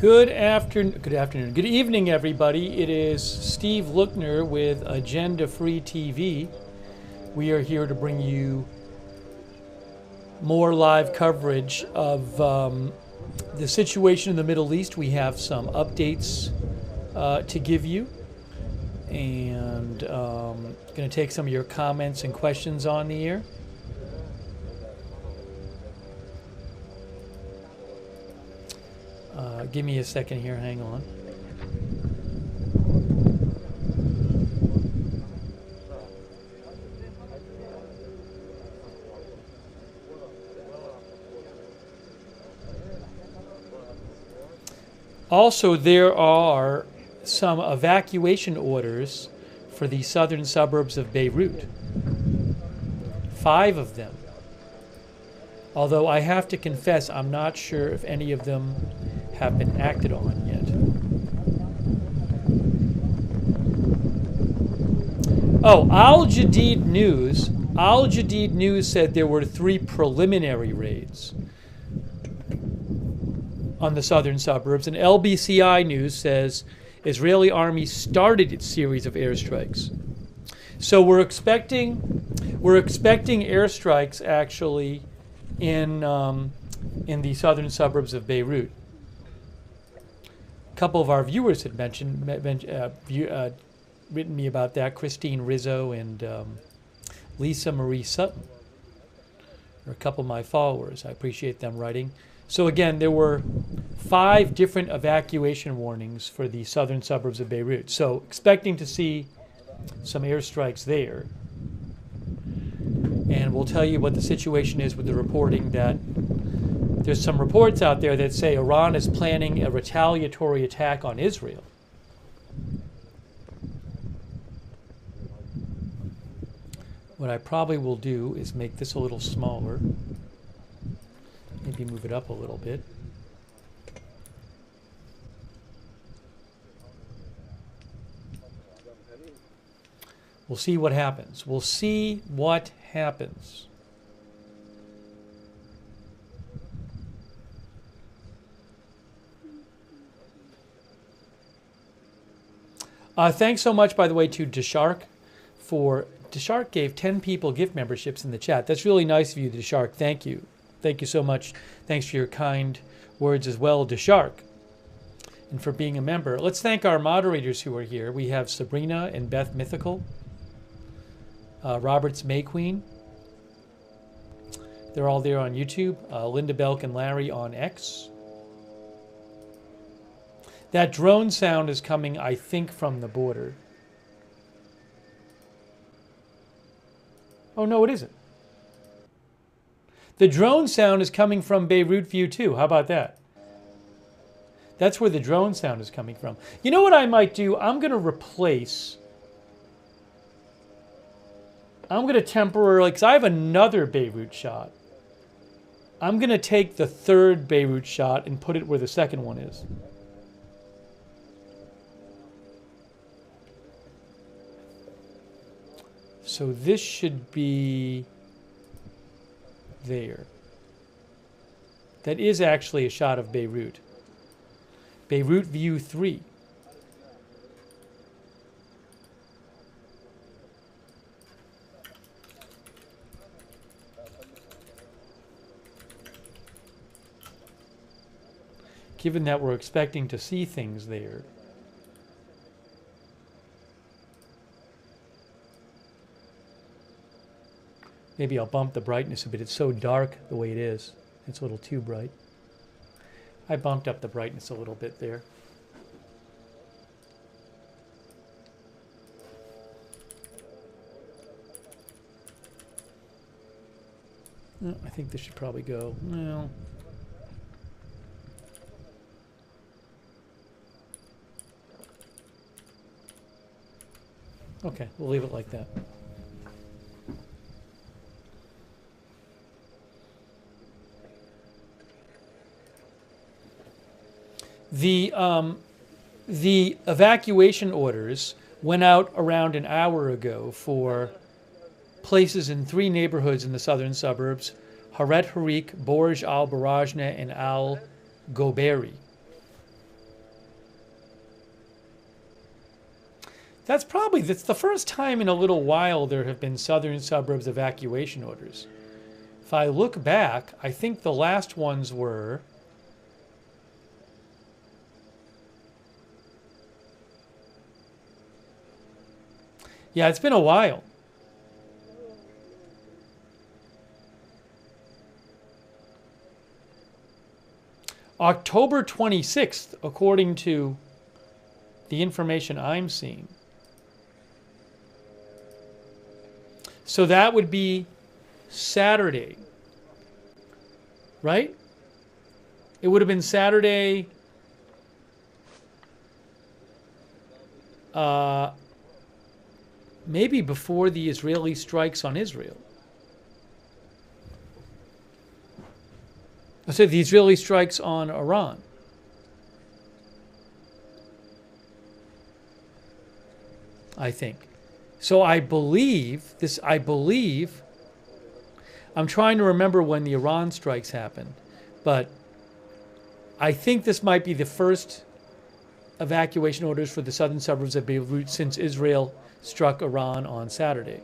Good evening, everybody. It is Steve Lookner with Agenda Free TV. We are here to bring you more live coverage of the situation in the Middle East. We have some updates to give you, and going to take some of your comments and questions on the air. Give me a second here, hang on. Also, there are some evacuation orders for the southern suburbs of Beirut. 5 of them. Although I have to confess, I'm not sure if any of them have been acted on yet. Oh, Al Jadid News. Al Jadid News said there were 3 preliminary raids on the southern suburbs, and LBCI News says Israeli army started its series of airstrikes. So we're expecting airstrikes actually in the southern suburbs of Beirut. A couple of our viewers had written me about that. Christine Rizzo and Lisa Marie Sutton are a couple of my followers. I appreciate them writing. So again, there were 5 different evacuation warnings for the southern suburbs of Beirut. So expecting to see some airstrikes there. And we'll tell you what the situation is with the reporting that there's some reports out there that say Iran is planning a retaliatory attack on Israel. What I probably will do is make this a little smaller. Maybe move it up a little bit. We'll see what happens. We'll see what happens. Thanks so much, by the way, to Deshark Deshark gave 10 people gift memberships in the chat. That's really nice of you, Deshark. Thank you. Thank you so much. Thanks for your kind words as well, Deshark, and for being a member. Let's thank our moderators who are here. We have Sabrina and Beth Mythical, Roberts May Queen. They're all there on YouTube. Linda Belk and Larry on X. That drone sound is coming, I think, from the border. Oh, no, it isn't. The drone sound is coming from Beirut View 2. How about that? That's where the drone sound is coming from. You know what I might do? I'm going to temporarily, because I have another Beirut shot. I'm going to take the 3rd Beirut shot and put it where the 2nd one is. So this should be there. That is actually a shot of Beirut. Beirut View 3. Given that we're expecting to see things there. Maybe I'll bump the brightness a bit. It's so dark the way it is. It's a little too bright. I bumped up the brightness a little bit there. I think this should probably go. Well. Okay, we'll leave it like that. The evacuation orders went out around an hour ago for places in 3 neighborhoods in the southern suburbs: Haret Harik, Borj al Barajna, and Al Goberi. That's the first time in a little while there have been southern suburbs evacuation orders. If I look back, I think the last ones were yeah, it's been a while. October 26th, according to the information I'm seeing. So that would be Saturday, right? It would have been Saturday, maybe before the Israeli strikes on Israel. I said the Israeli strikes on Iran. I think. So I believe, I'm trying to remember when the Iran strikes happened, but I think this might be the first evacuation orders for the southern suburbs of Beirut since Israel struck Iran on Saturday.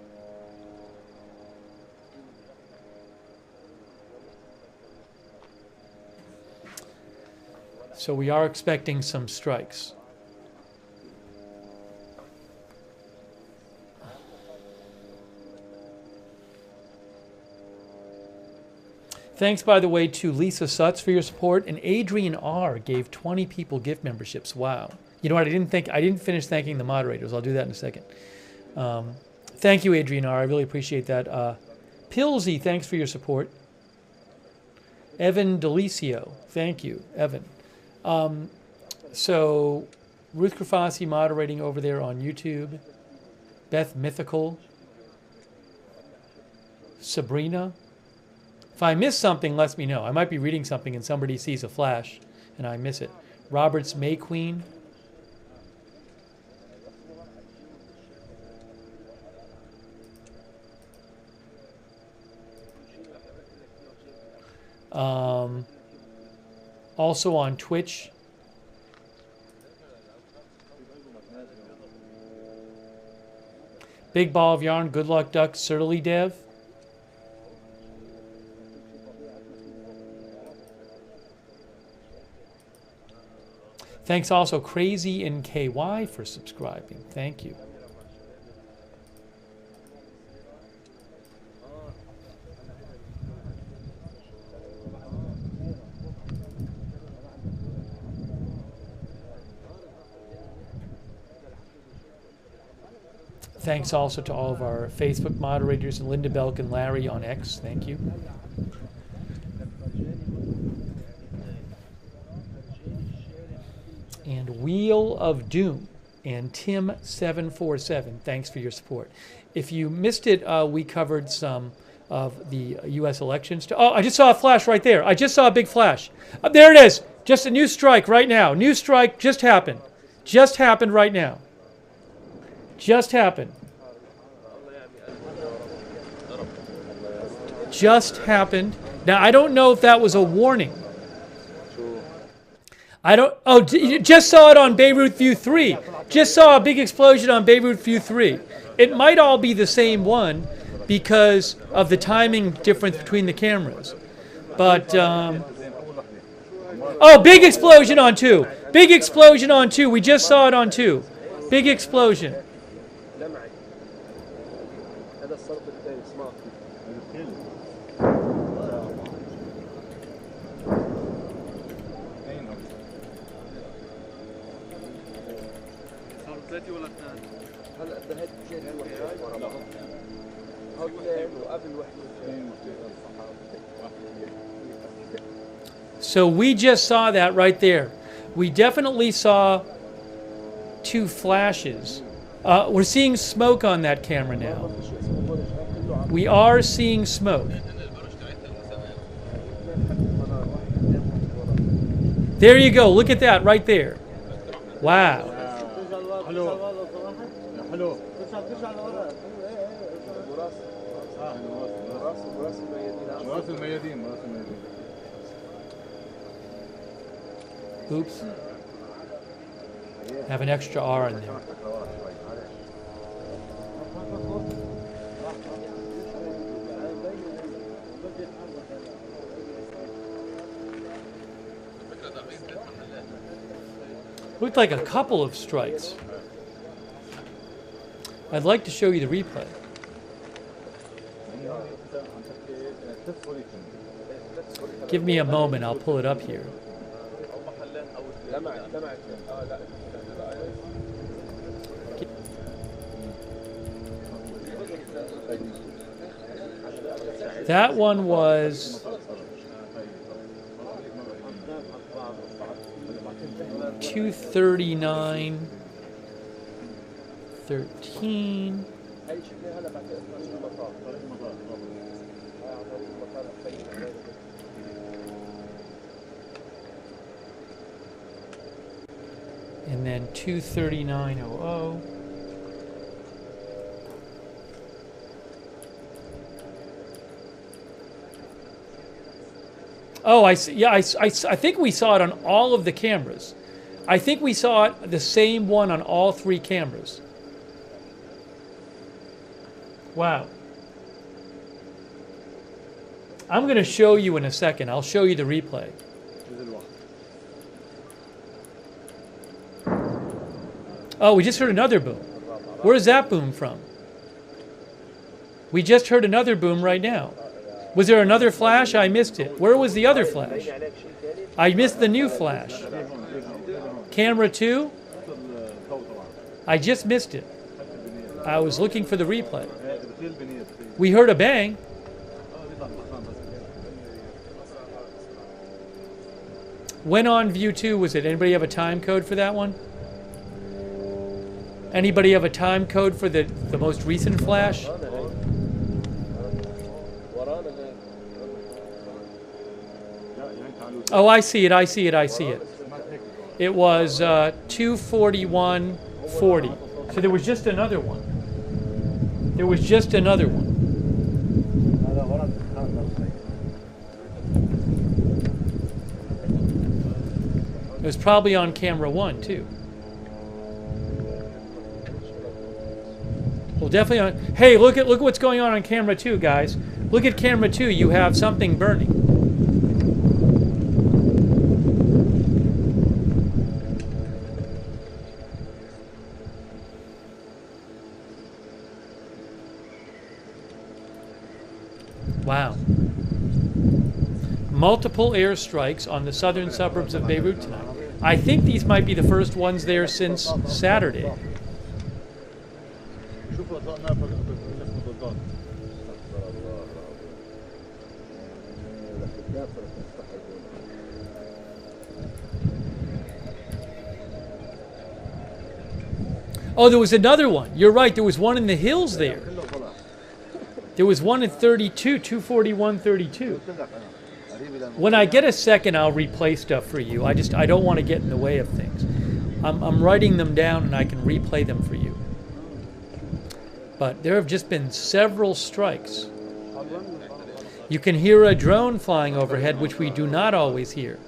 So we are expecting some strikes. Thanks, by the way, to Lisa Sutz for your support, and Adrian R. gave 20 people gift memberships. Wow. You know what? I didn't finish thanking the moderators. I'll do that in a second. Thank you, Adrian R. I really appreciate that. Pilsy, thanks for your support. Evan Delicio, thank you, Evan. So Ruth Krafasi moderating over there on YouTube. Beth Mythical. Sabrina. If I miss something, let me know. I might be reading something and somebody sees a flash and I miss it. Roberts May Queen. Also on Twitch. Big Ball of Yarn, Good Luck Duck, Surly Dev. Thanks also Crazy in KY for subscribing. Thank you. Thanks also to all of our Facebook moderators, Linda Belk and Larry on X. Thank you. And Wheel of Doom and Tim747, thanks for your support. If you missed it, we covered some of the U.S. elections. Oh, I just saw a flash right there. I just saw a big flash. There it is. Just a new strike right now. New strike just happened. Just happened right now. Just happened. Just happened. Now, I don't know if that was a warning. Just saw it on Beirut View 3. Just saw a big explosion on Beirut View 3. It might all be the same one because of the timing difference between the cameras. But, oh, big explosion on 2. Big explosion on 2. We just saw it on 2. Big explosion. So we just saw that right there. We definitely saw 2 flashes. We're seeing smoke on that camera now. We are seeing smoke. There you go. Look at that right there. Wow. Oops. Have an extra R in there. Looked like a couple of strikes. I'd like to show you the replay. Give me a moment, I'll pull it up here. That one was 239:13. And then 239:00. Oh, I see. Yeah, I think we saw it on all of the cameras. I think we saw it, the same one on all three cameras. Wow. I'm going to show you in a second. I'll show you the replay. Oh, we just heard another boom. Where's that boom from? We just heard another boom right now. Was there another flash? I missed it. Where was the other flash? I missed the new flash. Camera 2? I just missed it. I was looking for the replay. We heard a bang. When on view 2 was it? Anybody have a time code for that one? Anybody have a time code for the most recent flash? Oh, I see it, I see it, I see it. It was 241:40. So there was just another one. There was just another one. It was probably on camera 1 too. Well, definitely on. Hey, look at what's going on camera 2, guys. Look at camera 2. You have something burning. Wow. Multiple airstrikes on the southern suburbs of Beirut tonight. I think these might be the first ones there since Saturday. Oh, there was another one. You're right. There was one in the hills there. There was one in 32, 241:32. When I get a second, I'll replay stuff for you. I don't want to get in the way of things. I'm writing them down and I can replay them for you. But there have just been several strikes. You can hear a drone flying overhead, which we do not always hear.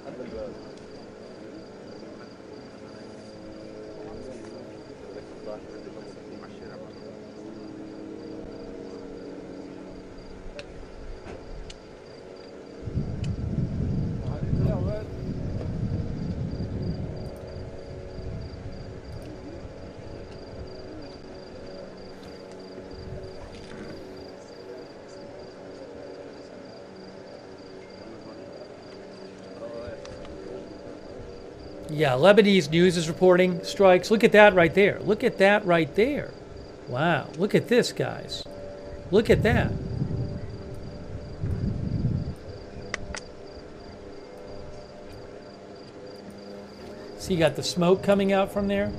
Yeah, Lebanese news is reporting strikes. Look at that right there. Look at that right there. Wow. Look at this, guys. Look at that. See, you got the smoke coming out from there.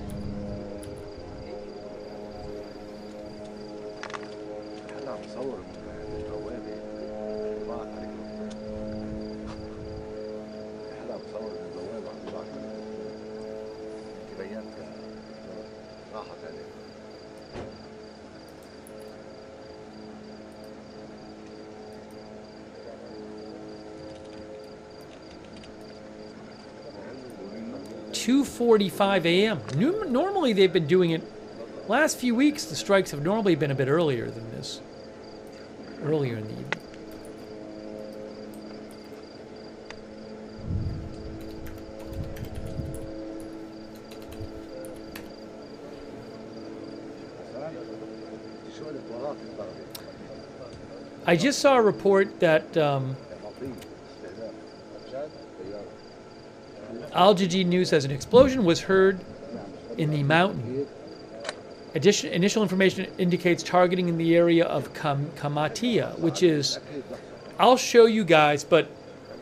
2:45 a.m. Normally they've been doing it. Last few weeks, the strikes have normally been a bit earlier than this. Earlier in the evening. I just saw a report that Al Jazeera News says an explosion was heard in the mountain. Initial information indicates targeting in the area of Kamatia, which is, I'll show you guys, but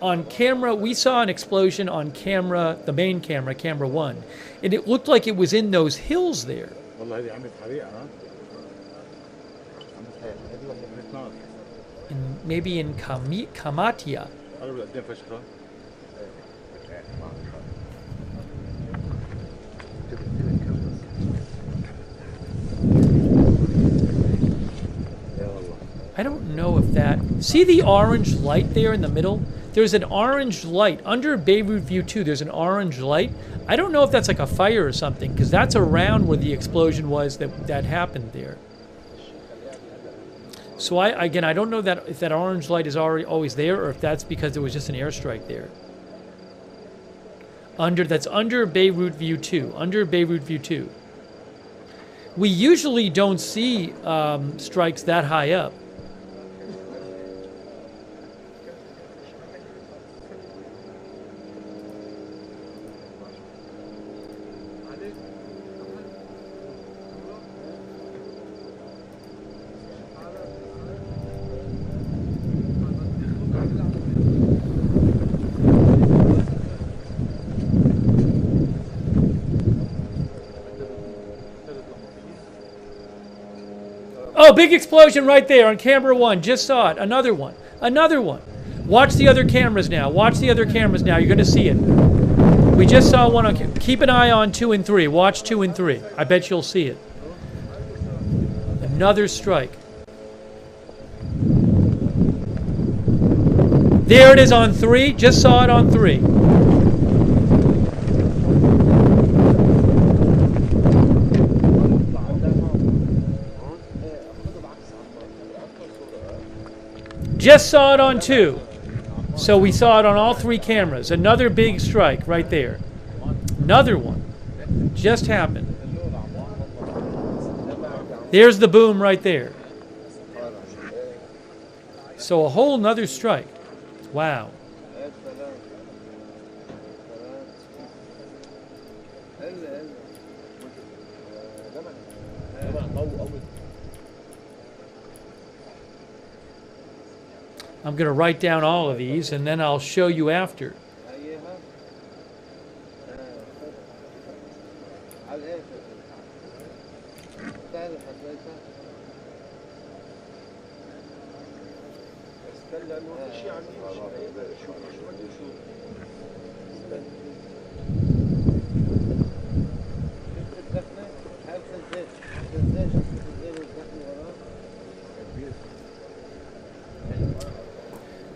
on camera, we saw an explosion on camera, the main camera, camera 1, and it looked like it was in those hills there. Maybe in Kamatia. I don't know if that... See the orange light there in the middle? There's an orange light. Under Beirut View 2, there's an orange light. I don't know if that's like a fire or something, because that's around where the explosion was that happened there. So I don't know that if that orange light is always there, or if that's because there was just an airstrike there. That's under Beirut View 2. Under Beirut View 2. We usually don't see strikes that high up. Oh, big explosion right there on camera 1. Just saw it. Another one. Another one. Watch the other cameras now. Watch the other cameras now. You're going to see it. We just saw one on... Keep an eye on 2 and 3. Watch 2 and 3. I bet you'll see it. Another strike. There it is on 3. Just saw it on 3. Just saw it on 2. So we saw it on all 3 cameras. Another big strike right there. Another one. Just happened. There's the boom right there. So a whole nother strike. Wow. I'm going to write down all of these, and then I'll show you after.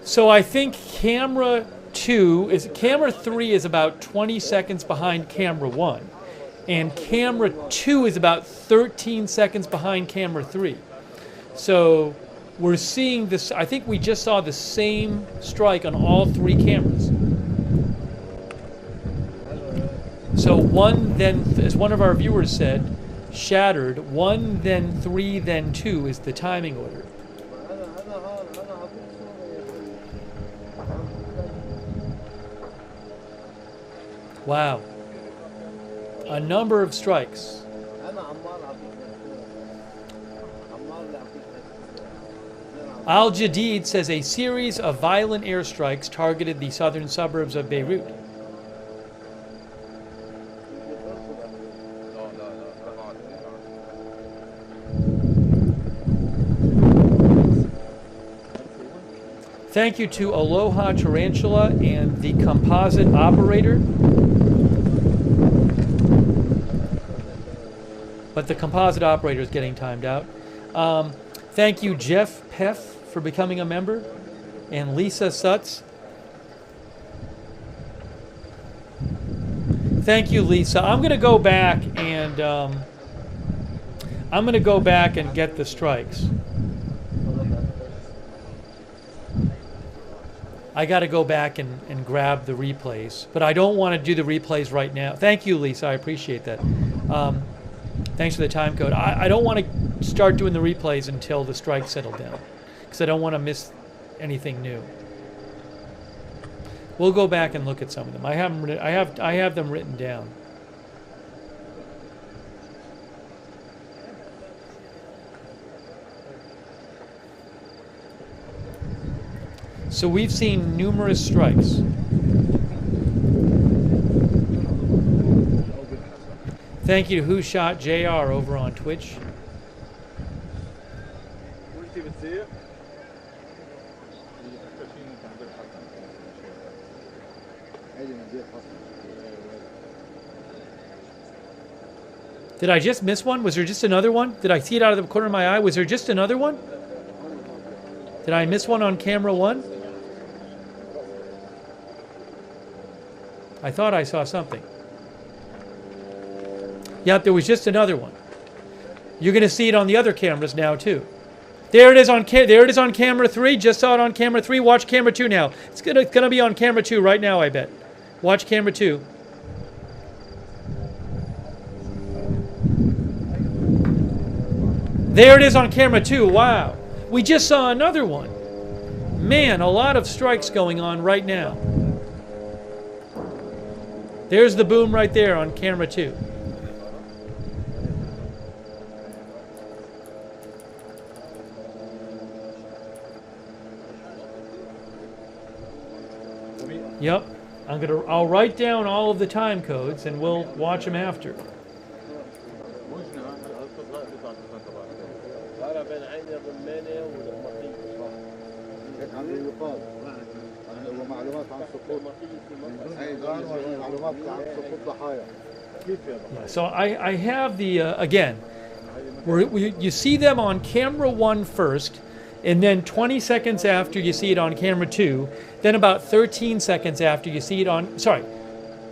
So I think camera 3 is about 20 seconds behind camera 1, and camera 2 is about 13 seconds behind camera 3. So we're seeing this. I think we just saw the same strike on all 3 cameras. So 1, then, as one of our viewers said, shattered. 1, then 3, then 2 is the timing order. Wow. A number of strikes. Al Jadid says a series of violent airstrikes targeted the southern suburbs of Beirut. Thank you to Aloha Tarantula and the composite operator. But the composite operator is getting timed out. Thank you, Jeff Peff, for becoming a member, and Lisa Sutz. Thank you, Lisa. I'm going to go back and get the strikes. I got to go back and grab the replays, but I don't want to do the replays right now. Thank you, Lisa. I appreciate that. Thanks for the time code. I don't want to start doing the replays until the strikes settle down, because I don't want to miss anything new. We'll go back and look at some of them. I have them written down. So we've seen numerous strikes. Thank you to Who Shot JR over on Twitch. Did I just miss one? Was there just another one? Did I see it out of the corner of my eye? Was there just another one? Did I miss one on camera one? I thought I saw something. Yep, there was just another one. You're going to see it on the other cameras now too. There it is on camera 3. Just saw it on camera 3. Watch camera 2 now. It's gonna be on camera 2 right now, I bet. Watch camera 2. There it is on camera 2. Wow. We just saw another one. Man, a lot of strikes going on right now. There's the boom right there on camera 2. Yep. I'll write down all of the time codes and we'll watch them after. So I have the, again, you see them on camera 1 first, and then 20 seconds after you see it on camera 2, then about 13 seconds after you see it on,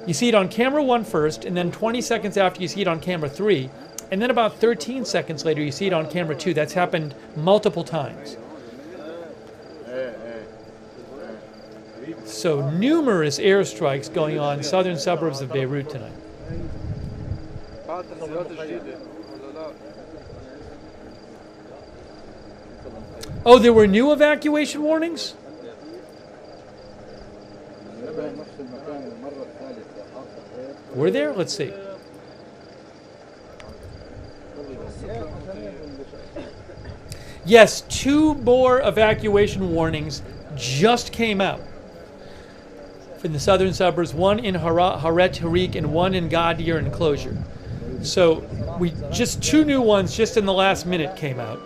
you see it on camera 1 first, and then 20 seconds after you see it on camera 3, and then about 13 seconds later you see it on camera 2. That's happened multiple times. So numerous airstrikes going on southern suburbs of Beirut tonight. Oh, there were new evacuation warnings? Were there? Let's see. Yes, 2 more evacuation warnings just came out from the southern suburbs, one in Haret Harik and one in Gadir enclosure. So just 2 new ones just in the last minute came out.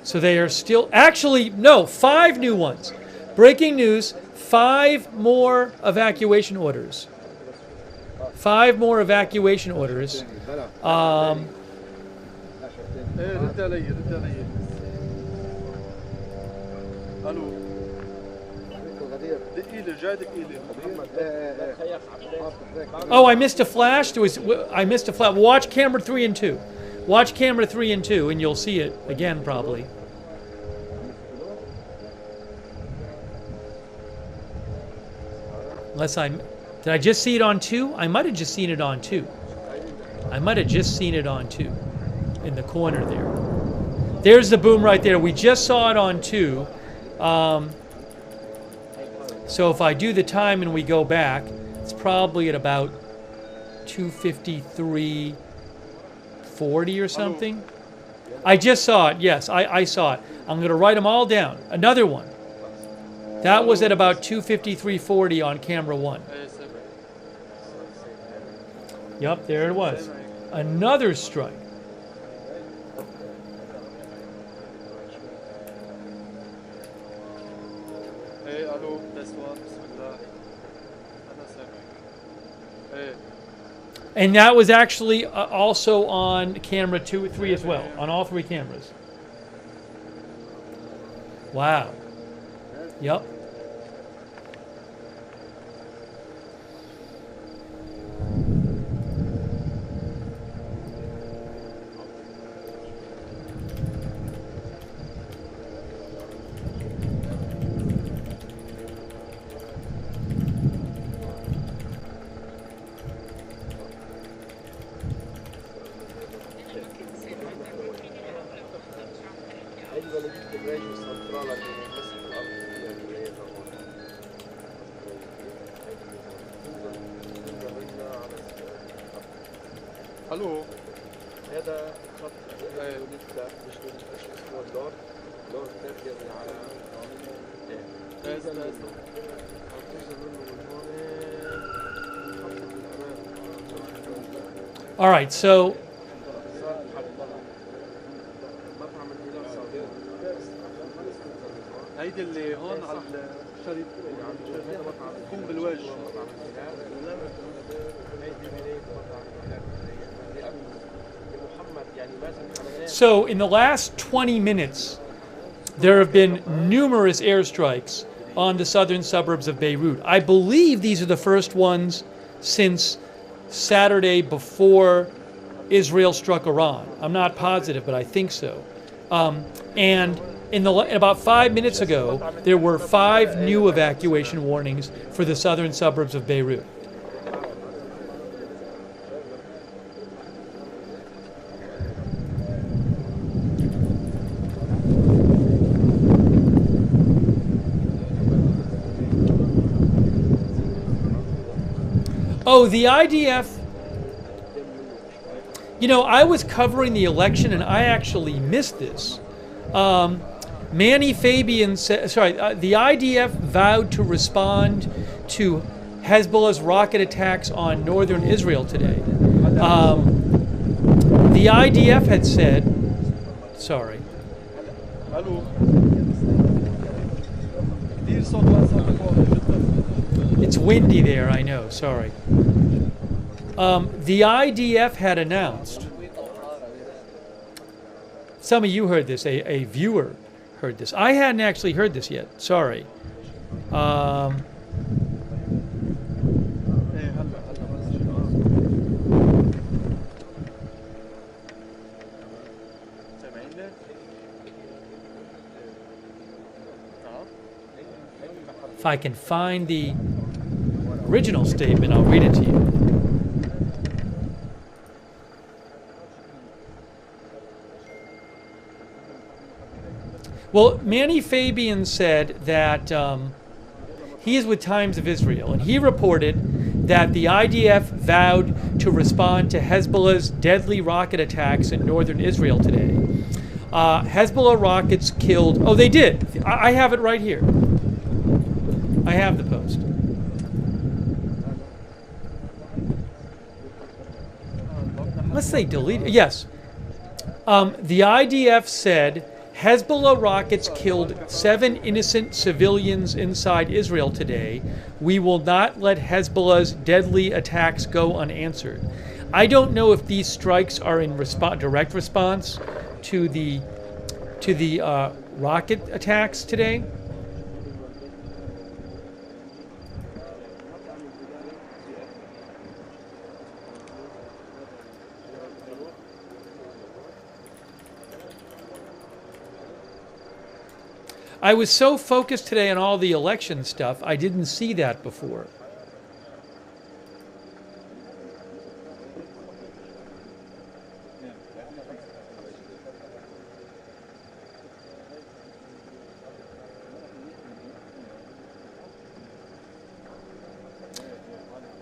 So they are still, actually, no, 5 new ones. Breaking news, 5 more evacuation orders. 5 more evacuation orders. Oh, I missed a flash. I missed a flash. Watch camera 3 and 2. Watch camera 3 and 2, and you'll see it again probably. Did I just see it on 2? I might have just seen it on 2. I might have just seen it on 2 in the corner there. There's the boom right there. We just saw it on 2. So if I do the time and we go back, it's probably at about 2:53:40 or something. I just saw it. Yes, I saw it. I'm going to write them all down. Another one. That was at about 2:53:40 on camera 1. Yep, there it was. Another strike. And that was actually also on camera 2 and 3 as well, on all 3 cameras. Wow. Yep. الو هذا خط لسه مش اسمه اللورد ترجع على All right, so هيدي اللي هون على الشريط تكون بالوجه. So in the last 20 minutes, there have been numerous airstrikes on the southern suburbs of Beirut. I believe these are the first ones since Saturday before Israel struck Iran. I'm not positive, but I think so. And about 5 minutes ago, there were 5 new evacuation warnings for the southern suburbs of Beirut. Oh, the IDF. You know, I was covering the election and I actually missed this. Manny Fabian said, the IDF vowed to respond to Hezbollah's rocket attacks on northern Israel today. The IDF had said, sorry. It's windy there, I know, sorry. The IDF had announced, some of you heard this, a viewer heard this. I hadn't actually heard this yet, sorry. If I can find the original statement, I'll read it to you. Well, Manny Fabian said that he is with Times of Israel, and he reported that the IDF vowed to respond to Hezbollah's deadly rocket attacks in northern Israel today. Hezbollah rockets killed... Oh, they did. I have it right here. I have the post. Unless they deleted... Yes. The IDF said Hezbollah rockets killed 7 innocent civilians inside Israel today. We will not let Hezbollah's deadly attacks go unanswered. I don't know if these strikes are in direct response to the rocket attacks today. I was so focused today on all the election stuff, I didn't see that before.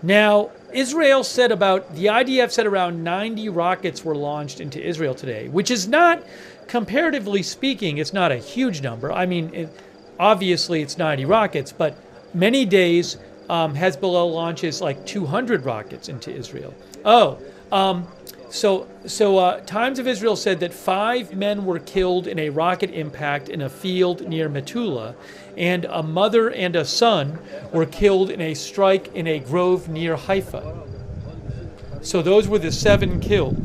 Now, Israel said the IDF said around 90 rockets were launched into Israel today, which is not, comparatively speaking, it's not a huge number. I mean, obviously it's 90 rockets, but many days Hezbollah launches like 200 rockets into Israel. So Times of Israel said that 5 men were killed in a rocket impact in a field near Metula, and a mother and a son were killed in a strike in a grove near Haifa. So those were the 7 killed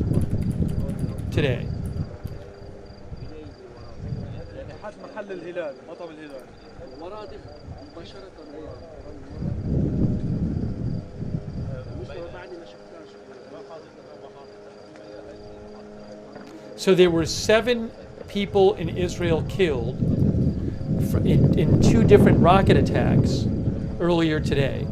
today. So there were 7 people in Israel killed in 2 different rocket attacks earlier today.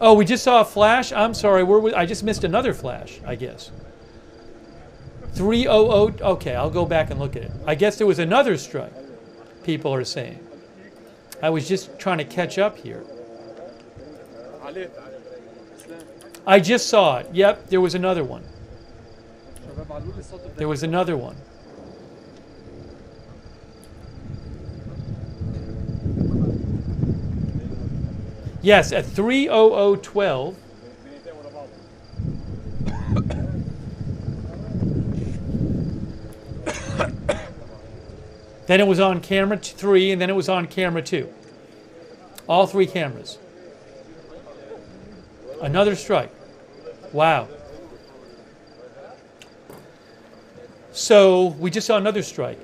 Oh, we just saw a flash. I'm sorry. I just missed another flash, I guess. 300. Okay, I'll go back and look at it. I guess there was another strike, people are saying. I was just trying to catch up here. I just saw it. Yep, there was another one. There was another one. Yes, at 30012. Then it was on camera 3, and then it was on camera 2. All 3 cameras. Another strike. Wow. So we just saw another strike.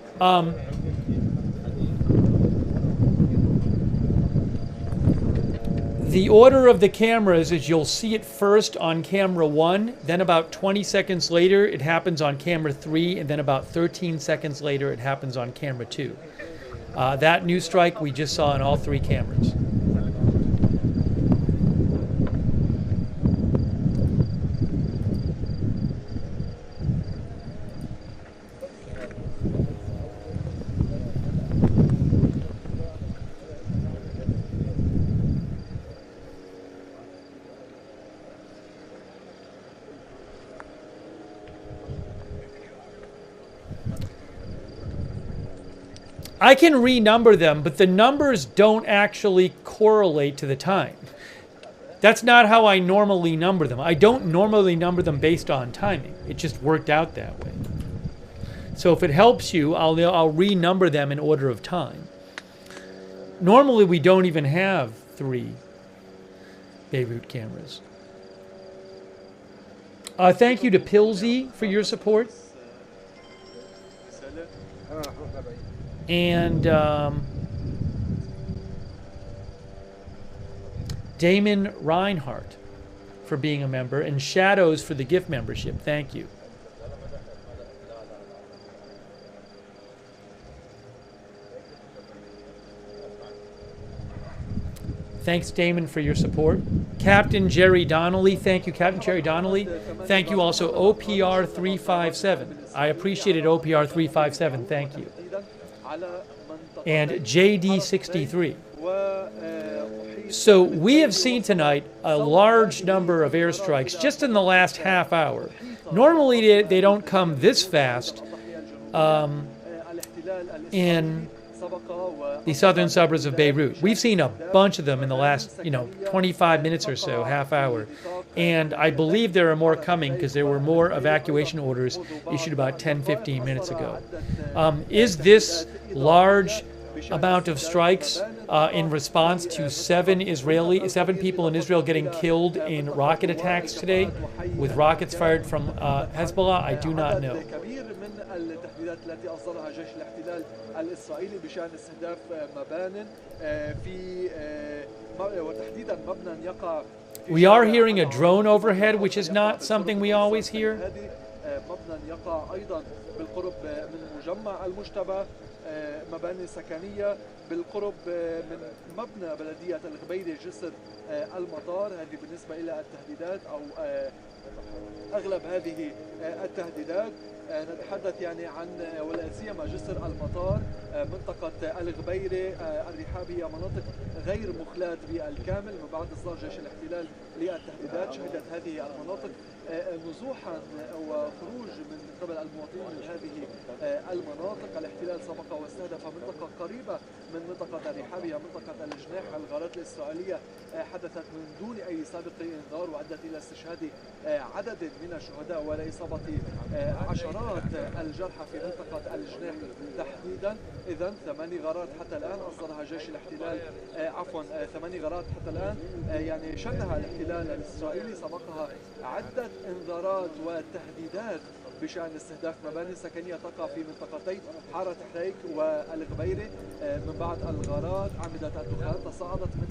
The order of the cameras is you'll see it first on camera 1, then about 20 seconds later it happens on camera 3, and then about 13 seconds later it happens on camera 2. That new strike we just saw on all 3 cameras. I can renumber them, but the numbers don't actually correlate to the time. That's not how I normally number them. I don't normally number them based on timing. It just worked out that way. So if it helps you, I'll renumber them in order of time. Normally we don't even have 3 Beirut cameras. Thank you to Pilsy for your support. And Damon Reinhardt for being a member, and Shadows for the gift membership. Thank you. Thanks, Damon, for your support. Captain Jerry Donnelly. Thank you, Captain Jerry Donnelly. Thank you also, OPR 357. I appreciated OPR 357. Thank you. And JD63. So we have seen tonight a large number of airstrikes just in the last half hour. Normally they don't come this fast in the southern suburbs of Beirut. We've seen a bunch of them in the last 25 minutes or so, half hour. And I believe there are more coming because there were more evacuation orders issued about 10-15 minutes ago. Is this large amount of strikes in response to 7 people in Israel getting killed in rocket attacks today with rockets fired from Hezbollah? I do not know. التي أصدرها جيش الاحتلال الإسرائيلي بشأن استهداف مبان في وتحديدا مبنى يقع. We are hearing a drone overhead, which is not something we always hear. مبنى يقع أيضا بالقرب من مجمع المجتبى، مباني سكنية بالقرب من مبنى بلدية الغبيري جسر المطار. هذه بالنسبة إلى التهديدات أو أغلب هذه التهديدات. نتحدث عن ولا سيما جسر المطار، منطقة الغبيرة الرحابية، مناطق غير مخلاة بالكامل من بعد إصدار جيش الاحتلال للتهديدات. شهدت هذه المناطق نزوحا وخروج من قبل المواطنين من هذه المناطق. الاحتلال سبق واستهدف منطقة قريبة من منطقة الرحابية، منطقة الجناح. الغارات الإسرائيلية حدثت من دون أي سابق إنذار وأدت إلى استشهاد عدد من الشهداء وإصابة عشرات الجرحى في منطقة الجناح تحديدا. إذن 8 غارات حتى الآن أصدرها جيش الاحتلال، 8 غارات حتى الآن شنها الاحتلال الإسرائيلي. سبقها عدة انذارات وتهديدات بشأن استهداف مباني سكنية تقع في منطقتي حارة حريك والغبيرة. من بعد الغارات عمدت الدخان تصاعدت من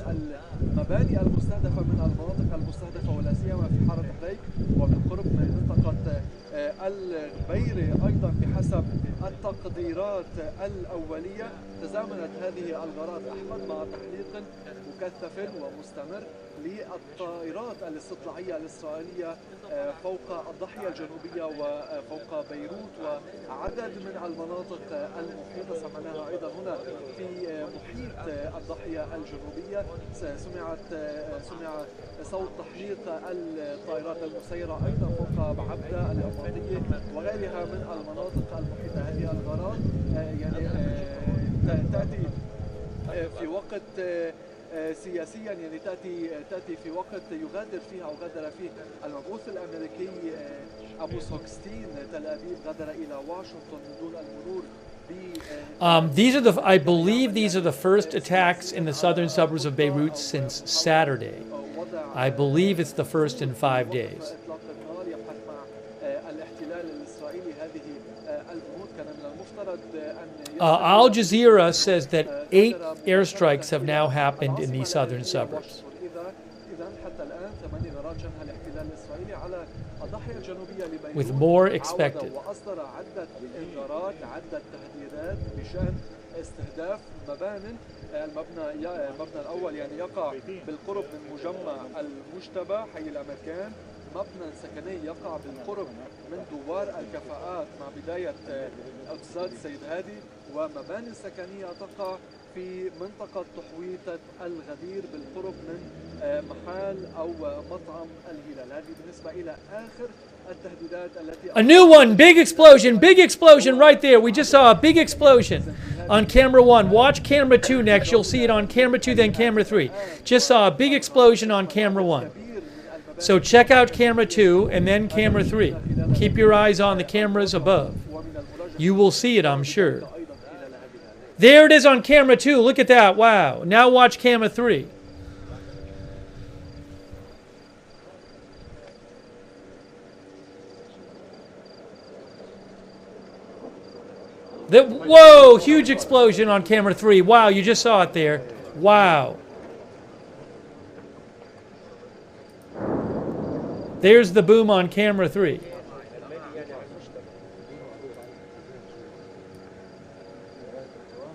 المباني المستهدفة من المناطق المستهدفة ولا سيما في حارة حريك وبالقرب من منطقة الغبيرة. أيضا بحسب التقديرات الأولية تزامنت هذه الغارات أحمد مع تحليق مكثف ومستمر للطائرات الاستطلاعية الإسرائيلية فوق الضاحية الجنوبية وفوق بيروت وعدد من المناطق المحيطة. سمعناها أيضا هنا في محيط الضاحية الجنوبية. سمع صوت تحليق الطائرات المسيرة أيضا فوق بعبدة اليافطية وغيرها من المناطق المحيطة. هذه الغارات يعني تأتي في وقت سياسيا، يعني تأتي في وقت يغادر فيه أو غادر فيه المبعوث الأمريكي أبو سوكستين تل أبيب، غادر إلى واشنطن من دون المرور. I believe these are the first attacks in the southern suburbs of Beirut since Saturday. I believe it's the first in 5 days. Al Jazeera says that 8 airstrikes have now happened in the southern suburbs. With more expected. المبنى الأول يعني يقع بالقرب من مجمع المجتبى حي الأمريكان. مبنى سكني يقع بالقرب من دوار الكفاءات مع بداية اقتصاد السيد هادي، ومباني سكنية تقع في منطقة تحويطة الغدير بالقرب من محال أو مطعم الهلال. هذه بالنسبة إلى آخر التهديدات التي A new one, big explosion right there. We just saw a big explosion on camera 1. Watch camera 2 next. You'll see it on camera 2, then camera 3. Just saw a big explosion on camera 1. So check out camera 2 and then camera 3. Keep your eyes on the cameras above. You will see it, I'm sure. There it is on camera 2. Look at that. Wow. Now watch camera 3. Whoa, huge explosion on camera 3. Wow, you just saw it there. Wow. There's the boom on camera 3.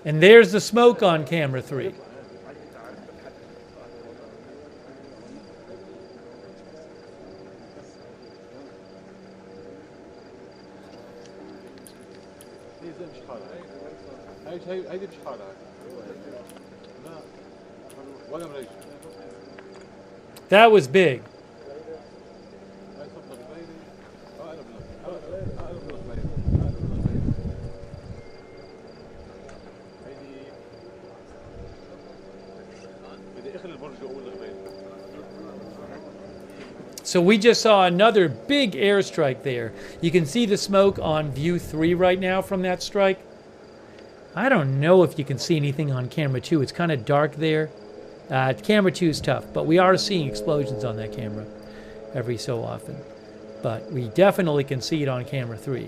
And there's the smoke on camera 3. That was big. So we just saw another big airstrike there. You can see the smoke on view 3 right now from that strike. I don't know if you can see anything on camera 2. It's kind of dark there. Camera 2 is tough, but we are seeing explosions on that camera every so often. But we definitely can see it on camera 3.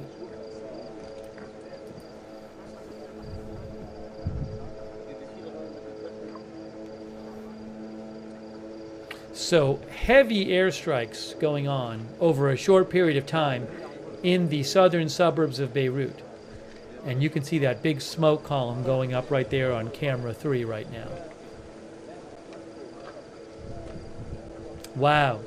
So heavy airstrikes going on over a short period of time in the southern suburbs of Beirut. And you can see that big smoke column going up right there on camera 3 right now. Wow.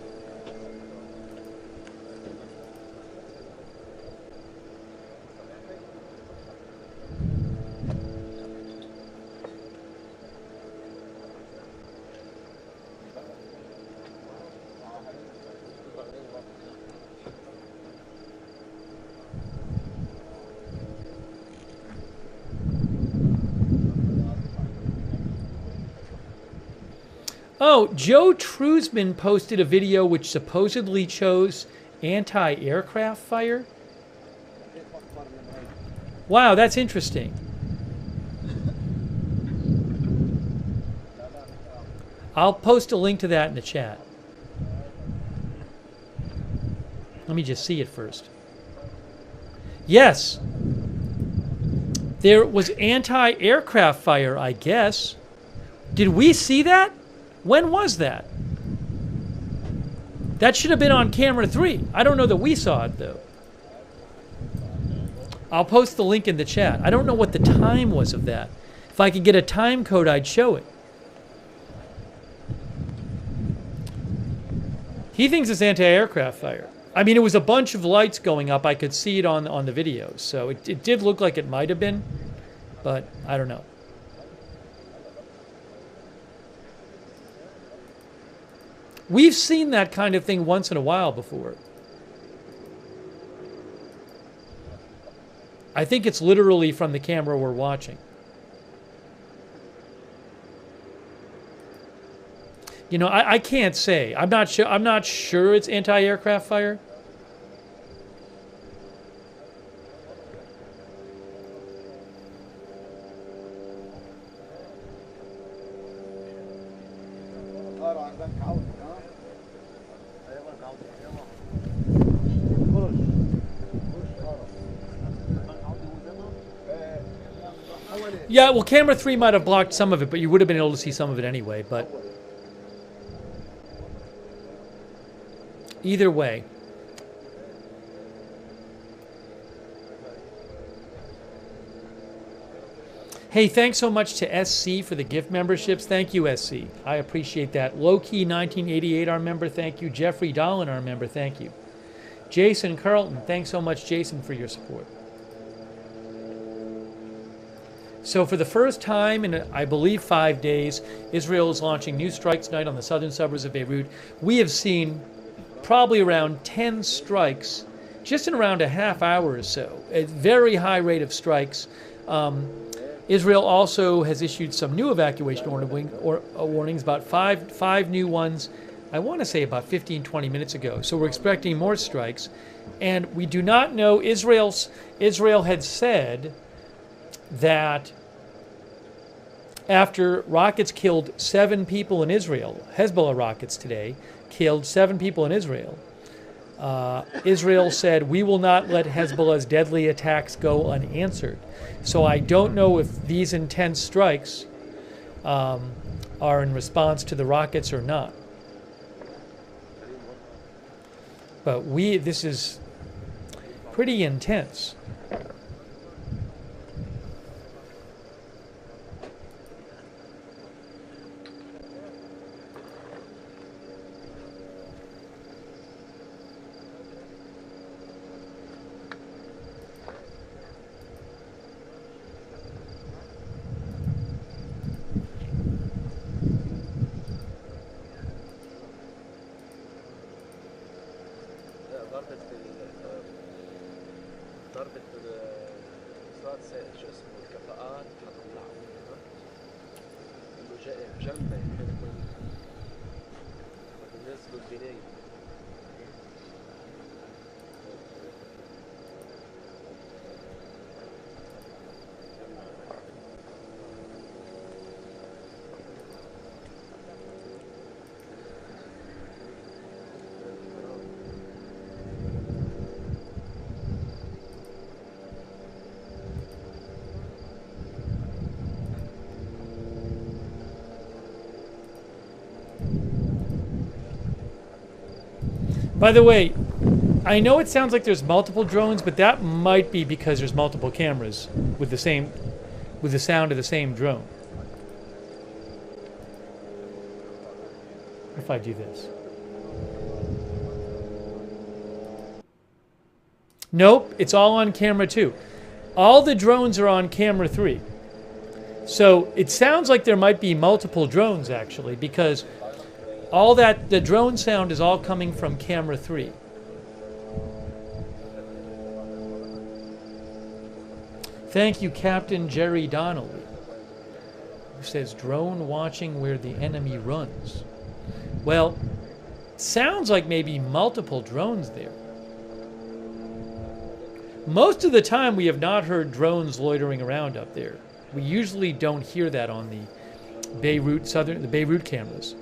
Oh, Joe Truzman posted a video which supposedly shows anti-aircraft fire. Wow, that's interesting. I'll post a link to that in the chat. Let me just see it first. Yes. There was anti-aircraft fire, I guess. Did we see that? When was that? That should have been on camera 3. I don't know that we saw it, though. I'll post the link in the chat. I don't know what the time was of that. If I could get a time code, I'd show it. He thinks it's anti-aircraft fire. I mean, it was a bunch of lights going up. I could see it on the videos. So it did look like it might have been, but I don't know. We've seen that kind of thing once in a while before. I think it's literally from the camera we're watching. You know, I can't say. I'm not sure it's anti-aircraft fire. Yeah, well, camera 3 might have blocked some of it, but you would have been able to see some of it anyway. But either way. Hey, thanks so much to SC for the gift memberships. Thank you, SC. I appreciate that. Lowkey 1988, our member, thank you. Jeffrey Dolan, our member, thank you. Jason Carlton, thanks so much, Jason, for your support. So for the first time in, I believe, 5 days, Israel is launching new strikes tonight on the southern suburbs of Beirut. We have seen probably around 10 strikes just in around a half hour or so. A very high rate of strikes. Israel also has issued some new evacuation warnings, about five new ones, I want to say about 15, 20 minutes ago. So we're expecting more strikes. And we do not know, Israel had said that after rockets killed 7 people in Israel, Hezbollah rockets today killed 7 people in Israel, Israel said, we will not let Hezbollah's deadly attacks go unanswered. So I don't know if these intense strikes are in response to the rockets or not. But this is pretty intense. By the way, I know it sounds like there's multiple drones, but that might be because there's multiple cameras with the sound of the same drone. If I do this. Nope, it's all on camera 2. All the drones are on camera 3. So it sounds like there might be multiple drones actually, because all that, the drone sound is all coming from camera 3. Thank you, Captain Jerry Donnelly, who says drone watching where the enemy runs. Well, sounds like maybe multiple drones there. Most of the time we have not heard drones loitering around up there. We usually don't hear that on the Beirut cameras.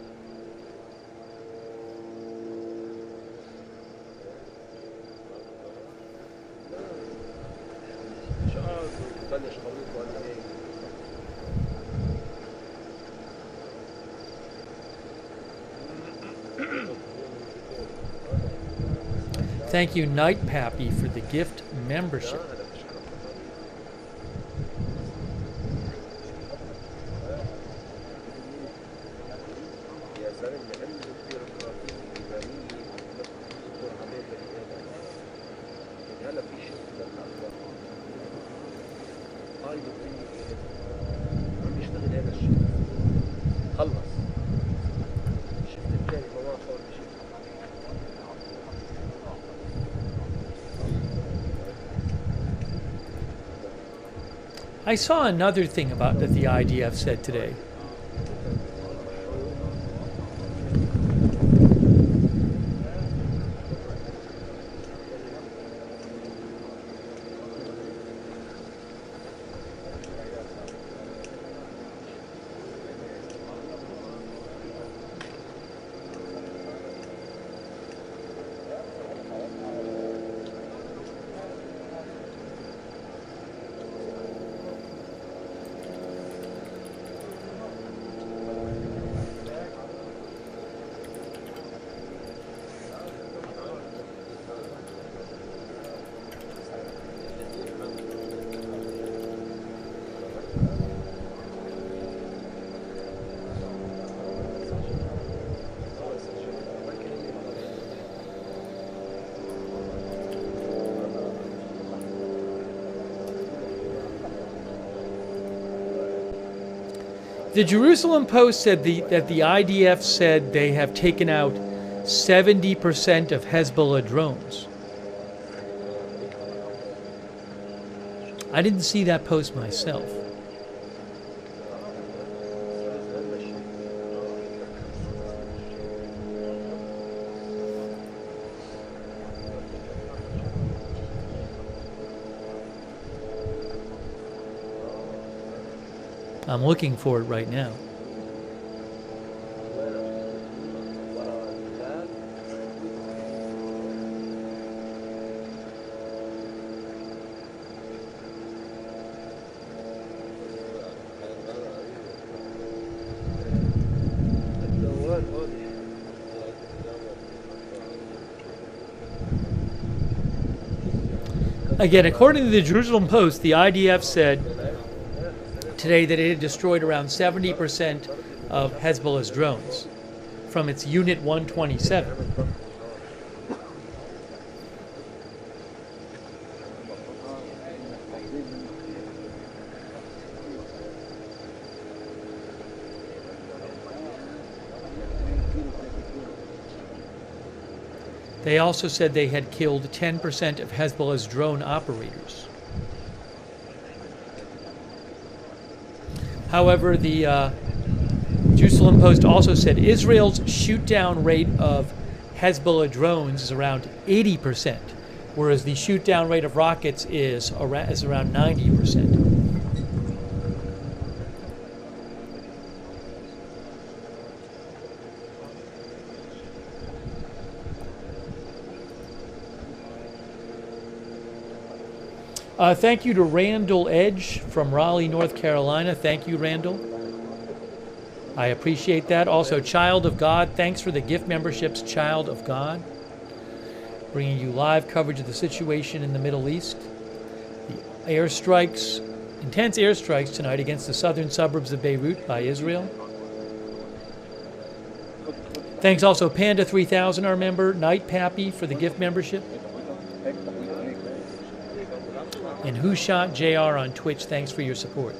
Thank you, Night Pappy, for the gift membership. هلا في شفت للأخبار هاي عم يشتغل هذا الشيء خلص الشفت الثاني ما واقف ولا شيء. I saw another thing about that the IDF said today. The Jerusalem Post said that the IDF said they have taken out 70% of Hezbollah drones. I didn't see that post myself. I'm looking for it right now. Again, according to the Jerusalem Post, the IDF said today that it had destroyed around 70% of Hezbollah's drones from its Unit 127. They also said they had killed 10% of Hezbollah's drone operators. However, the Jerusalem Post also said Israel's shoot-down rate of Hezbollah drones is around 80%, whereas the shoot-down rate of rockets is around 90%. Thank you to Randall Edge from Raleigh, North Carolina. Thank you, Randall. I appreciate that. Also, Child of God, thanks for the gift memberships, Child of God. Bringing you live coverage of the situation in the Middle East. The airstrikes, intense airstrikes tonight against the southern suburbs of Beirut by Israel. Thanks also Panda 3000, our member, Night Pappy for the gift membership. And Who Shot JR on Twitch, thanks for your support.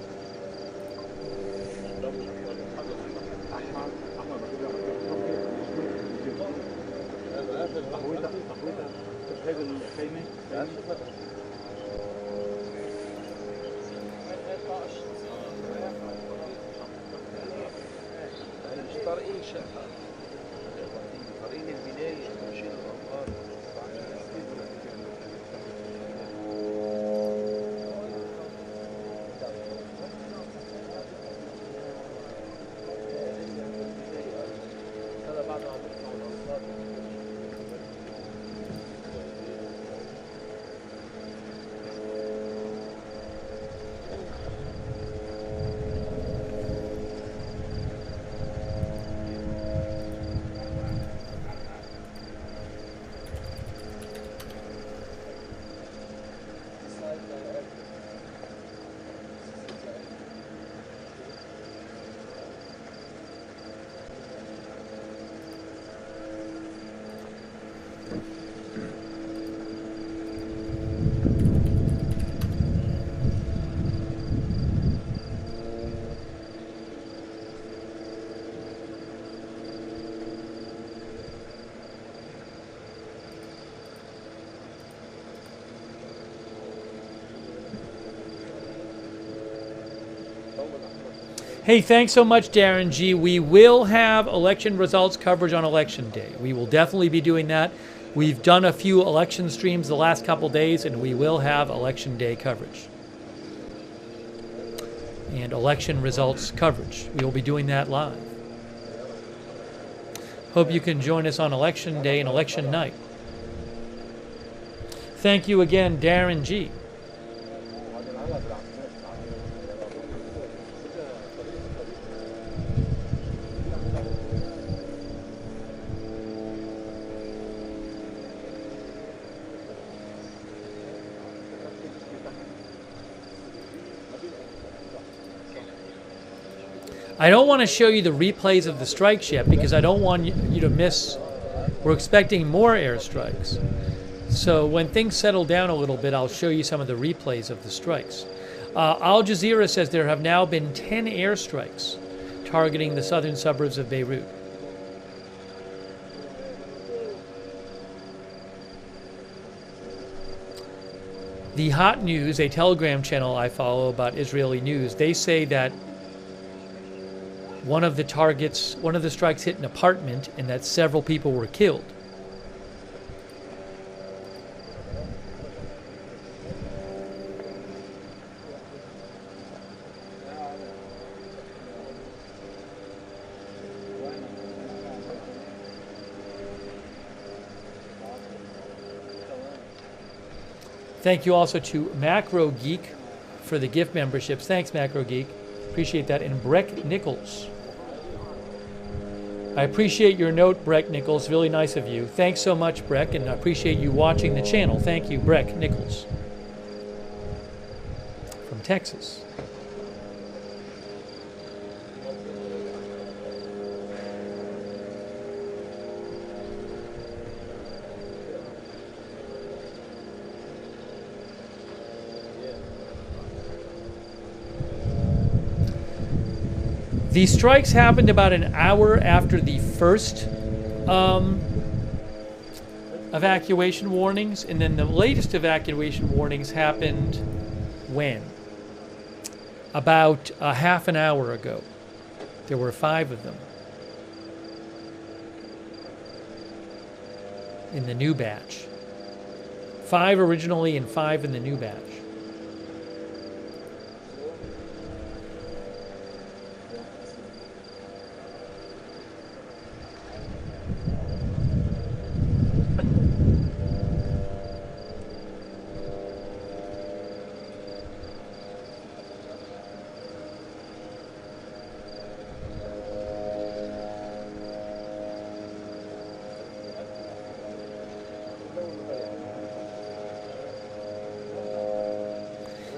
Hey, thanks so much, Darren G. We will have election results coverage on Election Day. We will definitely be doing that. We've done a few election streams the last couple days, and we will have Election Day coverage. And election results coverage. We will be doing that live. Hope you can join us on Election Day and Election Night. Thank you again, Darren G. I don't want to show you the replays of the strikes yet because I don't want you to miss. We're expecting more airstrikes. So when things settle down a little bit, I'll show you some of the replays of the strikes. Al Jazeera says there have now been 10 airstrikes targeting the southern suburbs of Beirut. The Hot News, a Telegram channel I follow about Israeli news, they say that one of the strikes hit an apartment and that several people were killed. Thank you also to Macro Geek for the gift memberships. Thanks, Macro Geek. Appreciate that. And Breck Nichols. I appreciate your note, Breck Nichols. Really nice of you. Thanks so much, Breck, and I appreciate you watching the channel. Thank you, Breck Nichols. From Texas. The strikes happened about an hour after the first evacuation warnings, and then the latest evacuation warnings happened when? About a half an hour ago. There were 5 of them in the new batch. 5 originally and 5 in the new batch.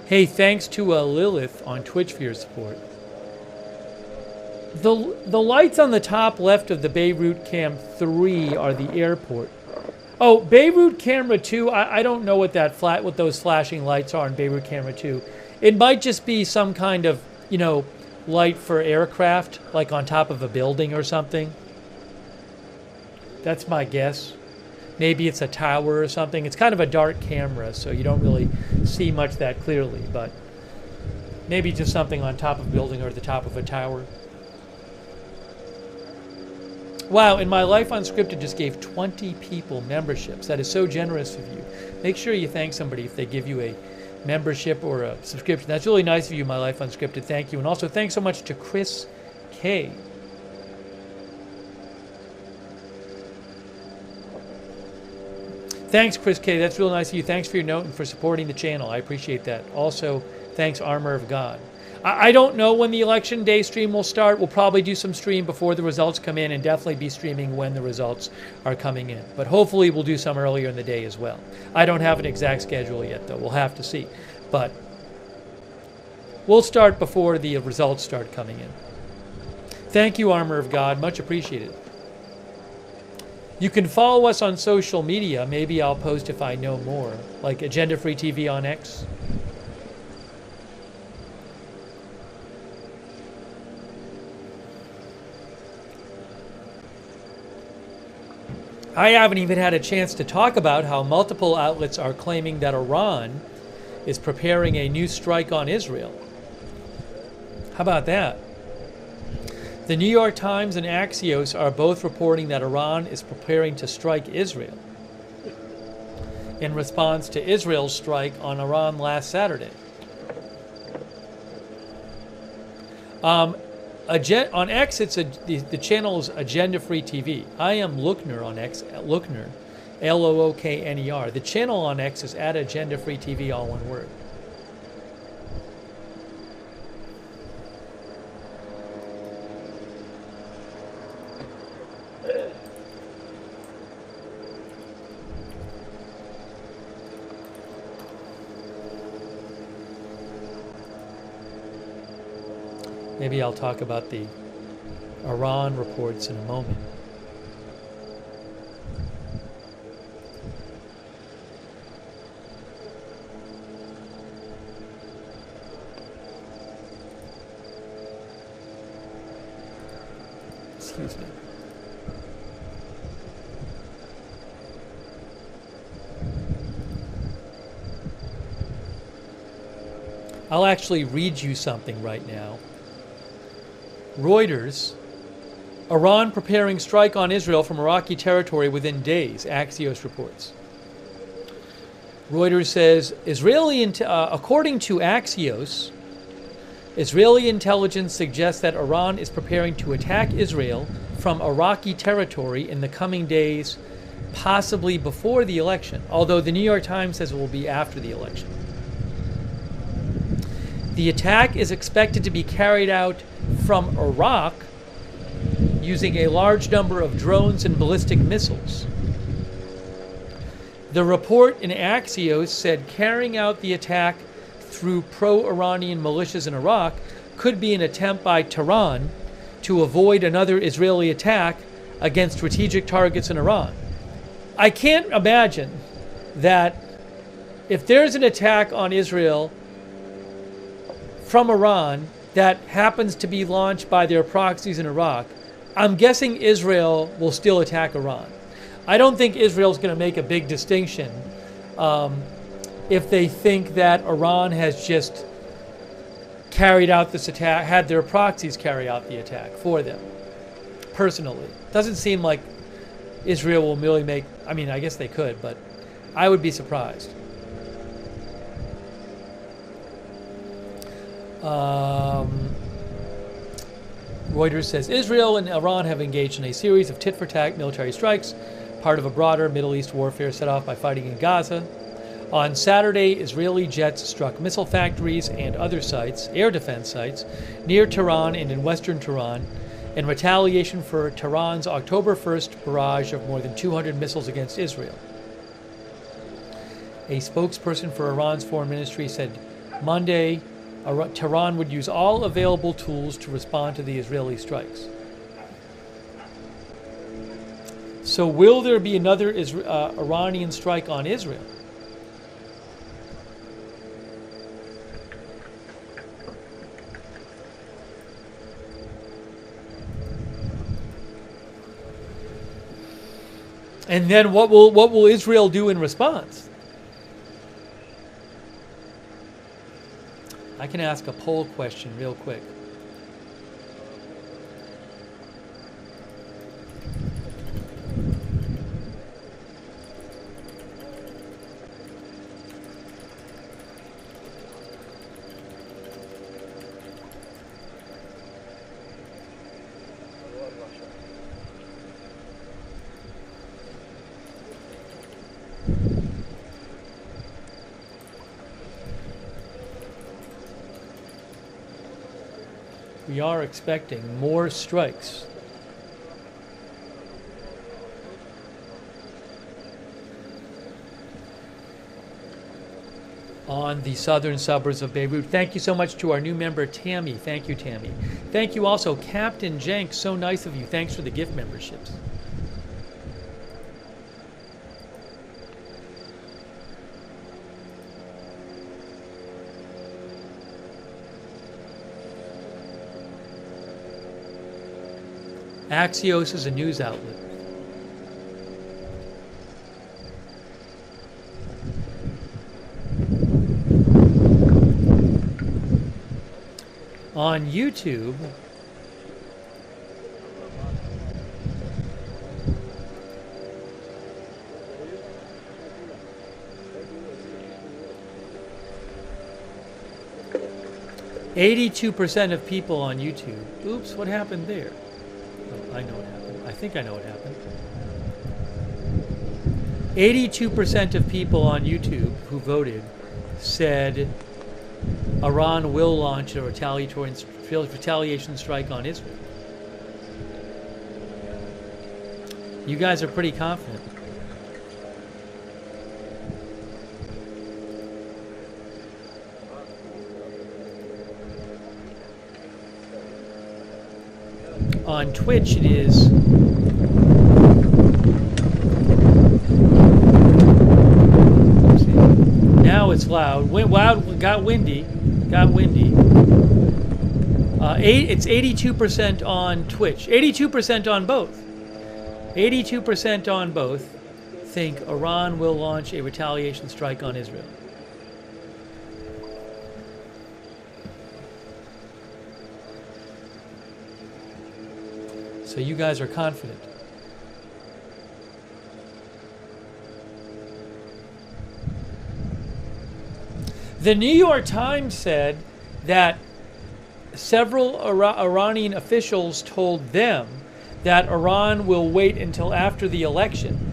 Hey, thanks to Lilith on Twitch for your support. The lights on the top left of the Beirut Cam 3 are the airport. Oh, Beirut Camera 2, I don't know what those flashing lights are in Beirut Camera 2. It might just be some kind of, light for aircraft, like on top of a building or something. That's my guess. Maybe it's a tower or something. It's kind of a dark camera, so you don't really see much that clearly, but maybe just something on top of a building or at the top of a tower. Wow, and My Life Unscripted just gave 20 people memberships. That is so generous of you. Make sure you thank somebody if they give you a membership or a subscription. That's really nice of you, My Life Unscripted. Thank you. And also thanks so much to Chris K. Thanks, Chris K. That's real nice of you. Thanks for your note and for supporting the channel. I appreciate that. Also, thanks, Armor of God. I don't know when the Election Day stream will start. We'll probably do some stream before the results come in and definitely be streaming when the results are coming in. But hopefully we'll do some earlier in the day as well. I don't have an exact schedule yet, though. We'll have to see. But we'll start before the results start coming in. Thank you, Armor of God. Much appreciated. You can follow us on social media. Maybe I'll post if I know more, like Agenda Free TV on X. I haven't even had a chance to talk about how multiple outlets are claiming that Iran is preparing a new strike on Israel. How about that? The New York Times and Axios are both reporting that Iran is preparing to strike Israel in response to Israel's strike on Iran last Saturday. On X, the channel is Agenda Free TV. I am Lookner on X, Lookner, Lookner. The channel on X is at Agenda Free TV, all one word. Maybe I'll talk about the Iran reports in a moment. Excuse me. I'll actually read you something right now. Reuters, Iran preparing strike on Israel from Iraqi territory within days, Axios reports. Reuters says, according to Axios, Israeli intelligence suggests that Iran is preparing to attack Israel from Iraqi territory in the coming days, possibly before the election, although the New York Times says it will be after the election. The attack is expected to be carried out from Iraq using a large number of drones and ballistic missiles. The report in Axios said carrying out the attack through pro-Iranian militias in Iraq could be an attempt by Tehran to avoid another Israeli attack against strategic targets in Iran. I can't imagine that if there's an attack on Israel from Iran that happens to be launched by their proxies in Iraq, I'm guessing Israel will still attack Iran. I don't think Israel's going to make a big distinction if they think that Iran has just carried out this attack, had their proxies carry out the attack for them, personally. Doesn't seem like Israel will really make, I mean, I guess they could, but I would be surprised. Reuters says Israel and Iran have engaged in a series of tit-for-tat military strikes, part of a broader Middle East warfare set off by fighting in Gaza. On Saturday, Israeli jets struck missile factories and other sites, air defense sites, near Tehran and in western Tehran, in retaliation for Tehran's October 1st barrage of more than 200 missiles against Israel. A spokesperson for Iran's foreign ministry said Monday Tehran would use all available tools to respond to the Israeli strikes. So will there be another Iranian strike on Israel? And then what will Israel do in response? I can ask a poll question real quick. We are expecting more strikes. On the southern suburbs of Beirut. Thank you so much to our new member, Tammy. Thank you, Tammy. Thank you also, Captain Jenks. So nice of you. Thanks for the gift memberships. Axios is a news outlet. On YouTube, "82% of people on YouTube." Oops, what happened there? Oh, I know what happened. I think I know what happened. 82% of people on YouTube who voted said Iran will launch a retaliation strike on Israel. You guys are pretty confident. On Twitch, it is now it's loud. Got windy. It's 82% on Twitch. 82% on both. 82% on both think Iran will launch a retaliation strike on Israel. So you guys are confident. The New York Times said that several Iranian officials told them that Iran will wait until after the election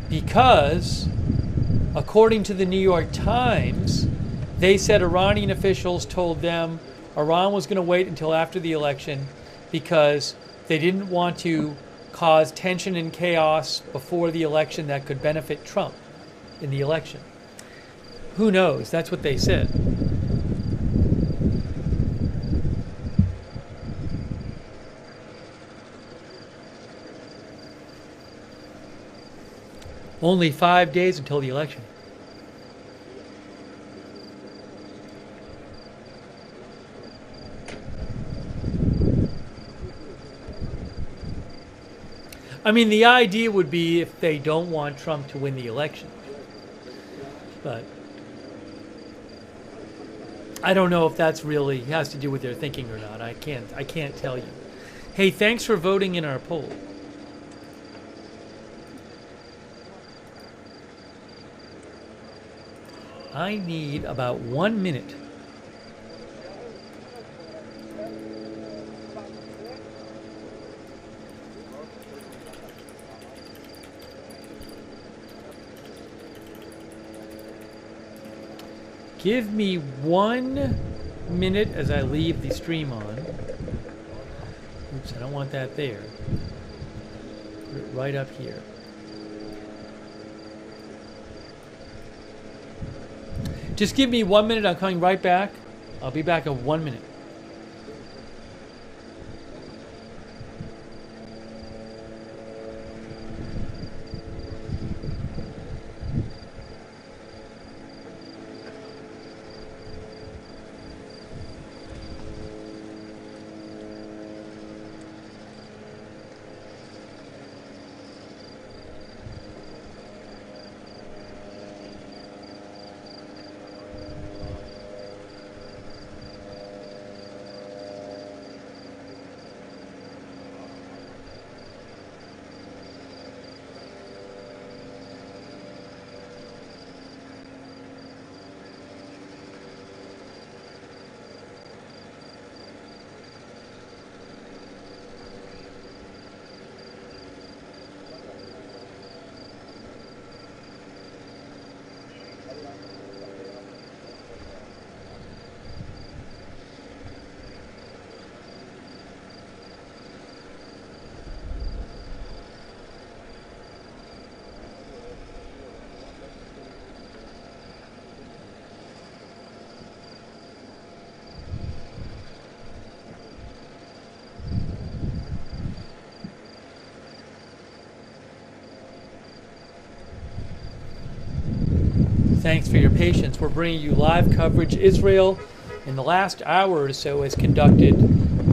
because, according to the New York Times, they said Iranian officials told them Iran was going to wait until after the election because they didn't want to cause tension and chaos before the election that could benefit Trump in the election. Who knows? That's what they said. Only 5 days until the election. I mean, the idea would be if they don't want Trump to win the election. But I don't know if that's really has to do with their thinking or not. I can't tell you. Hey, thanks for voting in our poll. I need about 1 minute. Give me 1 minute as I leave the stream on. Oops, I don't want that there. Put it right up here. Just give me 1 minute. I'm coming right back. I'll be back in 1 minute. Thanks for your patience. We're bringing you live coverage. Israel, in the last hour or so, has conducted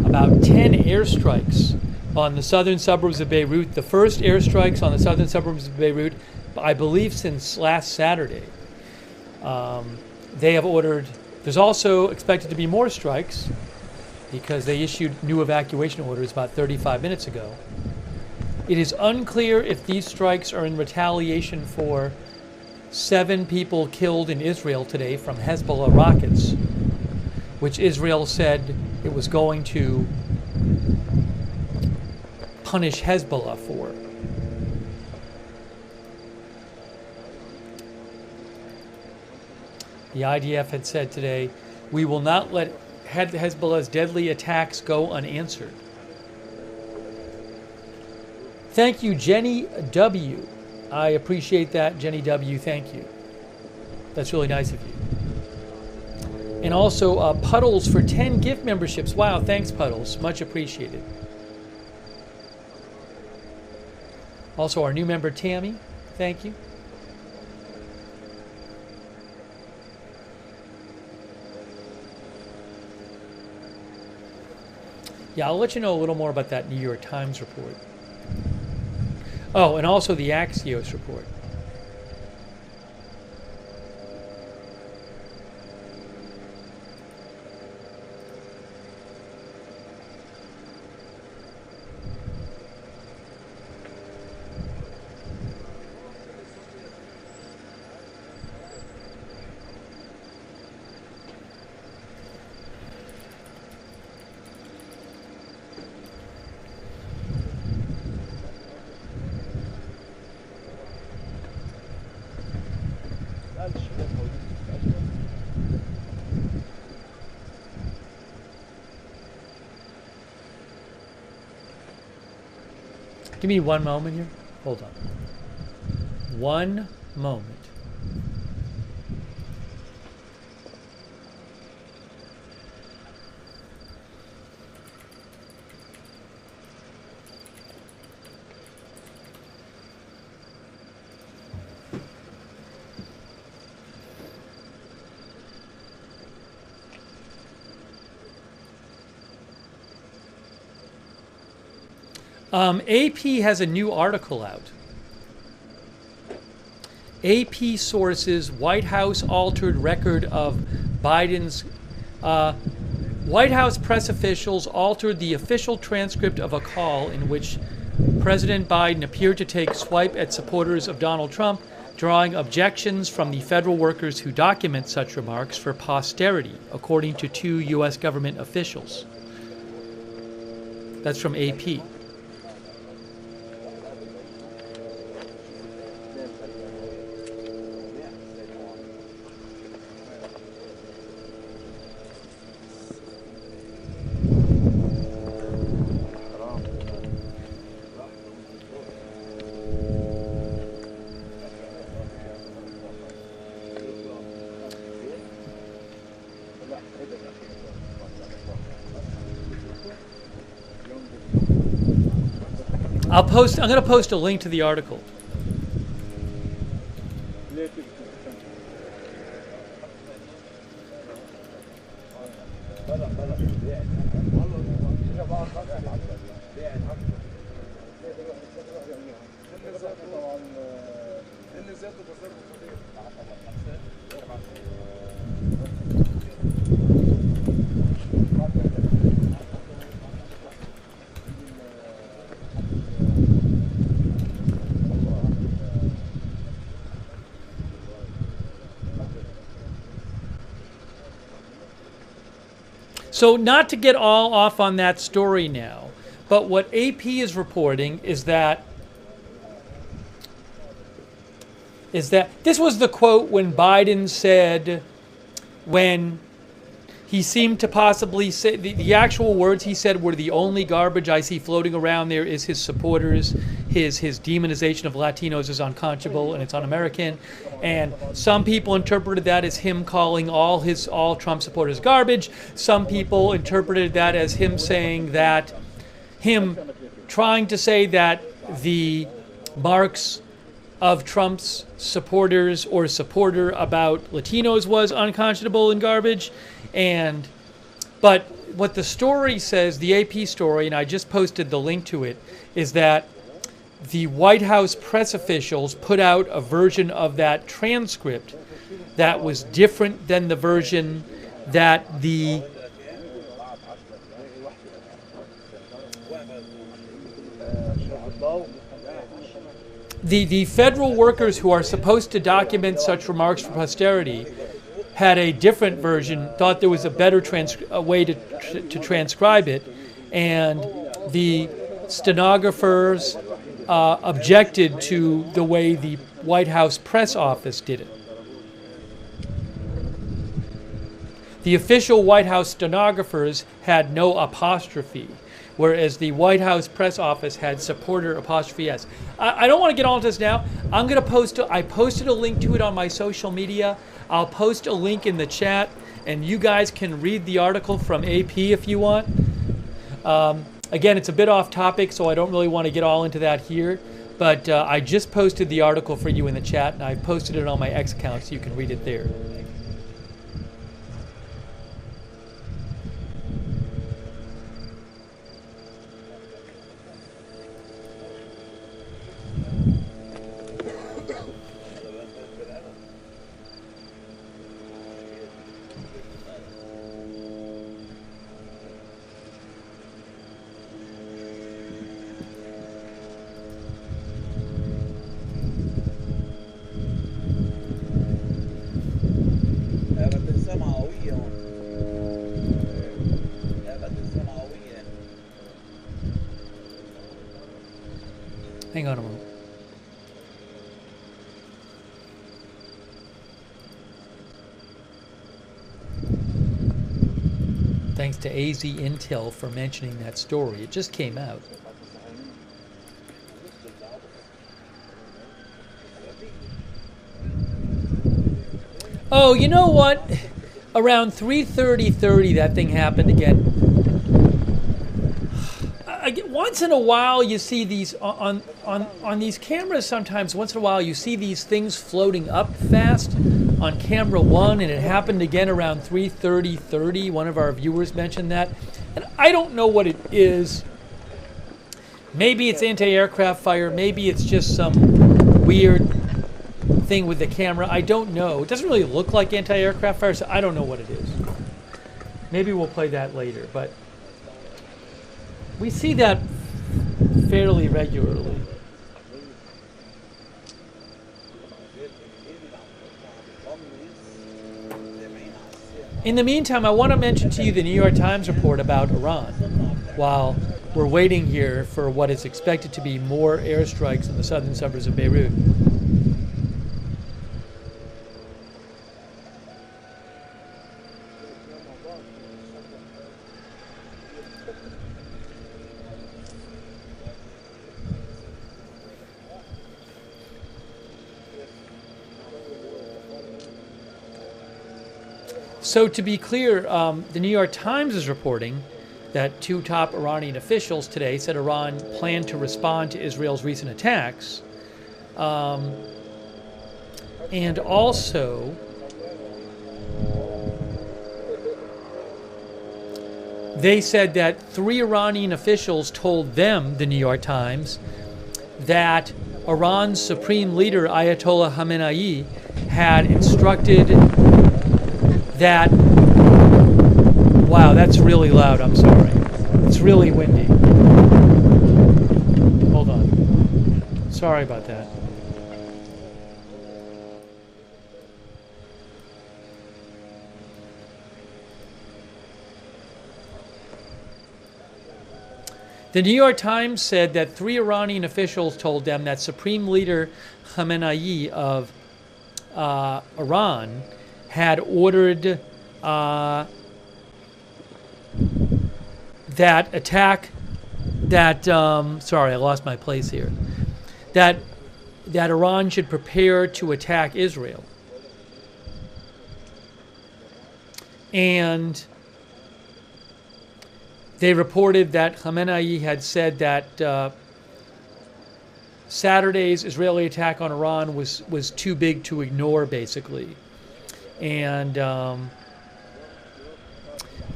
about 10 airstrikes on the southern suburbs of Beirut. The first airstrikes on the southern suburbs of Beirut, I believe, since last Saturday. They have ordered, there's also expected to be more strikes because they issued new evacuation orders about 35 minutes ago. It is unclear if these strikes are in retaliation for 7 people killed in Israel today from Hezbollah rockets, which Israel said it was going to punish Hezbollah for. The IDF had said today, we will not let Hezbollah's deadly attacks go unanswered. Thank you, Jenny W. I appreciate that, Jenny W. Thank you. That's really nice of you. And also Puddles for 10 gift memberships. Wow, thanks, Puddles. Much appreciated. Also, our new member, Tammy. Thank you. Yeah, I'll let you know a little more about that New York Times report. Oh, and also the Axios report. Give me one moment here. Hold on. One moment. AP has a new article out. AP sources White House altered record of Biden's White House press officials altered the official transcript of a call in which President Biden appeared to take swipe at supporters of Donald Trump, drawing objections from the federal workers who document such remarks for posterity, according to 2 U.S. government officials. That's from AP. I'm going to post a link to the article. So not to get all off on that story now, but what AP is reporting is that this was the quote when Biden said, when he seemed to possibly say, the actual words he said were, the only garbage I see floating around there is his supporters, his demonization of Latinos is unconscionable and it's un-American. And some people interpreted that as him calling all Trump supporters garbage. Some people interpreted that as him saying that, him trying to say that the marks of Trump's supporters or supporter about Latinos was unconscionable and garbage. But what the story says, the AP story, and I just posted the link to it, is that the White House press officials put out a version of that transcript that was different than the version that the The federal workers who are supposed to document such remarks for posterity had a different version, thought there was a better way to transcribe it, and the stenographers objected to the way the White House press office did it. The official White House stenographers had no apostrophe, whereas the White House press office had supporter apostrophe S. I don't want to get on to this now. I'm going to I posted a link to it on my social media. I'll post a link in the chat, and you guys can read the article from AP if you want. Again, it's a bit off topic, so I don't really want to get all into that here. But I just posted the article for you in the chat, and I posted it on my X account, so you can read it there. Hang on a moment. Thanks to AZ Intel for mentioning that story. It just came out. Oh, you know what? Around 3:30 that thing happened again. Once in a while you see these on these cameras. Sometimes once in a while you see these things floating up fast on camera one, and it happened again around 3:30. One of our viewers mentioned that, and I don't know what it is. Maybe it's anti-aircraft fire. Maybe it's just some weird thing with the camera. I don't know. It doesn't really look like anti-aircraft fire, so I don't know what it is. Maybe we'll play that later, but we see that fairly regularly. In the meantime, I want to mention to you the New York Times report about Iran while we're waiting here for what is expected to be more airstrikes in the southern suburbs of Beirut. So to be clear, the New York Times is reporting that two top Iranian officials today said Iran planned to respond to Israel's recent attacks. And also, they said that 3 Iranian officials told them, the New York Times, that Iran's supreme leader, Ayatollah Khamenei, had instructed that, wow, that's really loud, I'm sorry. It's really windy. Hold on. Sorry about that. The New York Times said that 3 Iranian officials told them that Supreme Leader Khamenei of Iran had ordered that attack, that, sorry, I lost my place here, that Iran should prepare to attack Israel. And they reported that Khamenei had said that Saturday's Israeli attack on Iran was too big to ignore, basically. And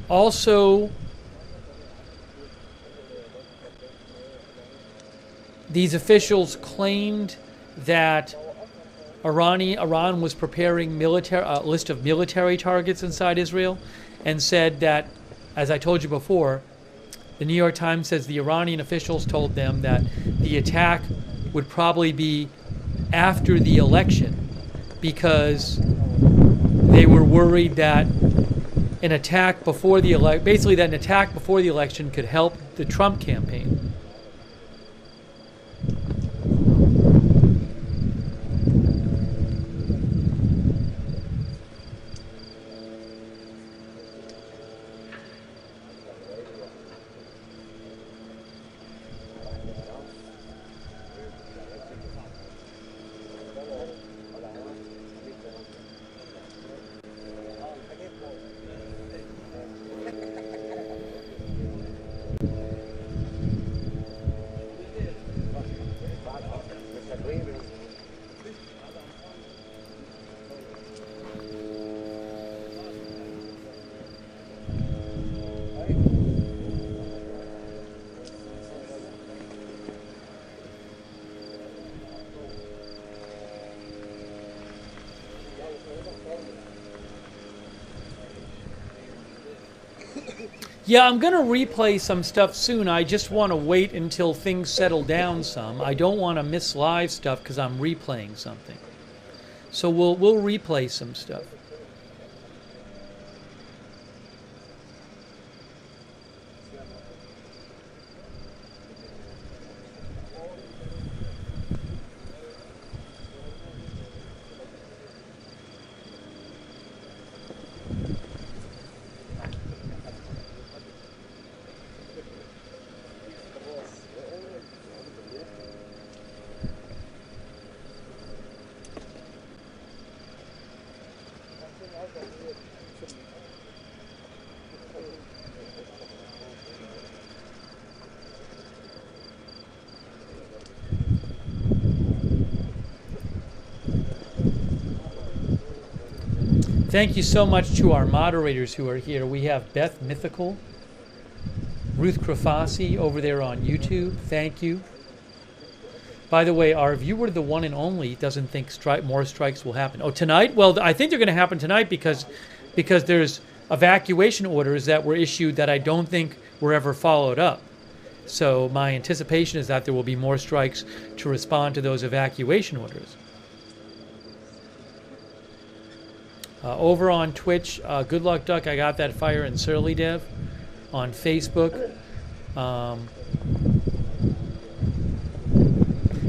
also, these officials claimed that Iran was preparing a list of military targets inside Israel, and said that, as I told you before, the New York Times says the Iranian officials told them that the attack would probably be after the election, because they were worried that an attack before the election could help the Trump campaign. Yeah, I'm going to replay some stuff soon. I just want to wait until things settle down some. I don't want to miss live stuff because I'm replaying something. So we'll replay some stuff. Thank you so much to our moderators who are here. We have Beth Mythical, Ruth Krafasi over there on YouTube. Thank you. By the way, our viewer, the one and only, doesn't think more strikes will happen. Oh, tonight? Well, I think they're going to happen tonight because there's evacuation orders that were issued that I don't think were ever followed up. So my anticipation is that there will be more strikes to respond to those evacuation orders. Over on Twitch, Good Luck Duck, I got that fire in Surly Dev. On Facebook,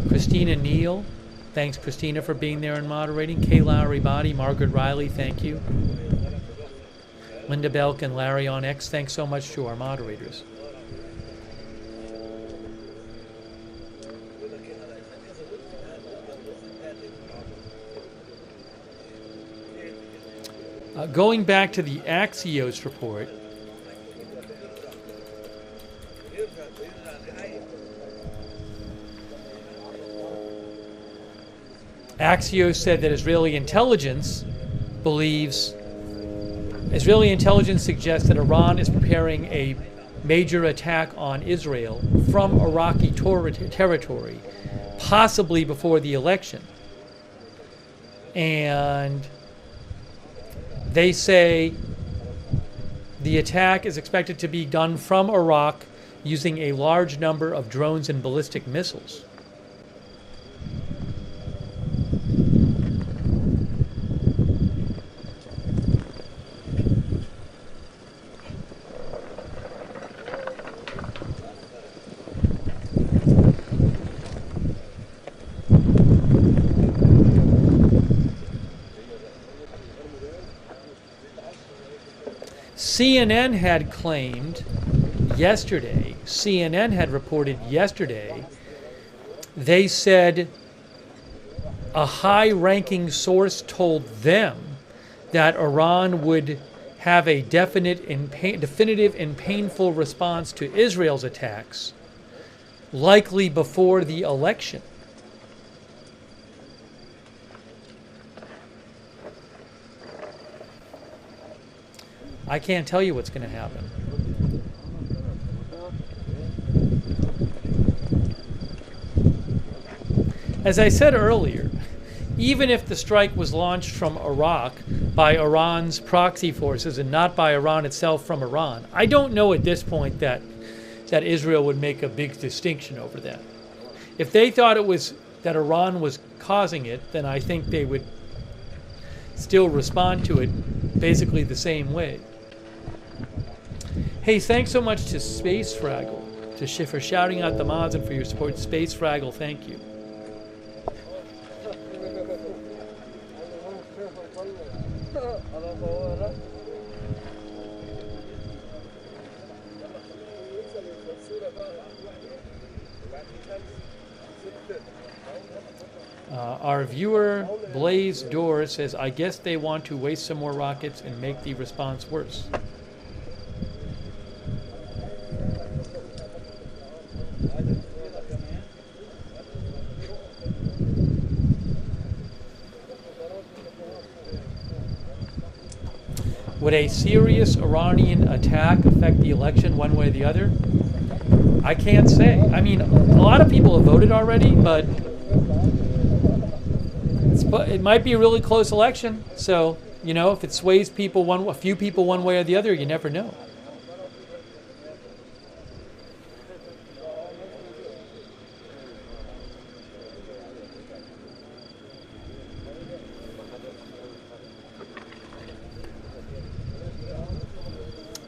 Christina Neal, thanks Christina for being there and moderating. Kay Lowry Body, Margaret Riley, thank you. Linda Belk and Larry on X, thanks so much to our moderators. Going back to the Axios report, Axios said that Israeli intelligence suggests that Iran is preparing a major attack on Israel from Iraqi territory, possibly before the election. And they say the attack is expected to be done from Iraq using a large number of drones and ballistic missiles. CNN had reported yesterday, they said a high-ranking source told them that Iran would have a definitive and painful response to Israel's attacks, likely before the election. I can't tell you what's going to happen. As I said earlier, even if the strike was launched from Iraq by Iran's proxy forces and not by Iran itself from Iran, I don't know at this point that Israel would make a big distinction over that. If they thought it was that Iran was causing it, then I think they would still respond to it basically the same way. Hey, thanks so much to Space Fraggle for shouting out the mods and for your support. Space Fraggle, thank you. Our viewer, Blaze Door, says, I guess they want to waste some more rockets and make the response worse. Would a serious Iranian attack affect the election one way or the other? I can't say. I mean, a lot of people have voted already, but it might be a really close election. So, you know, if it sways people a few people one way or the other, you never know.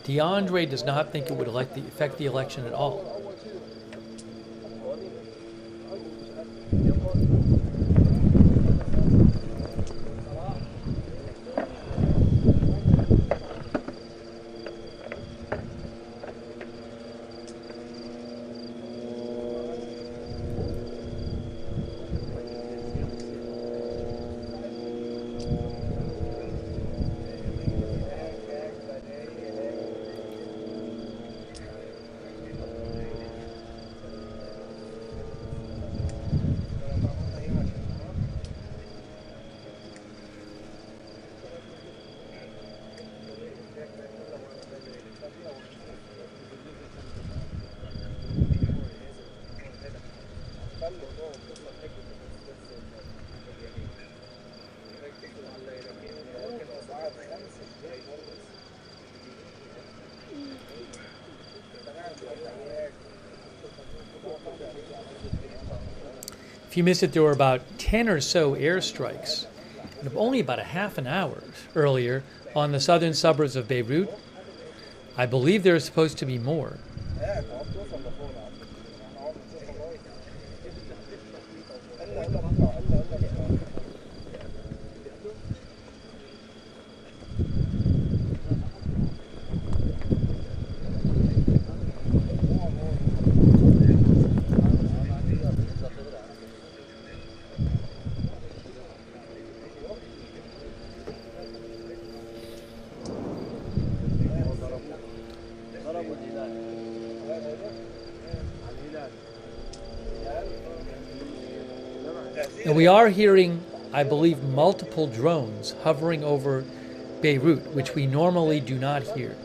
DeAndre does not think it would affect the election at all. If you missed it, there were about 10 or so airstrikes, only about a half an hour earlier, on the southern suburbs of Beirut. I believe there are supposed to be more. And we are hearing, I believe, multiple drones hovering over Beirut, which we normally do not hear.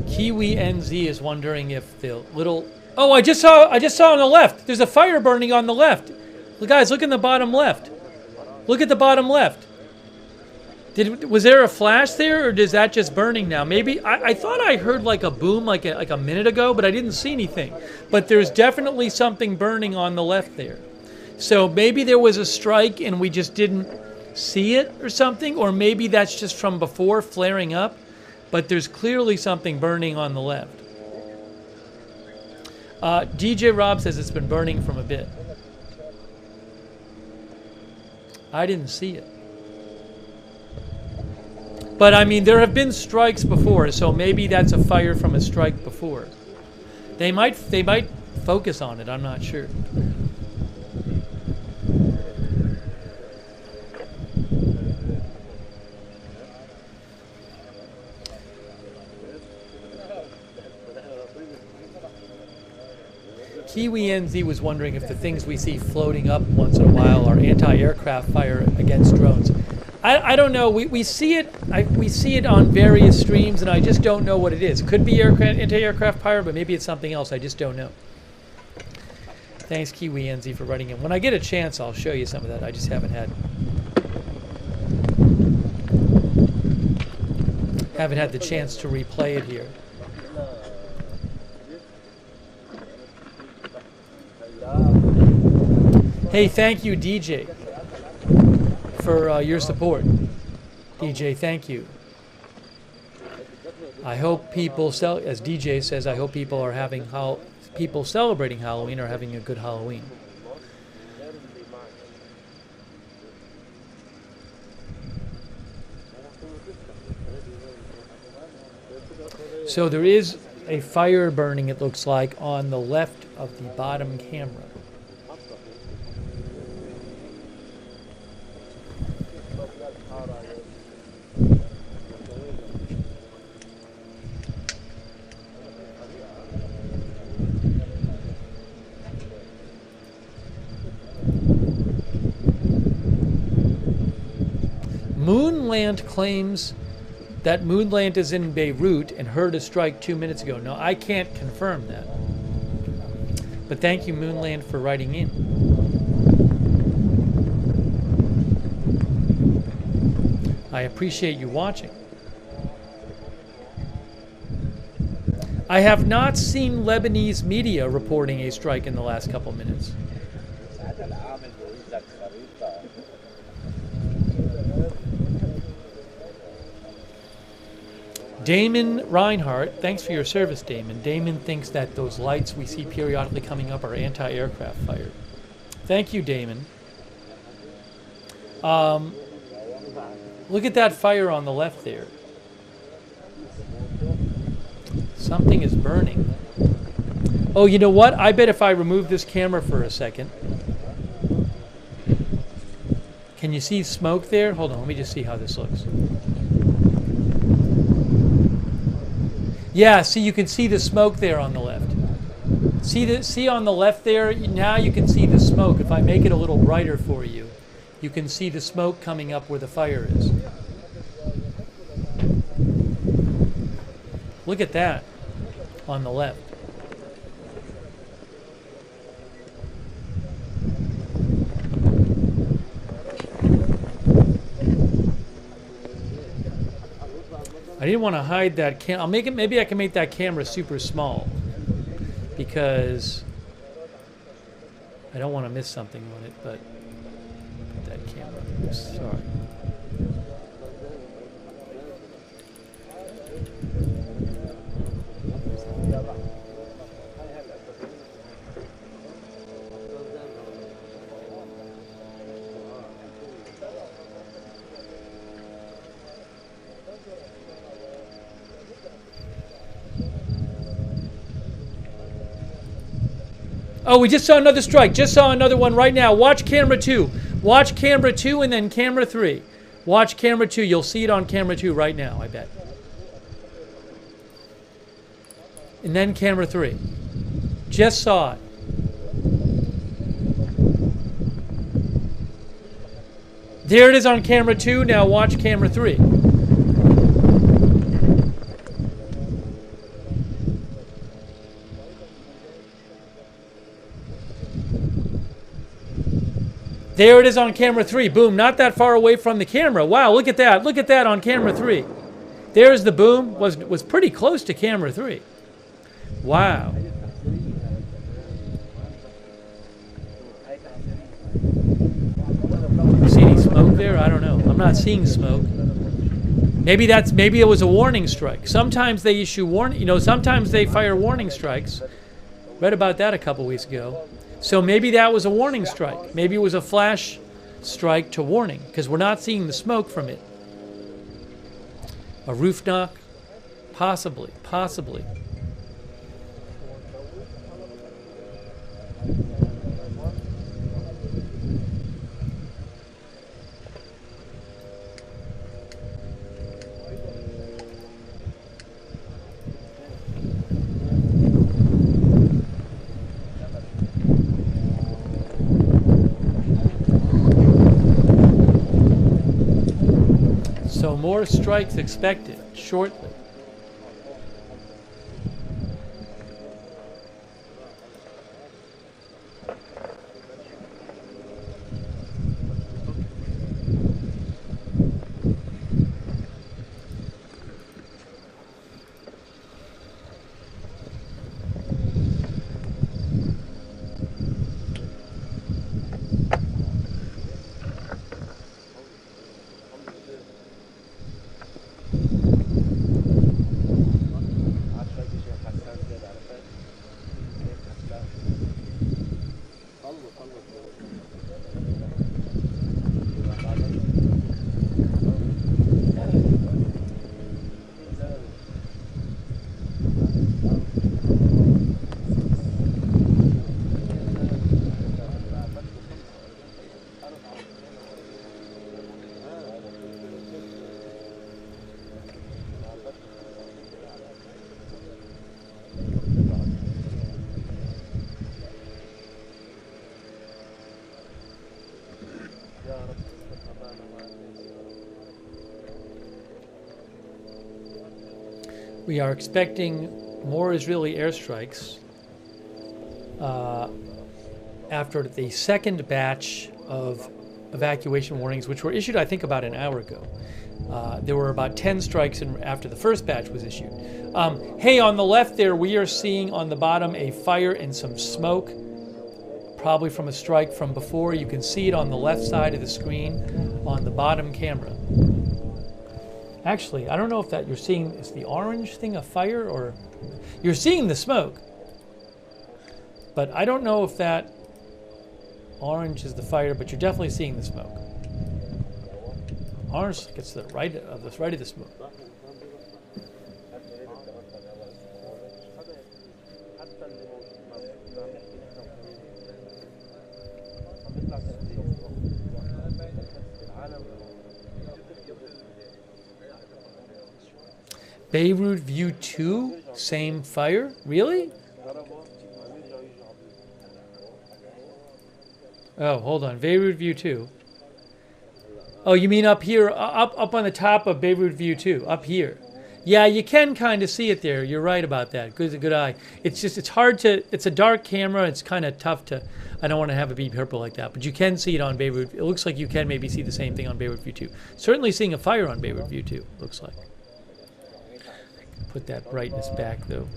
Kiwi NZ is wondering if the little... Oh, I just saw on the left. There's a fire burning on the left. Guys, look in the bottom left. Look at the bottom left. Was there a flash there, or is that just burning now? Maybe I thought I heard like a boom like a minute ago, but I didn't see anything. But there's definitely something burning on the left there. So maybe there was a strike and we just didn't see it or something, or maybe that's just from before flaring up. But there's clearly something burning on the left. DJ Rob says it's been burning from a bit. I didn't see it. But I mean, there have been strikes before, so maybe that's a fire from a strike before. They might focus on it, I'm not sure. Kiwi NZ was wondering if the things we see floating up once in a while are anti-aircraft fire against drones. I don't know. We see it. We see it on various streams, and I just don't know what it is. It could be anti-aircraft fire, but maybe it's something else. I just don't know. Thanks, Kiwi NZ, for writing in. When I get a chance, I'll show you some of that. I just haven't had the chance to replay it here. Hey, thank you, DJ, for your support. DJ, thank you. I hope people as DJ says, I hope people are having people celebrating Halloween are having a good Halloween. So there is a fire burning, it looks like, on the left of the bottom camera. Moonland claims that Moonland is in Beirut and heard a strike 2 minutes ago. No, I can't confirm that. But thank you, Moonland, for writing in. I appreciate you watching. I have not seen Lebanese media reporting a strike in the last couple minutes. Damon Reinhardt, thanks for your service, Damon. Damon thinks that those lights we see periodically coming up are anti-aircraft fire. Thank you, Damon. Look at that fire on the left there. Something is burning. Oh, you know what? I bet if I remove this camera for a second. Can you see smoke there? Hold on, let me just see how this looks. Yeah, see, you can see the smoke there on the left. See on the left there? Now you can see the smoke. If I make it a little brighter for you, you can see the smoke coming up where the fire is. Look at that on the left. I didn't want to hide that I'll make it, maybe I can make that camera super small because I don't want to miss something on it, but put that camera, sorry. Oh, we just saw another strike. Just saw another one right now. Watch camera 2. Watch camera 2 and then camera 3. Watch camera 2. You'll see it on camera 2 right now, I bet. And then camera 3. Just saw it. There it is on camera 2. Now watch camera 3. There it is on camera 3. Boom, not that far away from the camera. Wow, look at that. Look at that on camera 3. There's the boom. Was pretty close to camera 3. Wow. See any smoke there? I don't know. I'm not seeing smoke. Maybe it was a warning strike. Sometimes they issue sometimes they fire warning strikes. Read about that a couple weeks ago. So maybe that was a warning strike. Maybe it was a flash strike to warning, because we're not seeing the smoke from it. A roof knock? Possibly. So more strikes expected shortly. We are expecting more Israeli airstrikes after the second batch of evacuation warnings, which were issued, I think, about an hour ago. There were about 10 strikes after the first batch was issued. Hey, on the left there, we are seeing on the bottom a fire and some smoke, probably from a strike from before. You can see it on the left side of the screen on the bottom camera. Actually, I don't know if that you're seeing is the orange thing a fire, or you're seeing the smoke, but I don't know if that orange is the fire, but you're definitely seeing the smoke. Orange gets the right of the smoke. Beirut View 2, same fire? Really? Oh, hold on. Beirut View 2. Oh, you mean up here, up on the top of Beirut View 2, up here. Yeah, you can kind of see it there. You're right about that. Good eye. It's hard to, it's a dark camera. It's kind of tough to, I don't want to have it be purple like that, but you can see it on Beirut. It looks like you can maybe see the same thing on Beirut View 2. Certainly seeing a fire on Beirut View 2, looks like. Put that brightness back, though.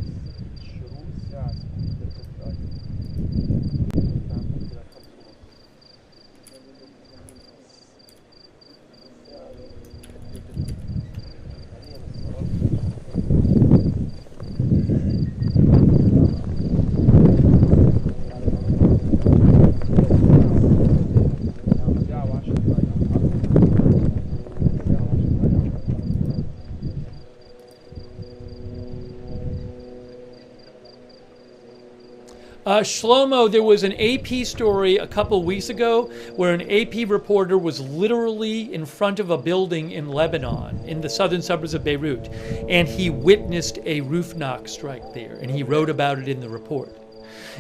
Shlomo, there was an AP story a couple weeks ago where an AP reporter was literally in front of a building in Lebanon, in the southern suburbs of Beirut, and he witnessed a roof knock strike there, and he wrote about it in the report.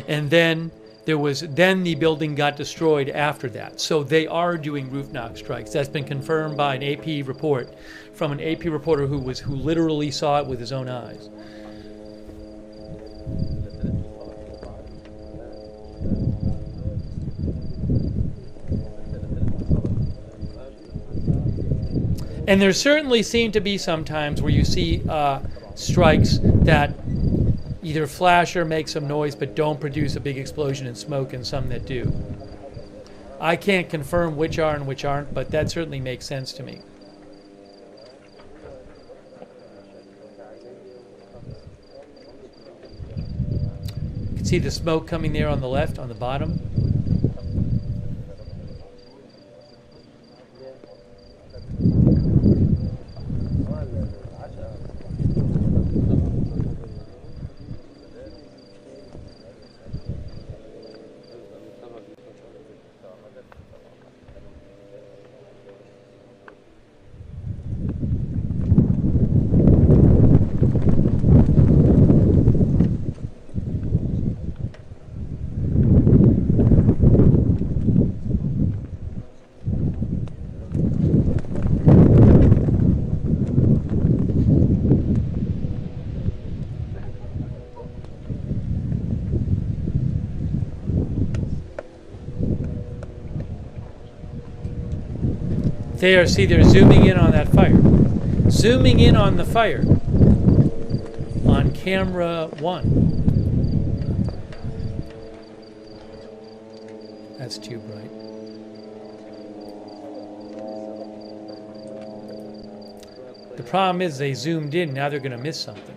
And then the building got destroyed after that. So they are doing roof knock strikes. That's been confirmed by an AP report from an AP reporter who literally saw it with his own eyes. And there certainly seem to be some times where you see strikes that either flash or make some noise but don't produce a big explosion and smoke, and some that do. I can't confirm which are and which aren't, but that certainly makes sense to me. You can see the smoke coming there on the left, on the bottom. There, see, they're zooming in on that fire. Zooming in on the fire. On camera 1. That's too bright. The problem is they zoomed in, now they're going to miss something.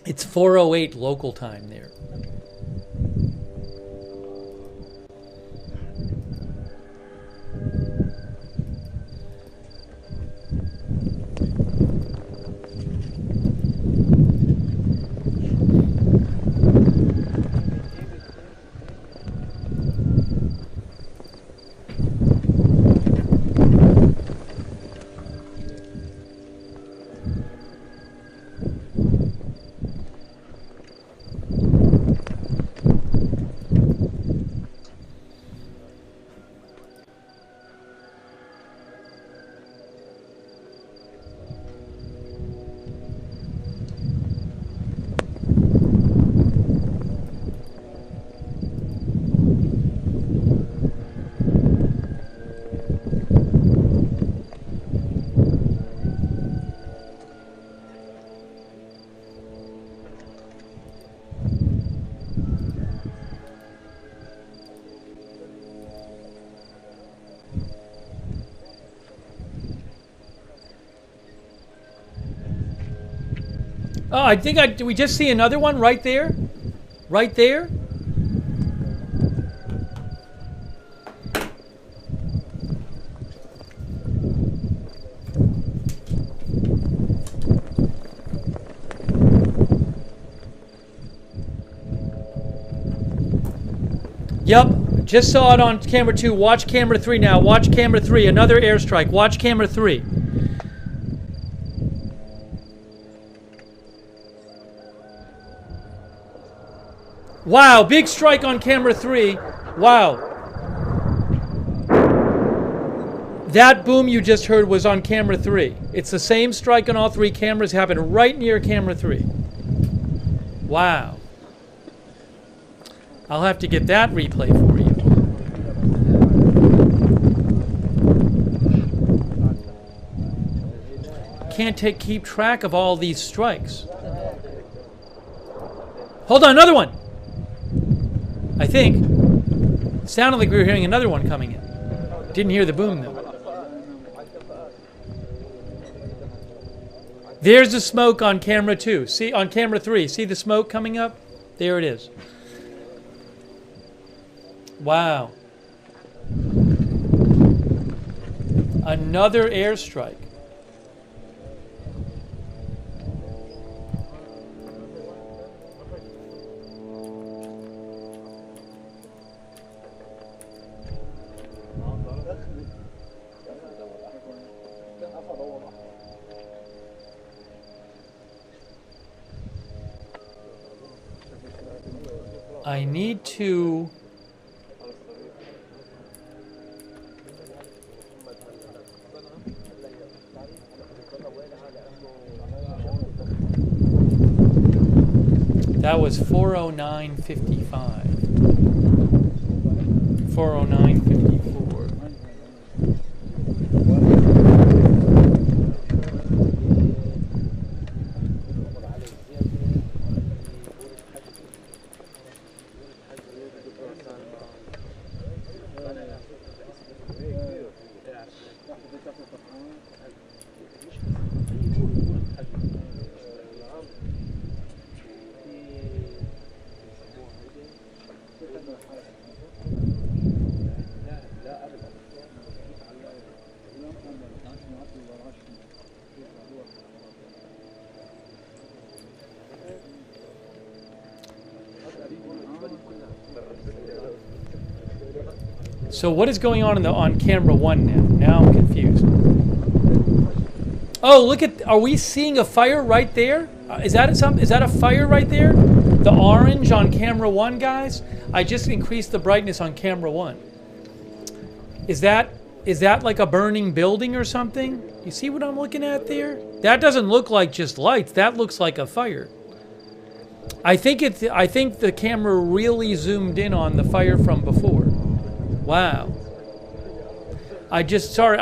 It's 4:08 local time there. Oh, I think did we just see another one right there? Right there? Yep, just saw it on camera 2. Watch camera 3 now. Watch camera 3. Another airstrike. Watch camera 3. Wow, big strike on camera 3. Wow. That boom you just heard was on camera 3. It's the same strike on all 3 cameras, happened right near camera 3. Wow. I'll have to get that replay for you. Can't keep track of all these strikes. Hold on, another one. I think. It sounded like we were hearing another one coming in. Didn't hear the boom though. There's the smoke on camera 2. See, on camera 3. See the smoke coming up? There it is. Wow. Another airstrike. I need to... That was 409.55. 409.54. So what is going on on camera one now? Now I'm confused. Oh, look at! Are we seeing a fire right there? Is that a fire right there? The orange on camera one, guys. I just increased the brightness on camera one. Is that like a burning building or something? You see what I'm looking at there? That doesn't look like just lights. That looks like a fire. I think the camera really zoomed in on the fire from before. Wow. Sorry,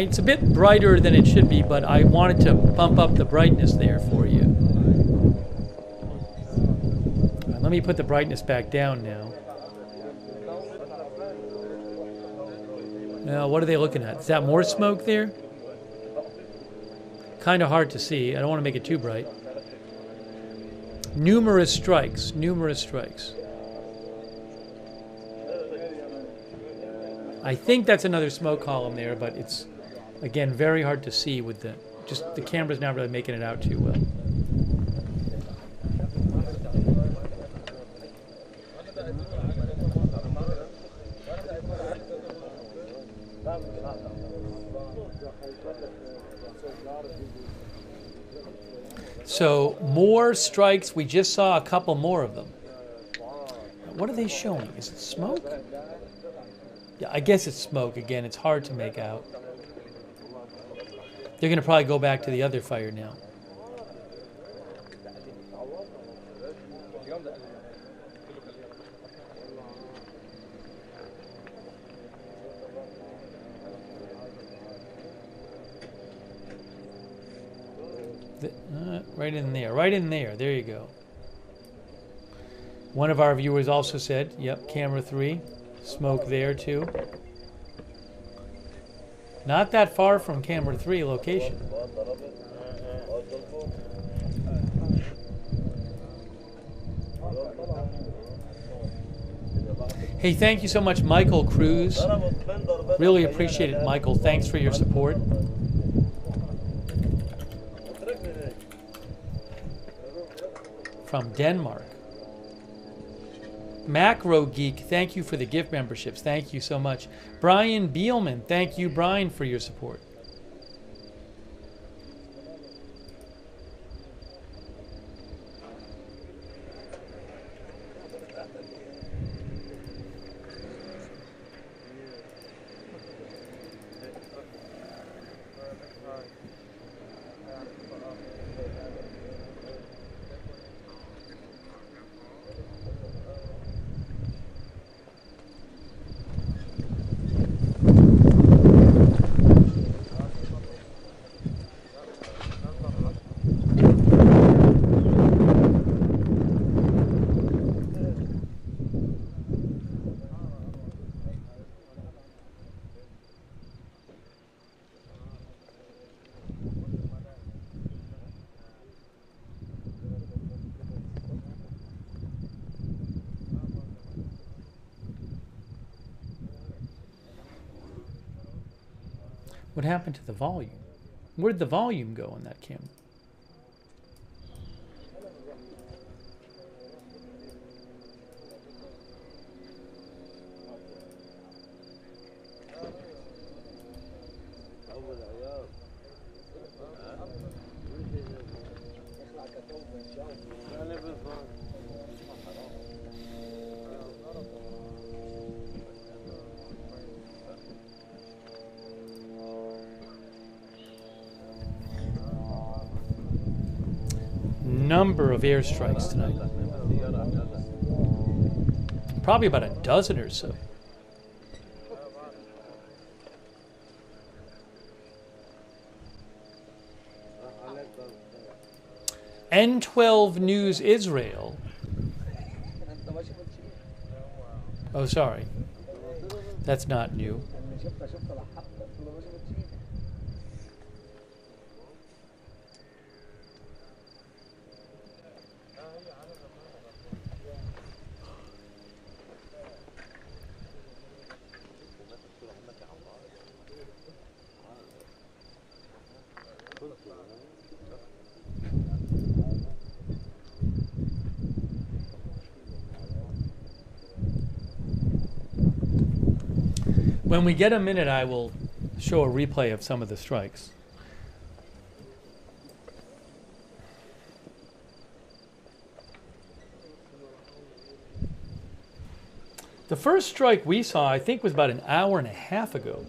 it's a bit brighter than it should be, but I wanted to bump up the brightness there for you. Let me put the brightness back down now. Now, what are they looking at? Is that more smoke there? Kind of hard to see. I don't want to make it too bright. Numerous strikes. Numerous strikes. I think that's another smoke column there, but it's, again, very hard to see with the camera's not really making it out too well. So more strikes. We just saw a couple more of them. What are they showing? Is it smoke? Yeah, I guess it's smoke. Again, it's hard to make out. They're going to probably go back to the other fire now. Right in there. Right in there. There you go. One of our viewers also said, yep, camera 3. Smoke there too. Not that far from camera 3 location. Hey, thank you so much, Michael Cruz. Really appreciate it, Michael. Thanks for your support. From Denmark. Macro Geek, thank you for the gift memberships. Thank you so much. Brian Beelman, thank you, Brian, for your support. What happened to the volume? Where did the volume go on that camera? number of airstrikes tonight. Probably about a dozen or so. N12 News Israel. Oh, sorry. That's not new. When we get a minute, I will show a replay of some of the strikes. The first strike we saw, I think, was about an hour and a half ago.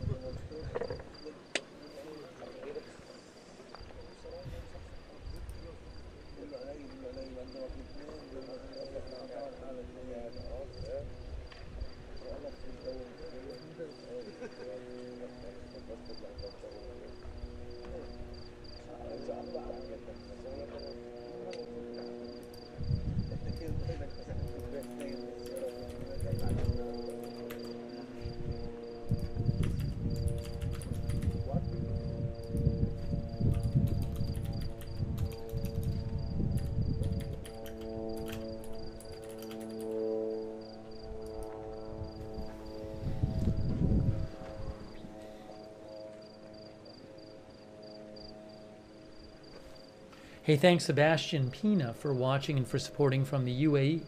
Hey, thanks Sebastian Pina for watching and for supporting from the UAE.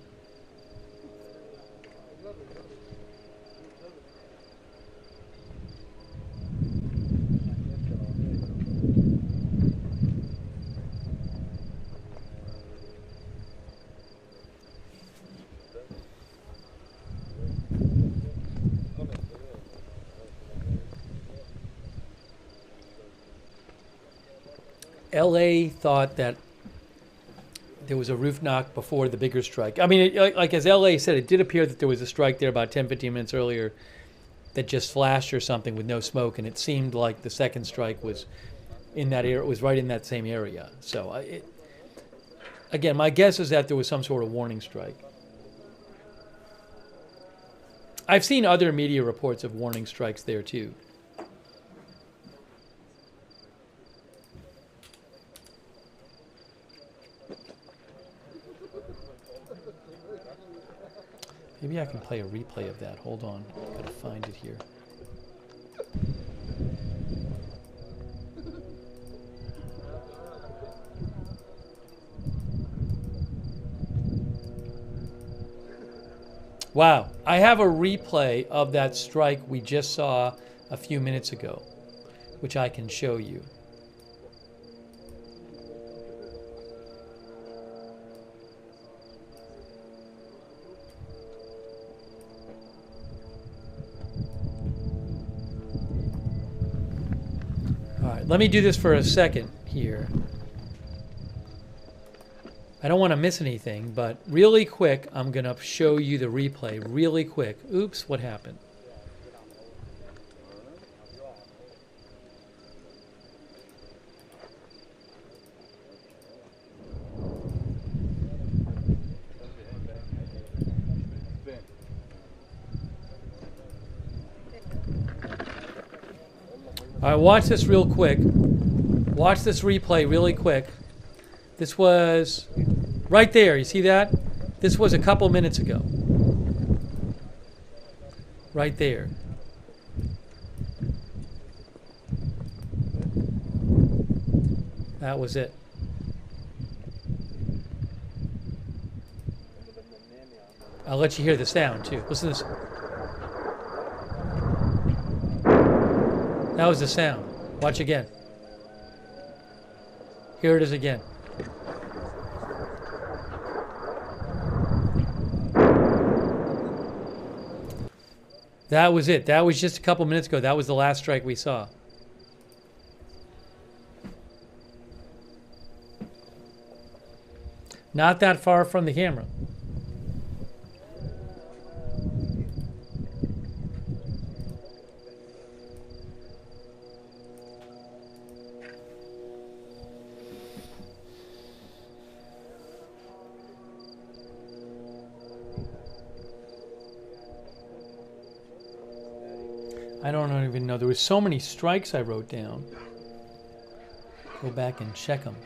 LA thought that there was a roof knock before the bigger strike. I mean, like as LA said, it did appear that there was a strike there about 10, 15 minutes earlier that just flashed or something with no smoke, and it seemed like the second strike was in that area. It was right in that same area. So, again, my guess is that there was some sort of warning strike. I've seen other media reports of warning strikes there too. Maybe I can play a replay of that. Hold on. Gotta find it here. Wow. I have a replay of that strike we just saw a few minutes ago, which I can show you. Let me do this for a second here. I don't want to miss anything, but really quick, I'm going to show you the replay really quick. Oops, what happened? All right, watch this real quick. Watch this replay really quick. This was right there. You see that? This was a couple minutes ago. Right there. That was it. I'll let you hear the sound too. Listen to this. That was the sound. Watch again. Here it is again. That was it. That was just a couple minutes ago. That was the last strike we saw. Not that far from the camera. I don't even know. There were so many strikes I wrote down. Go back and check them.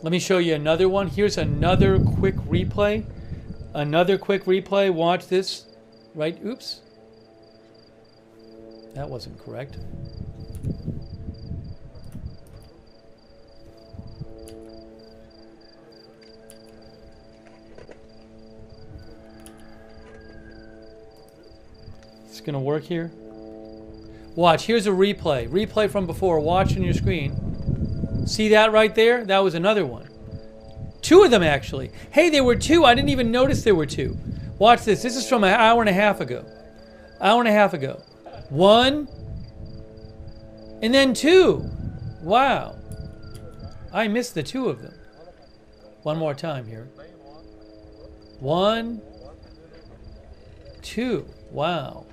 Let me show you another one. Here's another quick replay. Another quick replay. Watch this. Right? Oops. That wasn't correct. It's going to work here. Watch. Here's a replay. Replay from before. Watch on your screen. See that right there? That was another one. Two of them, actually. Hey, there were two. I didn't even notice there were two. Watch this. This is from an hour and a half ago. Hour and a half ago. One. And then two. Wow. I missed the two of them. One more time here. One. Two. Wow.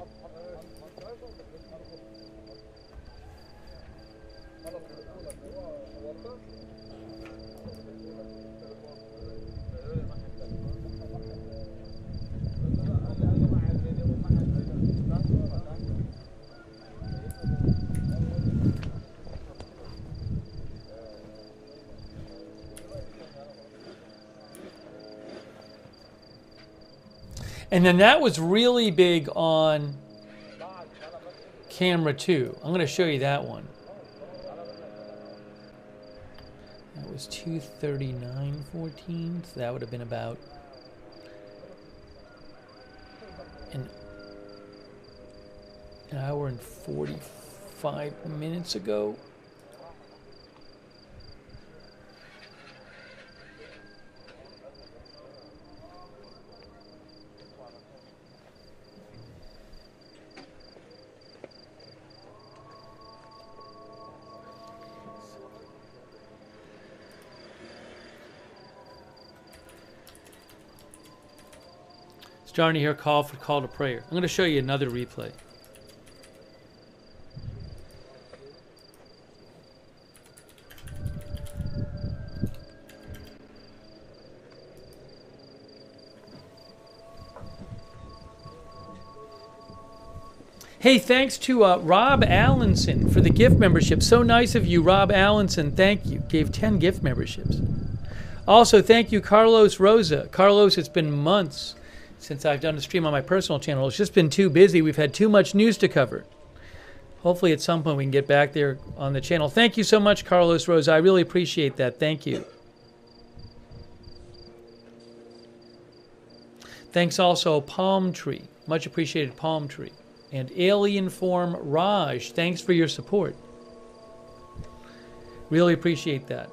And then that was really big on camera 2. I'm going to show you that one. That was 2:39:14. So that would have been about an hour and 45 minutes ago. Starting to hear call to prayer. I'm going to show you another replay. Hey, thanks to Rob Allenson for the gift membership. So nice of you, Rob Allenson. Thank you. Gave 10 gift memberships. Also, thank you, Carlos Rosa. Carlos, it's been months since I've done a stream on my personal channel. It's just been too busy. We've had too much news to cover. Hopefully at some point we can get back there on the channel. Thank you so much, Carlos Rosa. I really appreciate that. Thank you. Thanks also, Palm Tree. Much appreciated, Palm Tree. And Alien Form Raj. Thanks for your support. Really appreciate that.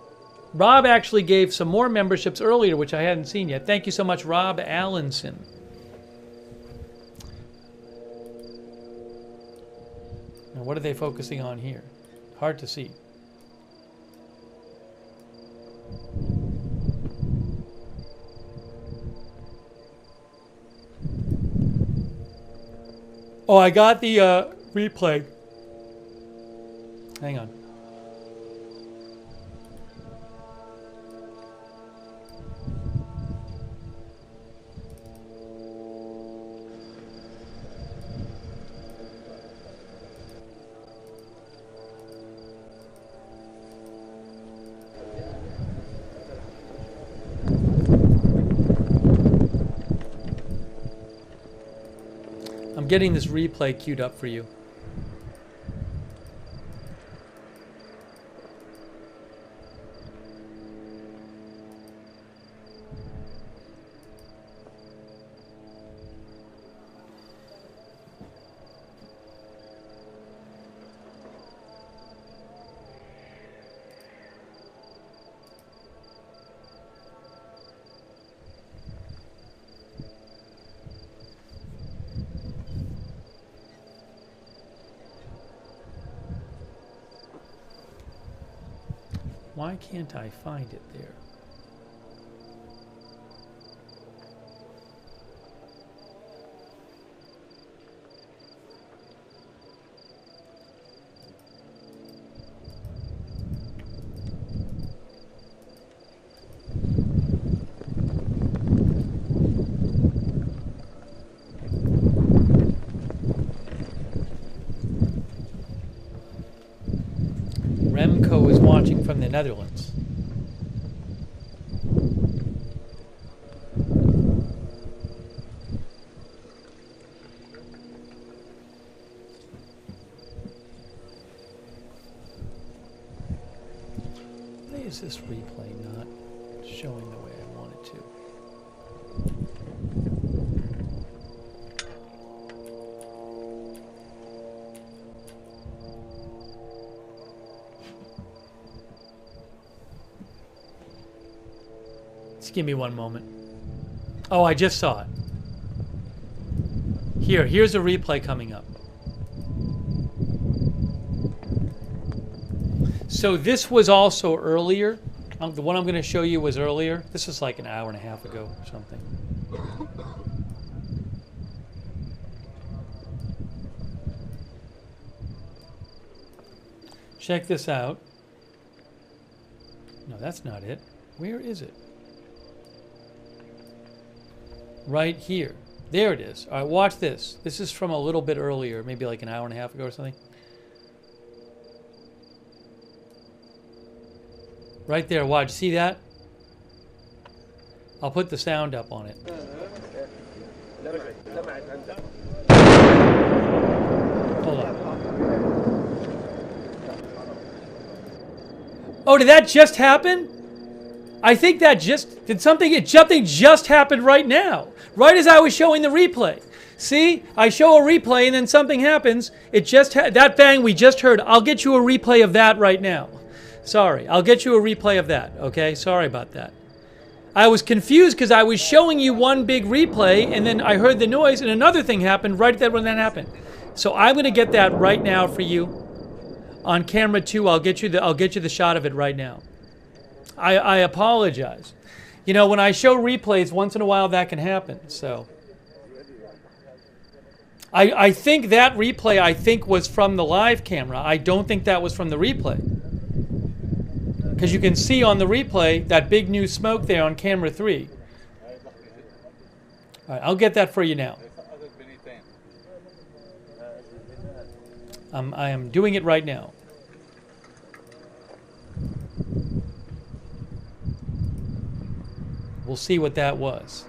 Rob actually gave some more memberships earlier, which I hadn't seen yet. Thank you so much, Rob Allenson. Now, what are they focusing on here? Hard to see. Oh, I got the replay. Hang on. I'm getting this replay queued up for you. Why can't I find it there? Remco is watching from the Netherlands. Why is this replay not showing the way I want it to? Just give me one moment. Oh, I just saw it. Here's a replay coming up. So this was also earlier. The one I'm going to show you was earlier. This is like an hour and a half ago or something. Check this out. No, that's not it. Where is it? Right here. There it is. All right, watch this. This is from a little bit earlier, maybe like an hour and a half ago or something. Right there, watch. See that? I'll put the sound up on it. Hold on. Oh, did that just happen? I think that something just happened right now. Right as I was showing the replay. See? I show a replay and then something happens. That bang we just heard. I'll get you a replay of that right now. Sorry. I'll get you a replay of that. Okay? Sorry about that. I was confused because I was showing you one big replay and then I heard the noise and another thing happened right there when that happened. So I'm going to get that right now for you. On camera 2, I'll get you the shot of it right now. I apologize. You know, when I show replays, once in a while that can happen. So I think that replay was from the live camera. I don't think that was from the replay. Because you can see on the replay that big new smoke there on camera 3. All right, I'll get that for you now. I am doing it right now. We'll see what that was.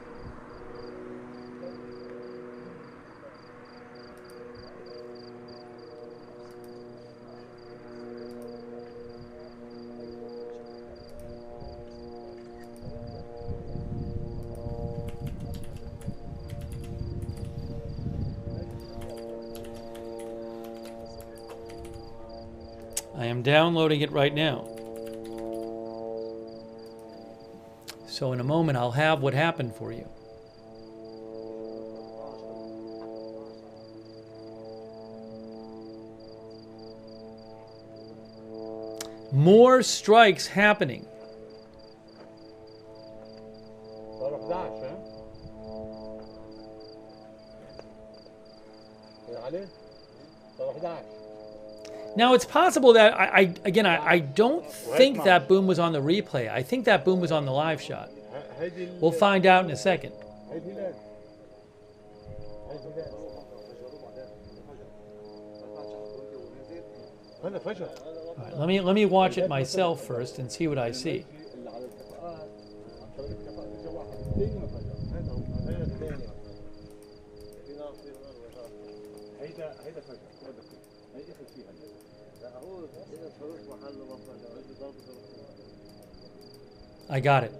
I am downloading it right now. So in a moment, I'll have what happened for you. More strikes happening. Now, it's possible that, I don't think that boom was on the replay. I think that boom was on the live shot. We'll find out in a second. All right, let me watch it myself first and see what I see. I got it.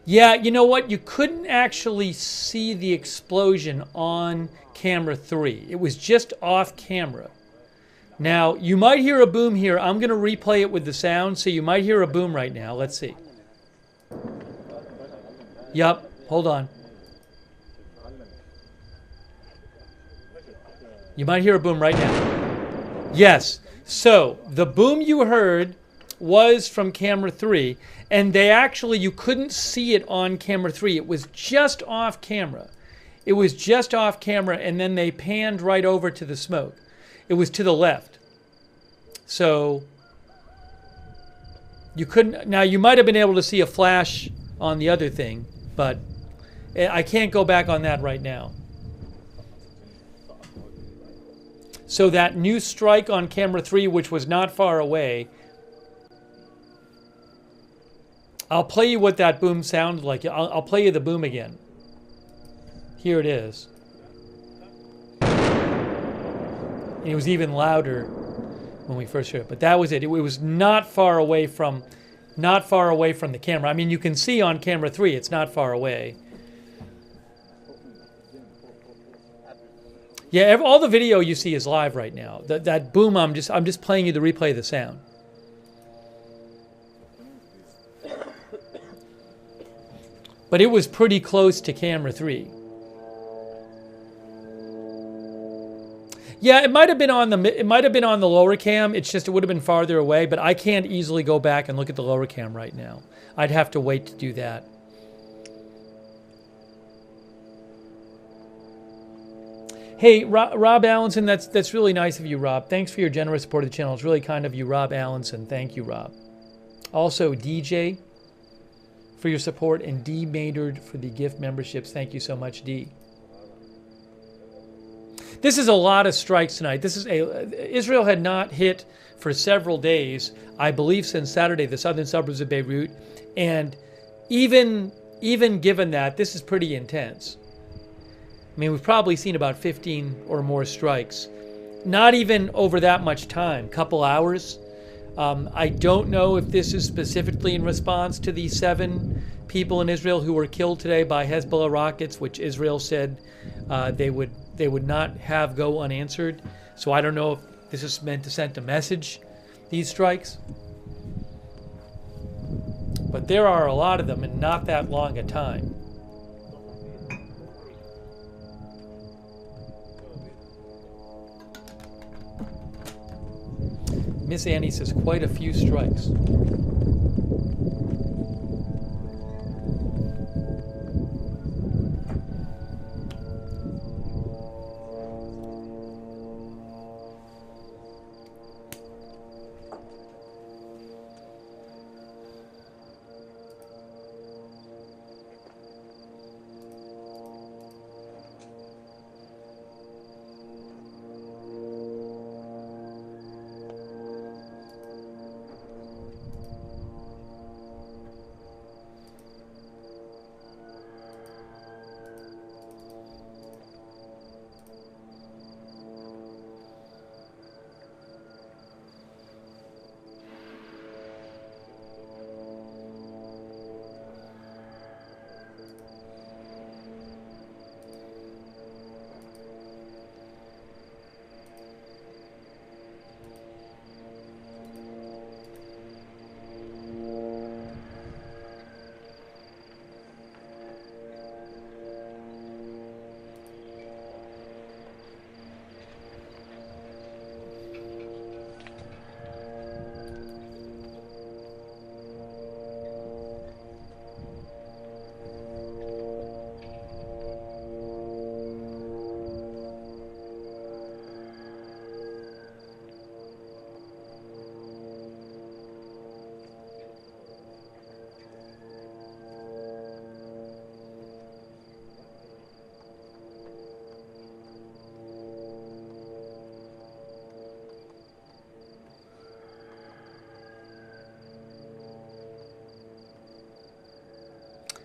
Yeah, you know what? You couldn't actually see the explosion on camera 3. It was just off camera. Now, you might hear a boom here. I'm going to replay it with the sound, so you might hear a boom right now. Let's see. Yup, hold on. You might hear a boom right now. Yes. So the boom you heard was from camera 3, and they actually, you couldn't see it on camera 3. It was just off camera. It was just off camera, and then they panned right over to the smoke. It was to the left. So you couldn't, now you might have been able to see a flash on the other thing, but I can't go back on that right now. So that new strike on camera 3, which was not far away, I'll play you what that boom sounded like. I'll play you the boom again. Here it is. And it was even louder when we first heard it. But that was it. It was not far away from the camera. I mean, you can see on camera 3, it's not far away. Yeah, all the video you see is live right now. That boom, I'm just playing you the replay of the sound. But it was pretty close to camera 3. Yeah, it might have been on the lower cam. It's just it would have been farther away, but I can't easily go back and look at the lower cam right now. I'd have to wait to do that. Hey, Rob Allenson, that's really nice of you, Rob. Thanks for your generous support of the channel. It's really kind of you, Rob Allenson. Thank you, Rob. Also, DJ, for your support, and D. Maynard for the gift memberships. Thank you so much, D. This is a lot of strikes tonight. Israel had not hit for several days, I believe since Saturday, the southern suburbs of Beirut. And even given that, this is pretty intense. I mean, we've probably seen about 15 or more strikes. Not even over that much time, couple hours. I don't know if this is specifically in response to the 7 people in Israel who were killed today by Hezbollah rockets, which Israel said they would not have go unanswered. So I don't know if this is meant to send a message, these strikes. But there are a lot of them in not that long a time. Miss Annie says quite a few strikes.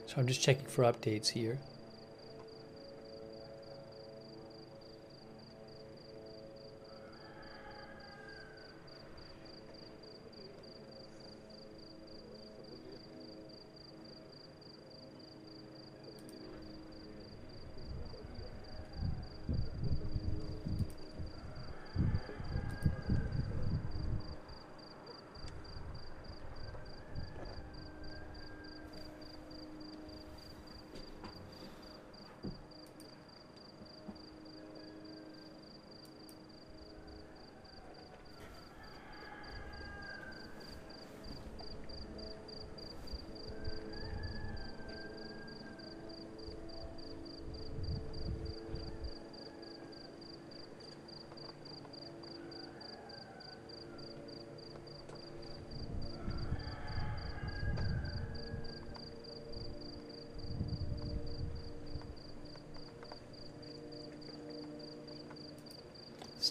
So I'm just checking for updates here.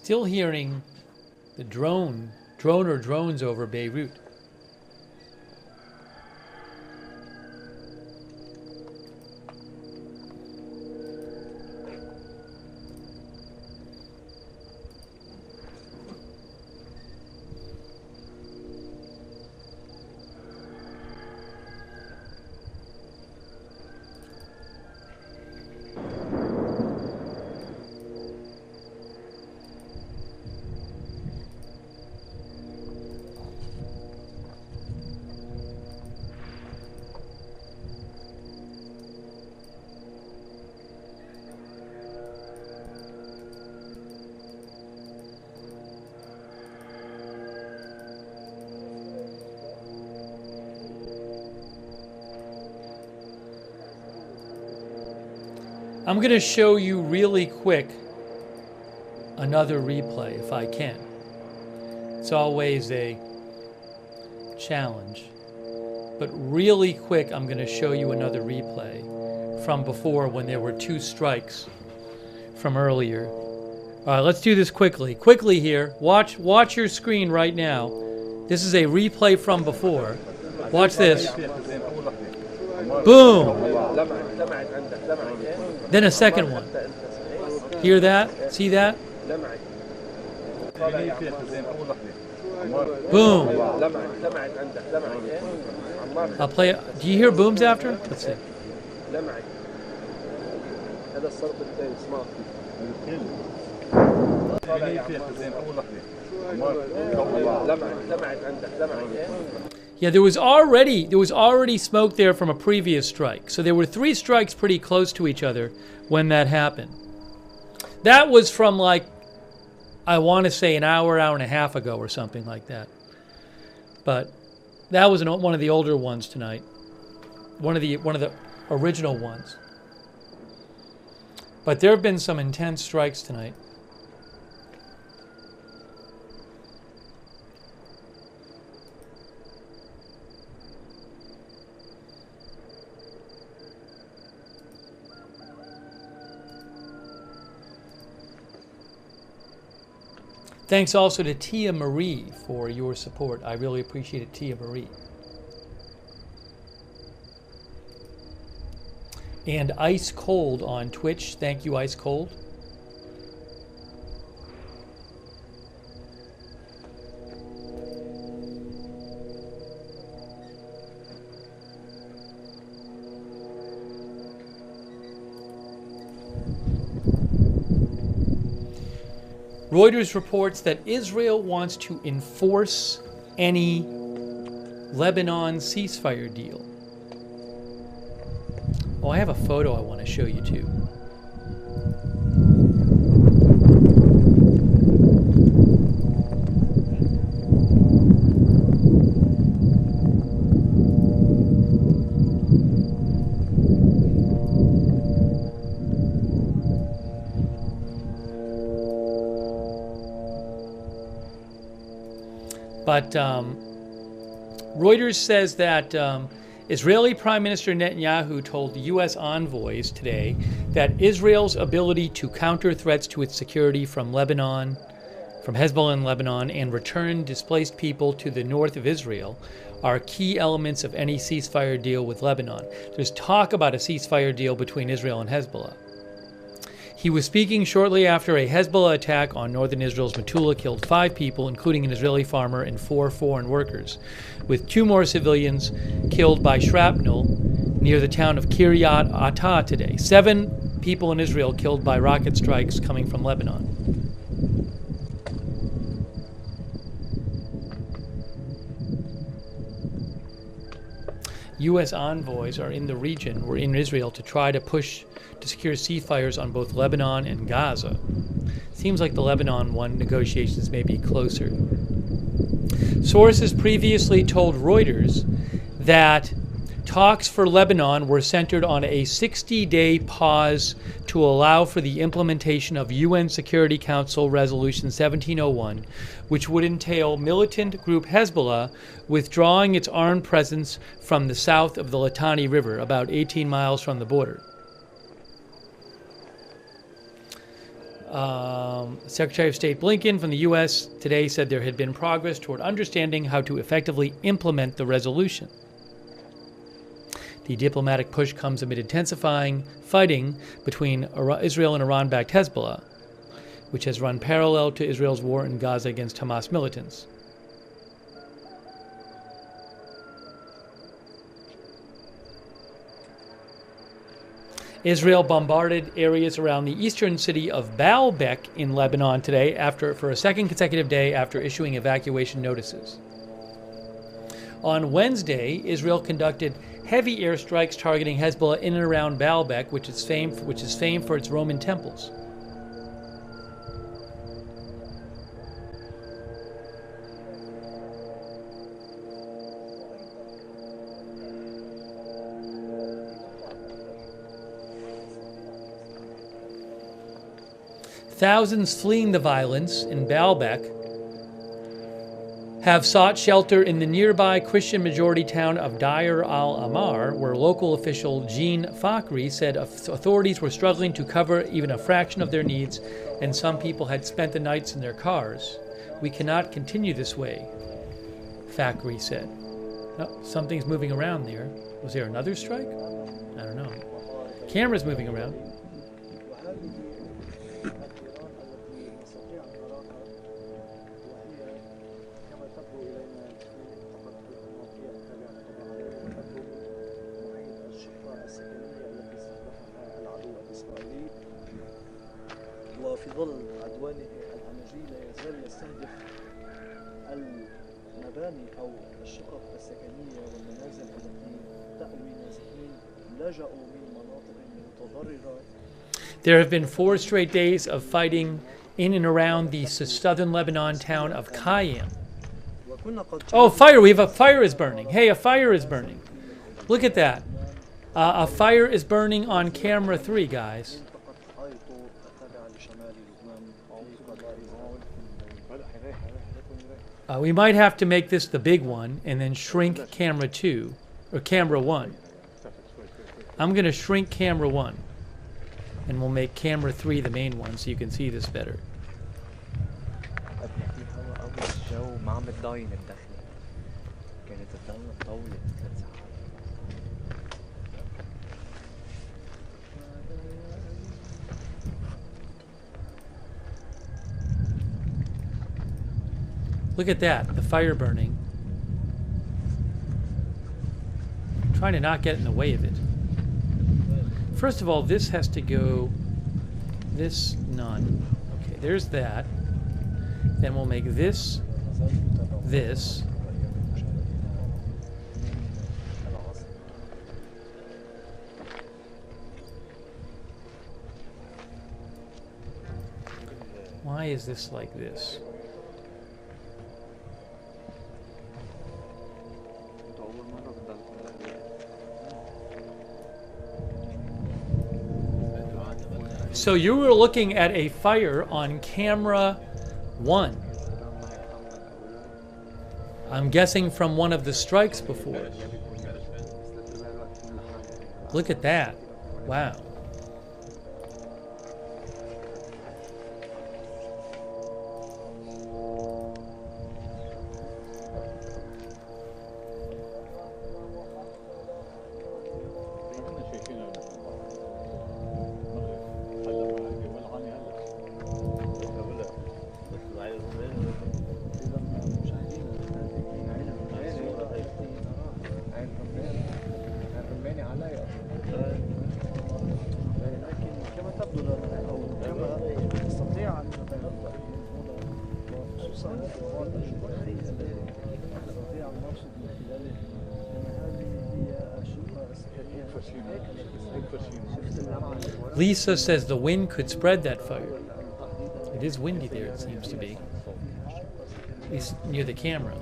Still hearing the drone or drones over Beirut. I'm going to show you really quick another replay if I can. It's always a challenge. But really quick, I'm going to show you another replay from before when there were 2 strikes from earlier. All right, let's do this quickly. Quickly here. Watch your screen right now. This is a replay from before. Watch this. Boom. Then a second one. Hear that? See that? Boom. I'll play it. Do you hear booms after? Let's see. Yeah, there was already smoke there from a previous strike. So there were 3 strikes pretty close to each other when that happened. That was from like, I want to say an hour and a half ago or something like that. But that was one of the older ones tonight. One of the original ones. But there have been some intense strikes tonight. Thanks also to Tia Marie for your support. I really appreciate it, Tia Marie. And Ice Cold on Twitch. Thank you, Ice Cold. Reuters reports that Israel wants to enforce any Lebanon ceasefire deal. Oh, I have a photo I want to show you too. But Reuters says that Israeli Prime Minister Netanyahu told the U.S. envoys today that Israel's ability to counter threats to its security from Lebanon, from Hezbollah in Lebanon, and return displaced people to the north of Israel are key elements of any ceasefire deal with Lebanon. There's talk about a ceasefire deal between Israel and Hezbollah. He was speaking shortly after a Hezbollah attack on northern Israel's Metula killed 5 people, including an Israeli farmer and 4 foreign workers, with 2 more civilians killed by shrapnel near the town of Kiryat Ata today. 7 people in Israel killed by rocket strikes coming from Lebanon. U.S. envoys are in the region, or in Israel, to try to push to secure ceasefires on both Lebanon and Gaza. Seems like the Lebanon one negotiations may be closer. Sources previously told Reuters that talks for Lebanon were centered on a 60-day pause to allow for the implementation of UN Security Council Resolution 1701, which would entail militant group Hezbollah withdrawing its armed presence from the south of the Litani River, about 18 miles from the border. Secretary of State Blinken from the U.S. today said there had been progress toward understanding how to effectively implement the resolution. The diplomatic push comes amid intensifying fighting between Israel and Iran-backed Hezbollah, which has run parallel to Israel's war in Gaza against Hamas militants. Israel bombarded areas around the eastern city of Baalbek in Lebanon today for a second consecutive day after issuing evacuation notices. On Wednesday, Israel conducted heavy airstrikes targeting Hezbollah in and around Baalbek, which is famed for its Roman temples. Thousands fleeing the violence in Baalbek have sought shelter in the nearby Christian-majority town of Deir al-Amar, where local official Jean Fakhri said authorities were struggling to cover even a fraction of their needs, and some people had spent the nights in their cars. "We cannot continue this way," Fakhri said. Oh, something's moving around there. Was there another strike? I don't know. Camera's moving around. وفي ظل عدوانه الهمجي لا يزال يستهدف المباني أو الشقق السكنية والمنازل التي تأوي نازحين لجأوا من مناطق متضررة. There have been 4 straight days of fighting in and around the southern Lebanon town of Qayyim. Oh, fire! We have a fire is burning. Hey, a fire is burning. Look at that. A fire is burning on camera 3, guys. We might have to make this the big one and then shrink camera 2, or camera 1. I'm going to shrink camera 1, and we'll make camera 3 the main one so you can see this better. Look at that, the fire burning. I'm trying to not get in the way of it. First of all, this has to go, this, none. Okay, there's that. Then we'll make this, this. Why is this like this? So you were looking at a fire on camera 1. I'm guessing from one of the strikes before. Look at that. Wow. Lisa says the wind could spread that fire. It is windy there, it seems to be. At least near the camera.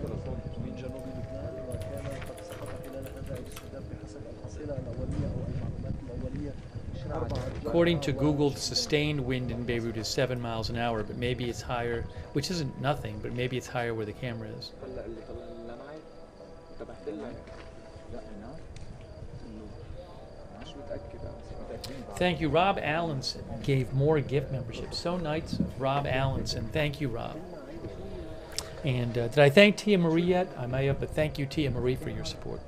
According to Google, the sustained wind in Beirut is 7 miles an hour, but maybe it's higher, which isn't nothing, but maybe it's higher where the camera is. Thank you. Rob Allenson gave more gift memberships. So nice of Rob Allenson. Thank you, Rob. And did I thank Tia Marie yet? I may have, but thank you, Tia Marie, for your support.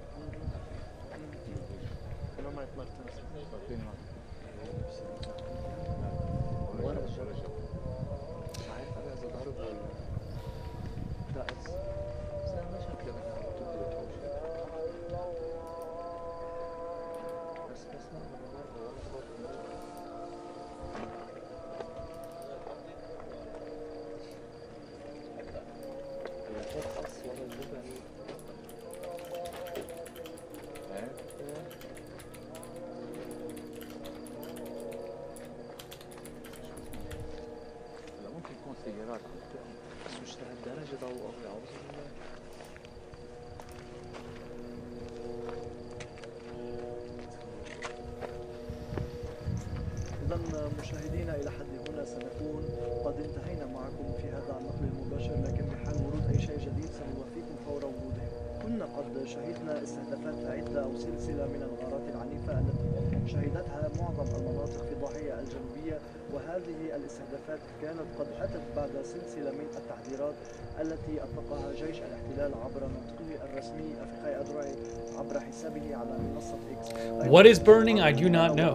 إذا مشاهدينا إلى حد هنا سنكون قد انتهينا معكم في هذا النقل المباشر، لكن بحال ورود أي شيء جديد سنوافيكم فور وروده. كنا قد شهدنا استهدافات عدة أو سلسلة من الغارات العنيفة التي شهدتها معظم المناطق في الضاحية الجنوبية، وهذه الاستهدافات كانت قد أتت بعد سلسلة من التحذيرات التي أطلقها جيش الاحتلال عبر نطقه الرسمي أفقاي أدرعي عبر حسابه على منصة إكس. What is burning? I do not know.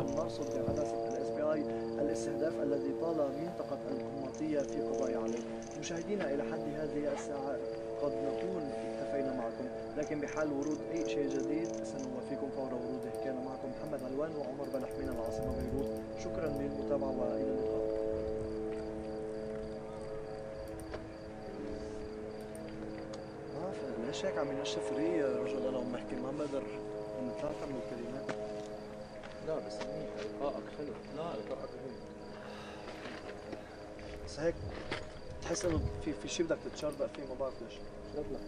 الاستهداف الذي طال منطقة القماطية في قضاء عليه. مشاهدينا إلى حد هذه الساعة قد نكون اكتفينا معكم، لكن بحال ورود أي شيء جديد سنوافيكم فور وروده. كان معكم محمد علوان وعمر بلح من العاصمة بيروت. شكرا للمتابعة وإلى اللقاء. ليش هيك عم ينشف ري يا رجل؟ أنا عم بحكي ما بقدر نتلاقى من الكلمات. لا بس لقائك حلو. لا لقائك حلو. بس هيك تحس انه في شيء بدك تتشربق فيه، ما بعرف ليش. اشرب لك.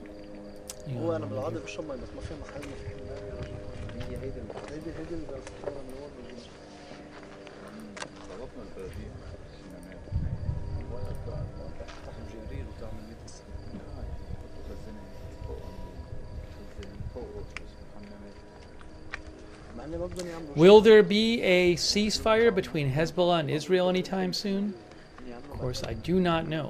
هو انا بالعاده بشرب مي بس ما في محل ما في حمام يا رجل. هيدي اللي بدها تتحرر من وين بالجنس. طلبنا البلديه حمامات. تفتح الجرير وتعمل ميت السنة. تخزنها فوق حمامات. Will there be a ceasefire between Hezbollah and Israel anytime soon? Of course, I do not know.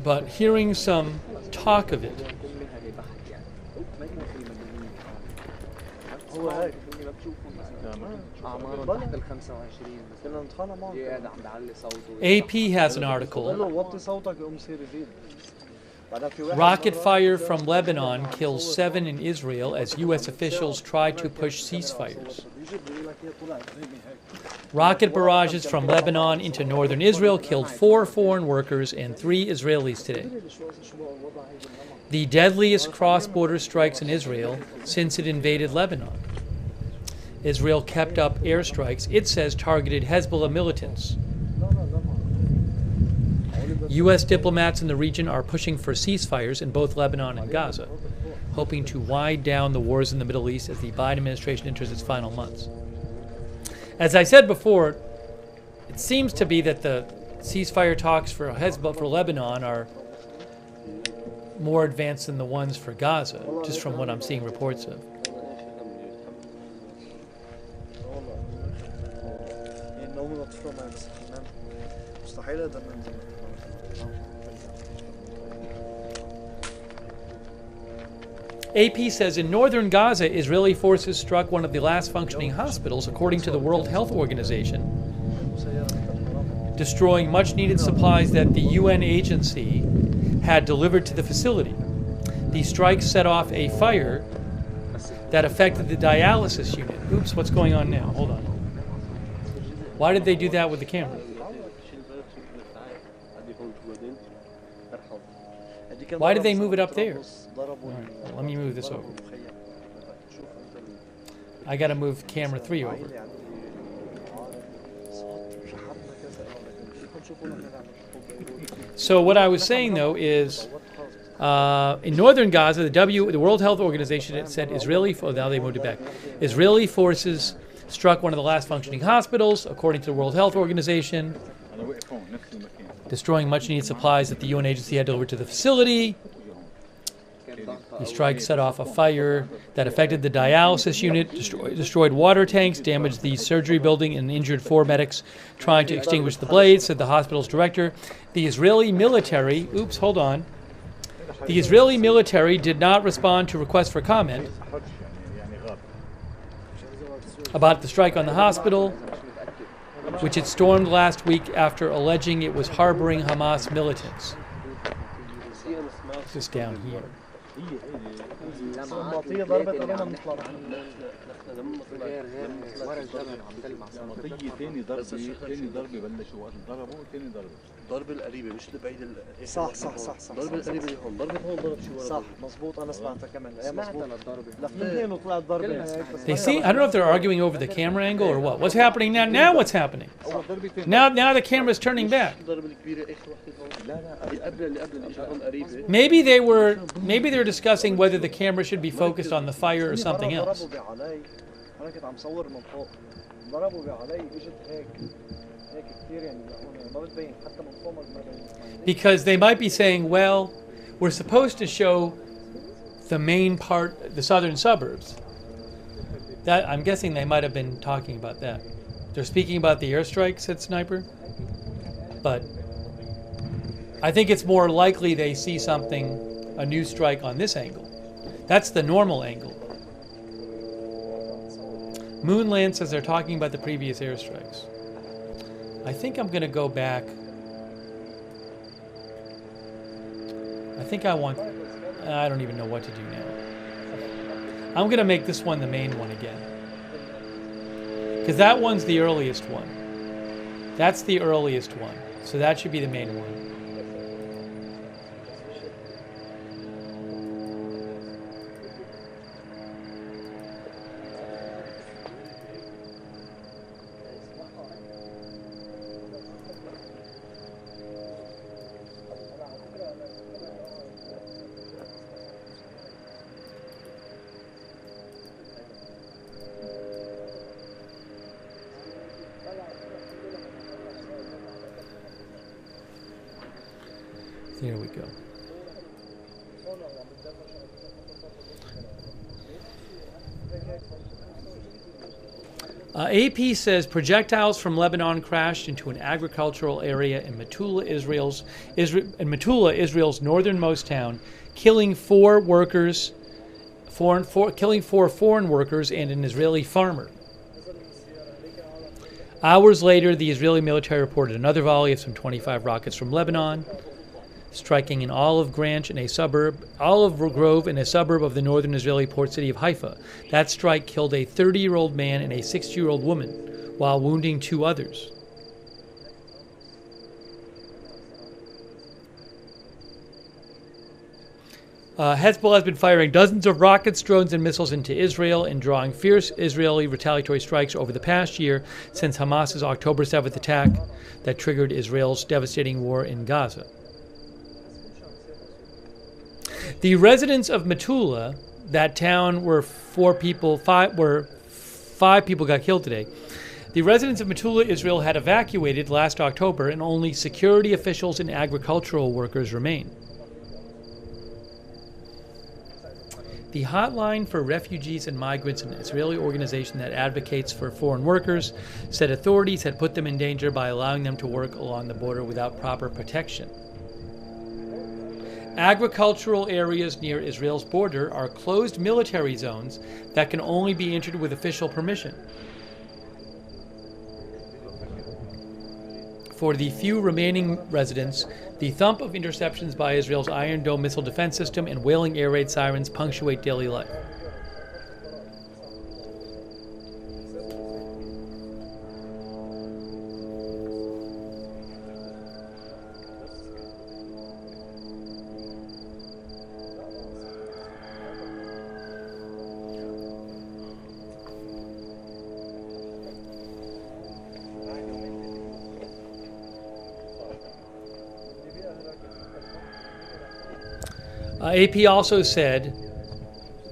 But hearing some talk of it. AP has an article. Rocket fire from Lebanon kills 7 in Israel as U.S. officials try to push ceasefires. Rocket barrages from Lebanon into northern Israel killed 4 foreign workers and 3 Israelis today. The deadliest cross-border strikes in Israel since it invaded Lebanon. Israel kept up airstrikes it says targeted Hezbollah militants. U.S. diplomats in the region are pushing for ceasefires in both Lebanon and Gaza, hoping to wind down the wars in the Middle East as the Biden administration enters its final months. As I said before, it seems to be that the ceasefire talks for Hezbollah for Lebanon are more advanced than the ones for Gaza, just from what I'm seeing reports of. AP says in northern Gaza, Israeli forces struck one of the last functioning hospitals, according to the World Health Organization, destroying much-needed supplies that the UN agency had delivered to the facility. The strikes set off a fire that affected the dialysis unit. Oops, what's going on now? Hold on. Why did they do that with the camera? Why did they move it up there? Right, well, let me move this over. I got to move camera 3 over. So what I was saying, though, is in northern Gaza, the World Health Organization had said now they moved it back. Israeli forces struck one of the last functioning hospitals, according to the World Health Organization. destroying much needed supplies that the UN agency had delivered to the facility. The strike set off a fire that affected the dialysis unit, destroyed water tanks, damaged the surgery building, and injured 4 medics trying to extinguish the blaze, said the hospital's director. The Israeli military, the Israeli military did not respond to requests for comment about the strike on the hospital, which it stormed last week after alleging it was harboring Hamas militants. This is down here. ضرب القريبة مش اللي بعيد صح ضرب القريبة اللي هون ضربة هون ضرب شي ورا صح مظبوط انا سمعتها كمان مظبوط لفنتين وطلعت ضربة They see, I don't know if they're arguing over the camera angle or what. What's happening now? Now what's happening? Now the camera's turning back. الضربة الكبيرة اخر وحدة اللي قبل اللي اجى هون قريبة Maybe they're discussing whether the camera should be focused on the fire or something else. انا كنت عم صور من فوق ضربوا علي اجت هيك كثير يعني ما بتبين حتى من فوق ما بتبين. Because they might be saying, well, we're supposed to show the main part, the southern suburbs. That I'm guessing they might have been talking about that. They're speaking about the airstrike, said Sniper. But I think it's more likely they see a new strike on this angle. That's the normal angle. Moonland says they're talking about the previous airstrikes. I think I'm going to go back. I don't even know what to do now. I'm going to make this one the main one again. Because that one's the earliest one. That's the earliest one. So that should be the main one. There we go. AP says projectiles from Lebanon crashed into an agricultural area in Metula, Israel's northernmost town, killing 4 foreign workers and an Israeli farmer. Hours later, the Israeli military reported another volley of some 25 rockets from Lebanon, striking an olive grove in a suburb of the northern Israeli port city of Haifa. That strike killed a 30-year-old man and a 60-year-old woman, while wounding 2 others. Hezbollah has been firing dozens of rockets, drones, and missiles into Israel and drawing fierce Israeli retaliatory strikes over the past year since Hamas's October 7th attack that triggered Israel's devastating war in Gaza. The residents of Metula, that town where 5 people got killed today, the residents of Metula, Israel, had evacuated last October, and only security officials and agricultural workers remain. The Hotline for Refugees and Migrants, an Israeli organization that advocates for foreign workers, said authorities had put them in danger by allowing them to work along the border without proper protection. Agricultural areas near Israel's border are closed military zones that can only be entered with official permission. For the few remaining residents, the thump of interceptions by Israel's Iron Dome missile defense system and wailing air raid sirens punctuate daily life. AP also said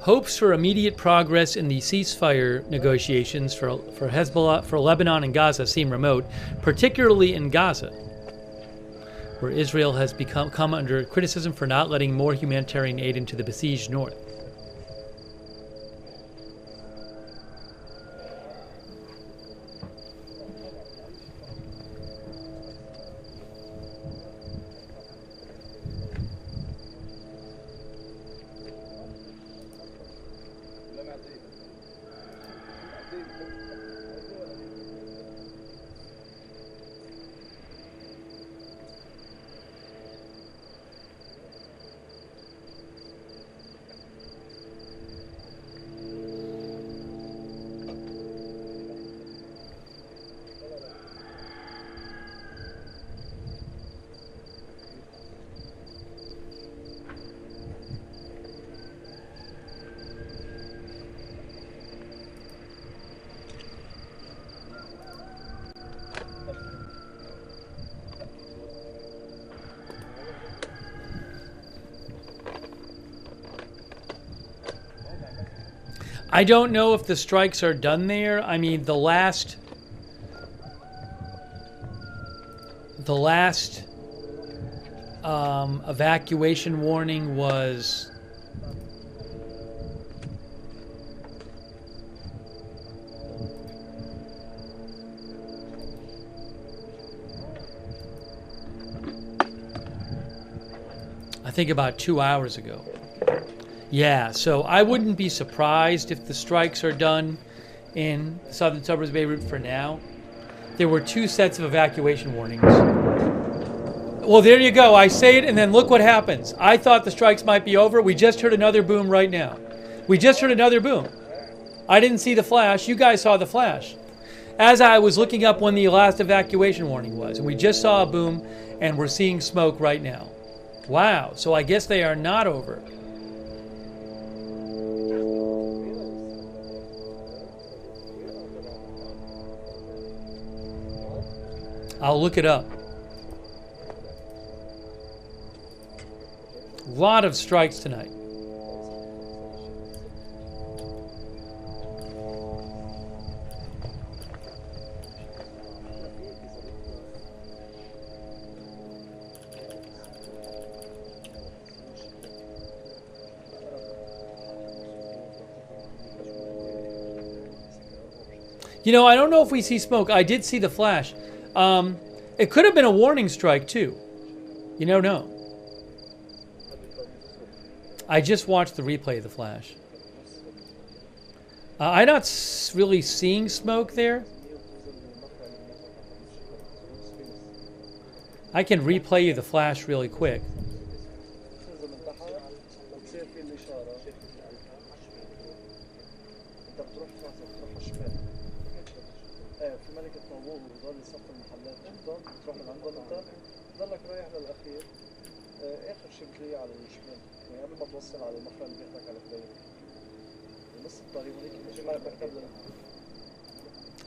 Hopes for immediate progress in the ceasefire negotiations for Hezbollah, for Lebanon and Gaza seem remote, particularly in Gaza, where Israel has come under criticism for not letting more humanitarian aid into the besieged north. I don't know if the strikes are done there. I mean, the last evacuation warning was I think about 2 hours ago. Yeah, so I wouldn't be surprised if the strikes are done in the southern suburbs of Beirut for now. There were 2 sets of evacuation warnings. Well, there you go. I say it, and then look what happens. I thought the strikes might be over. We just heard another boom right now. We just heard another boom. I didn't see the flash. You guys saw the flash. As I was looking up when the last evacuation warning was, and we just saw a boom, and we're seeing smoke right now. Wow, so I guess they are not over. I'll look it up. A lot of strikes tonight. You know, I don't know if we see smoke. I did see the flash. It could have been a warning strike too. You don't know. I just watched the replay of the flash. I'm not really seeing smoke there. I can replay you the flash really quick.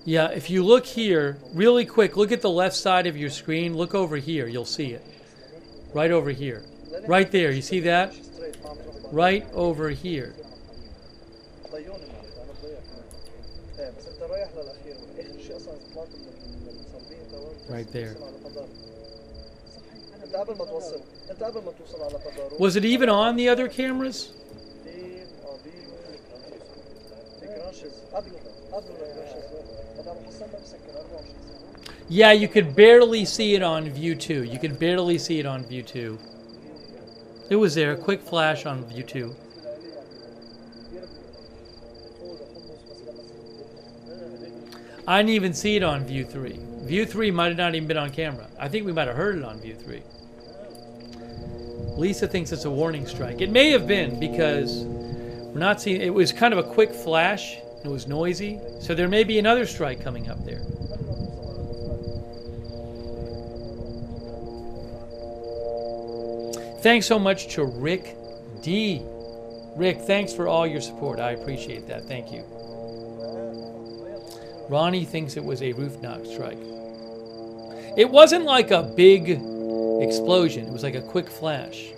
Yeah, if you look here, really quick, look at the left side of your screen. Look over here, you'll see it. Right over here. Right there, you see that? Right over here. Right there. Was it even on the other cameras? Yeah, you could barely see it on view 2. You could barely see it on view 2. It was there, a quick flash on view 2. I didn't even see it on view 3. View 3 might have not even been on camera. I think we might have heard it on view 3. Lisa thinks it's a warning strike. It may have been because we're not seeing. It was kind of a quick flash. It was noisy. So there may be another strike coming up there. Thanks so much to Rick D. Rick, thanks for all your support. I appreciate that. Thank you. Ronnie thinks it was a roof knock strike. It wasn't like a big explosion. It was like a quick flash.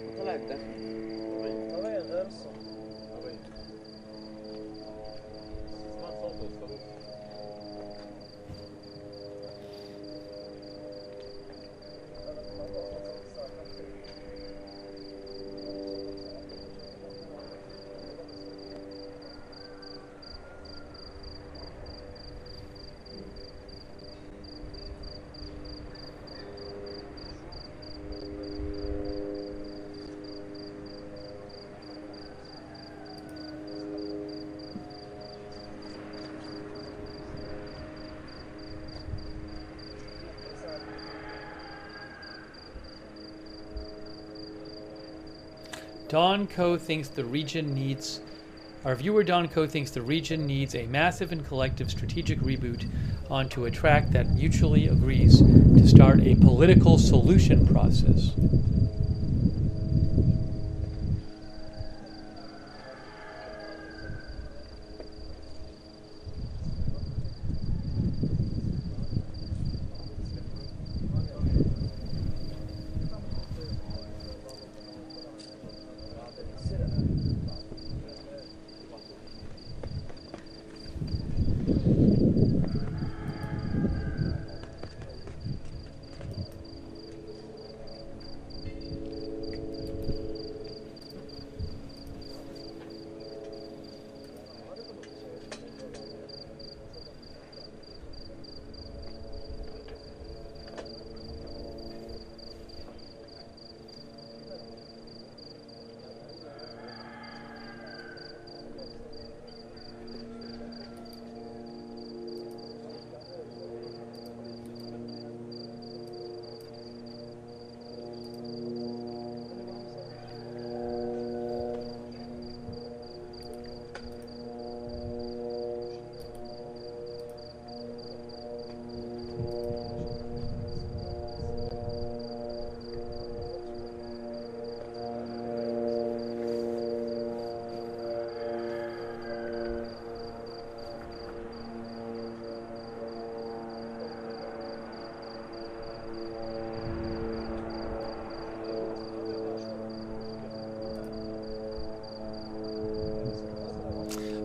Don Co thinks the region needs. Our viewer Don Co thinks the region needs a massive and collective strategic reboot onto a track that mutually agrees to start a political solution process.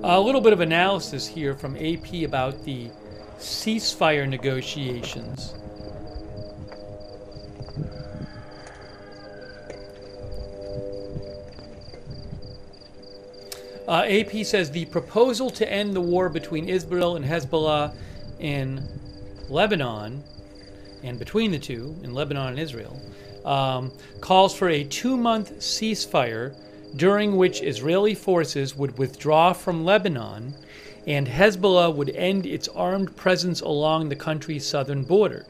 A little bit of analysis here from AP about the ceasefire negotiations. AP says the proposal to end the war between Israel and Hezbollah in Lebanon, and between the two, in Lebanon and Israel, calls for a 2-month ceasefire during which Israeli forces would withdraw from Lebanon and Hezbollah would end its armed presence along the country's southern border.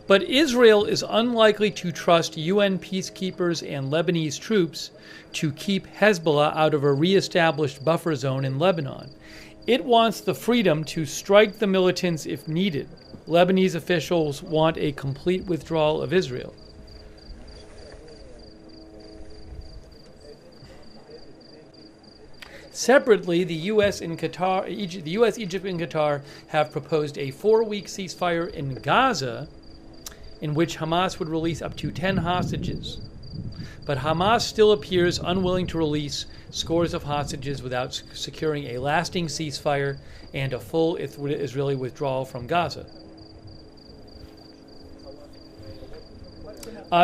But Israel is unlikely to trust UN peacekeepers and Lebanese troops to keep Hezbollah out of a re-established buffer zone in Lebanon. It wants the freedom to strike the militants if needed. Lebanese officials want a complete withdrawal of Israel. Separately, the U.S. and Qatar, the U.S., Egypt, and Qatar have proposed a 4-week ceasefire in Gaza, in which Hamas would release up to 10 hostages. But Hamas still appears unwilling to release scores of hostages without securing a lasting ceasefire and a full Israeli withdrawal from Gaza.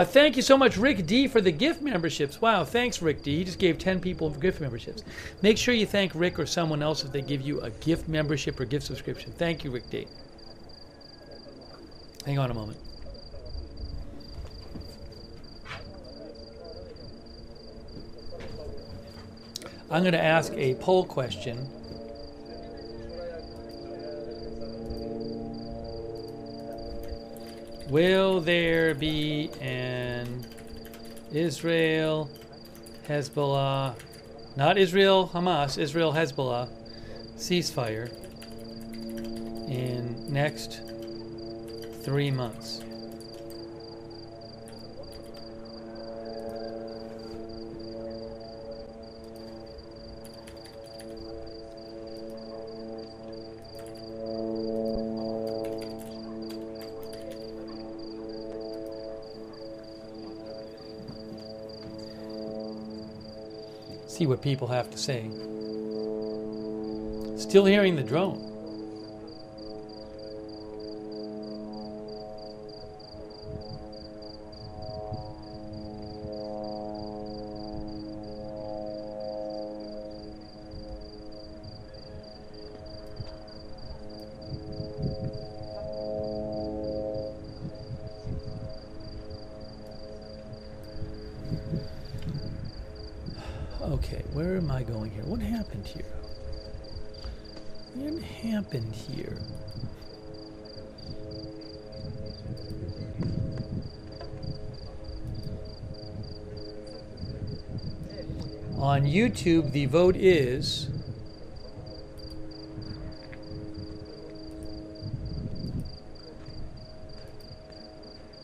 Thank you so much, Rick D, for the gift memberships. Wow, thanks, Rick D. He just gave 10 people gift memberships. Make sure you thank Rick or someone else if they give you a gift membership or gift subscription. Thank you, Rick D. Hang on a moment. I'm going to ask a poll question. Will there be an Israel, Hezbollah, not Israel, Hamas, Israel, Hezbollah ceasefire in next 3 months? See what people have to say. Still hearing the drone. Okay, where am I going here? What happened here? What happened here? On YouTube, the vote is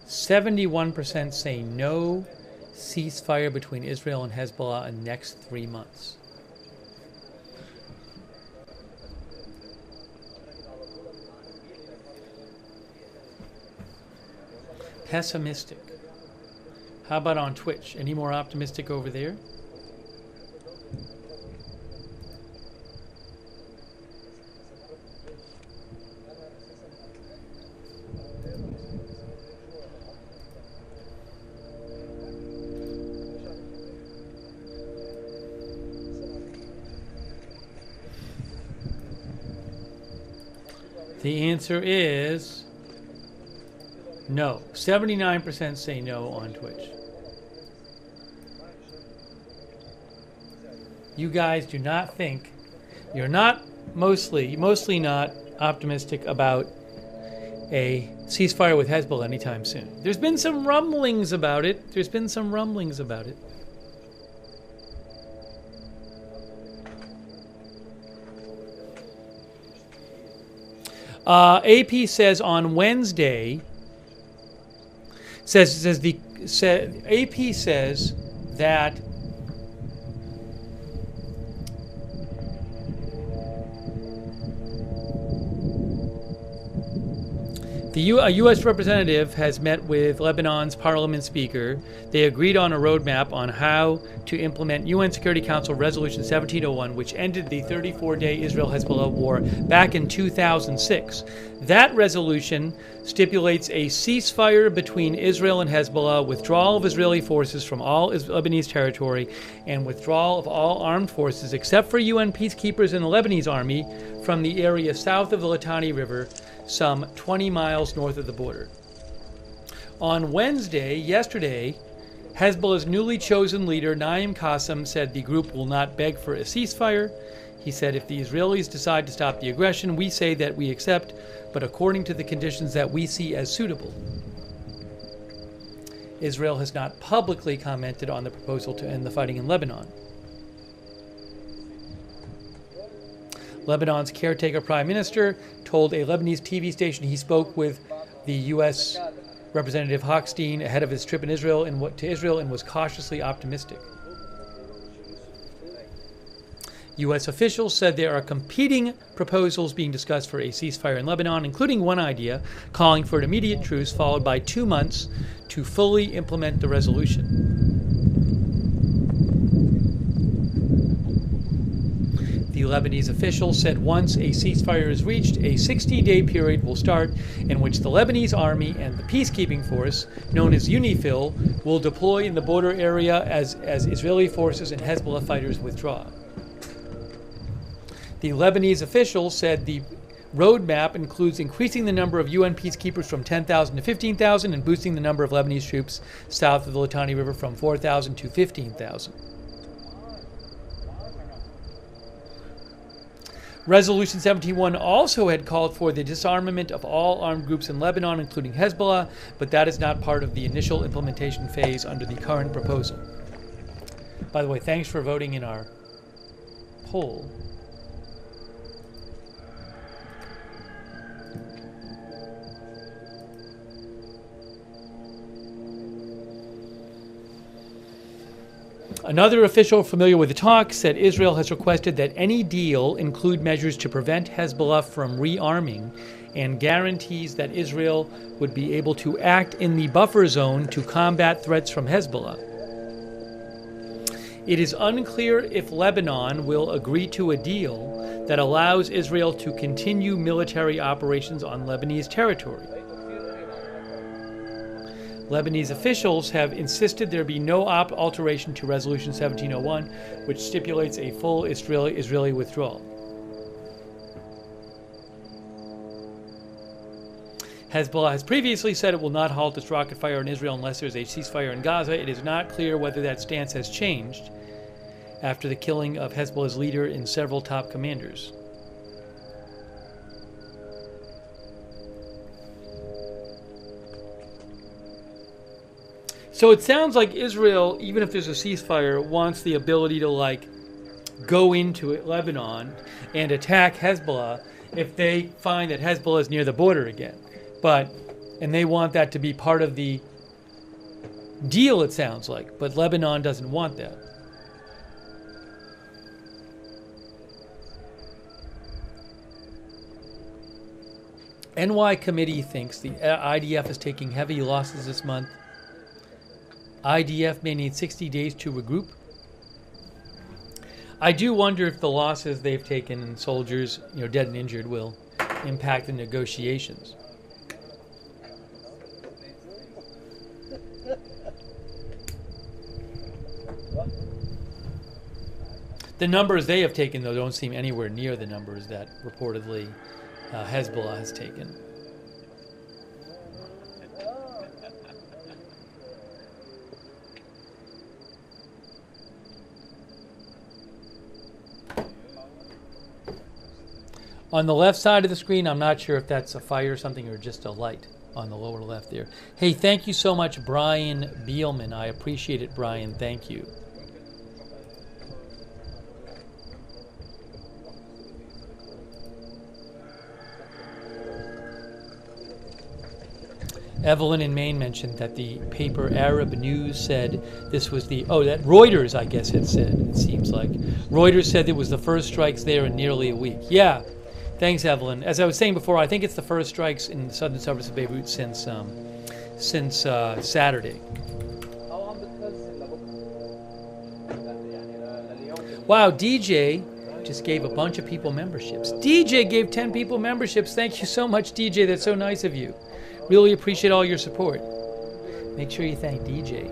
71% say no ceasefire between Israel and Hezbollah in the next 3 months. Pessimistic. How about on Twitch? Any more optimistic over there? The answer is no. 79% say no on Twitch. You guys do not think, you're not mostly not optimistic about a ceasefire with Hezbollah anytime soon. There's been some rumblings about it. AP says on Wednesday, AP says that a U.S. representative has met with Lebanon's parliament speaker. They agreed on a roadmap on how to implement UN Security Council Resolution 1701, which ended the 34-day Israel-Hezbollah war back in 2006. That resolution stipulates a ceasefire between Israel and Hezbollah, withdrawal of Israeli forces from all Lebanese territory, and withdrawal of all armed forces, except for UN peacekeepers in the Lebanese army, from the area south of the Litani River, some 20 miles north of the border. On Wednesday, yesterday, Hezbollah's newly chosen leader, Naim Qassem, said the group will not beg for a ceasefire. He said, if the Israelis decide to stop the aggression, we say that we accept, but according to the conditions that we see as suitable. Israel has not publicly commented on the proposal to end the fighting in Lebanon. Lebanon's caretaker prime minister told a Lebanese TV station he spoke with the U.S. Representative Hochstein ahead of his trip to Israel and was cautiously optimistic. U.S. officials said there are competing proposals being discussed for a ceasefire in Lebanon, including one idea calling for an immediate truce followed by 2 months to fully implement the resolution. The Lebanese official said once a ceasefire is reached, a 60-day period will start in which the Lebanese army and the peacekeeping force, known as UNIFIL, will deploy in the border area as Israeli forces and Hezbollah fighters withdraw. The Lebanese official said the roadmap includes increasing the number of UN peacekeepers from 10,000 to 15,000 and boosting the number of Lebanese troops south of the Litani River from 4,000 to 15,000. Resolution 71 also had called for the disarmament of all armed groups in Lebanon, including Hezbollah, but that is not part of the initial implementation phase under the current proposal. By the way, thanks for voting in our poll. Another official familiar with the talk said Israel has requested that any deal include measures to prevent Hezbollah from rearming and guarantees that Israel would be able to act in the buffer zone to combat threats from Hezbollah. It is unclear if Lebanon will agree to a deal that allows Israel to continue military operations on Lebanese territory. Lebanese officials have insisted there be no alteration to Resolution 1701, which stipulates a full Israeli withdrawal. Hezbollah has previously said it will not halt its rocket fire on Israel unless there is a ceasefire in Gaza. It is not clear whether that stance has changed after the killing of Hezbollah's leader and several top commanders. So it sounds like Israel, even if there's a ceasefire, wants the ability to like go into Lebanon and attack Hezbollah if they find that Hezbollah is near the border again. And they want that to be part of the deal, it sounds like. But Lebanon doesn't want that. NY committee thinks the IDF is taking heavy losses this month. IDF may need 60 days to regroup. I do wonder if the losses they've taken in soldiers, dead and injured, will impact the negotiations. The numbers they have taken, though, don't seem anywhere near the numbers that reportedly Hezbollah has taken. On the left side of the screen, I'm not sure if that's a fire or something or just a light on the lower left there. Hey, thank you so much, Brian Beelman. I appreciate it, Brian. Thank you. Evelyn in Maine mentioned that the paper Arab News said this was that Reuters, I guess it said, it seems like. Reuters said it was the first strikes there in nearly a week. Yeah, thanks, Evelyn. As I was saying before, I think it's the first strikes in the southern suburbs of Beirut since Saturday. Wow, DJ just gave a bunch of people memberships. DJ gave 10 people memberships. Thank you so much, DJ. That's so nice of you. Really appreciate all your support. Make sure you thank DJ.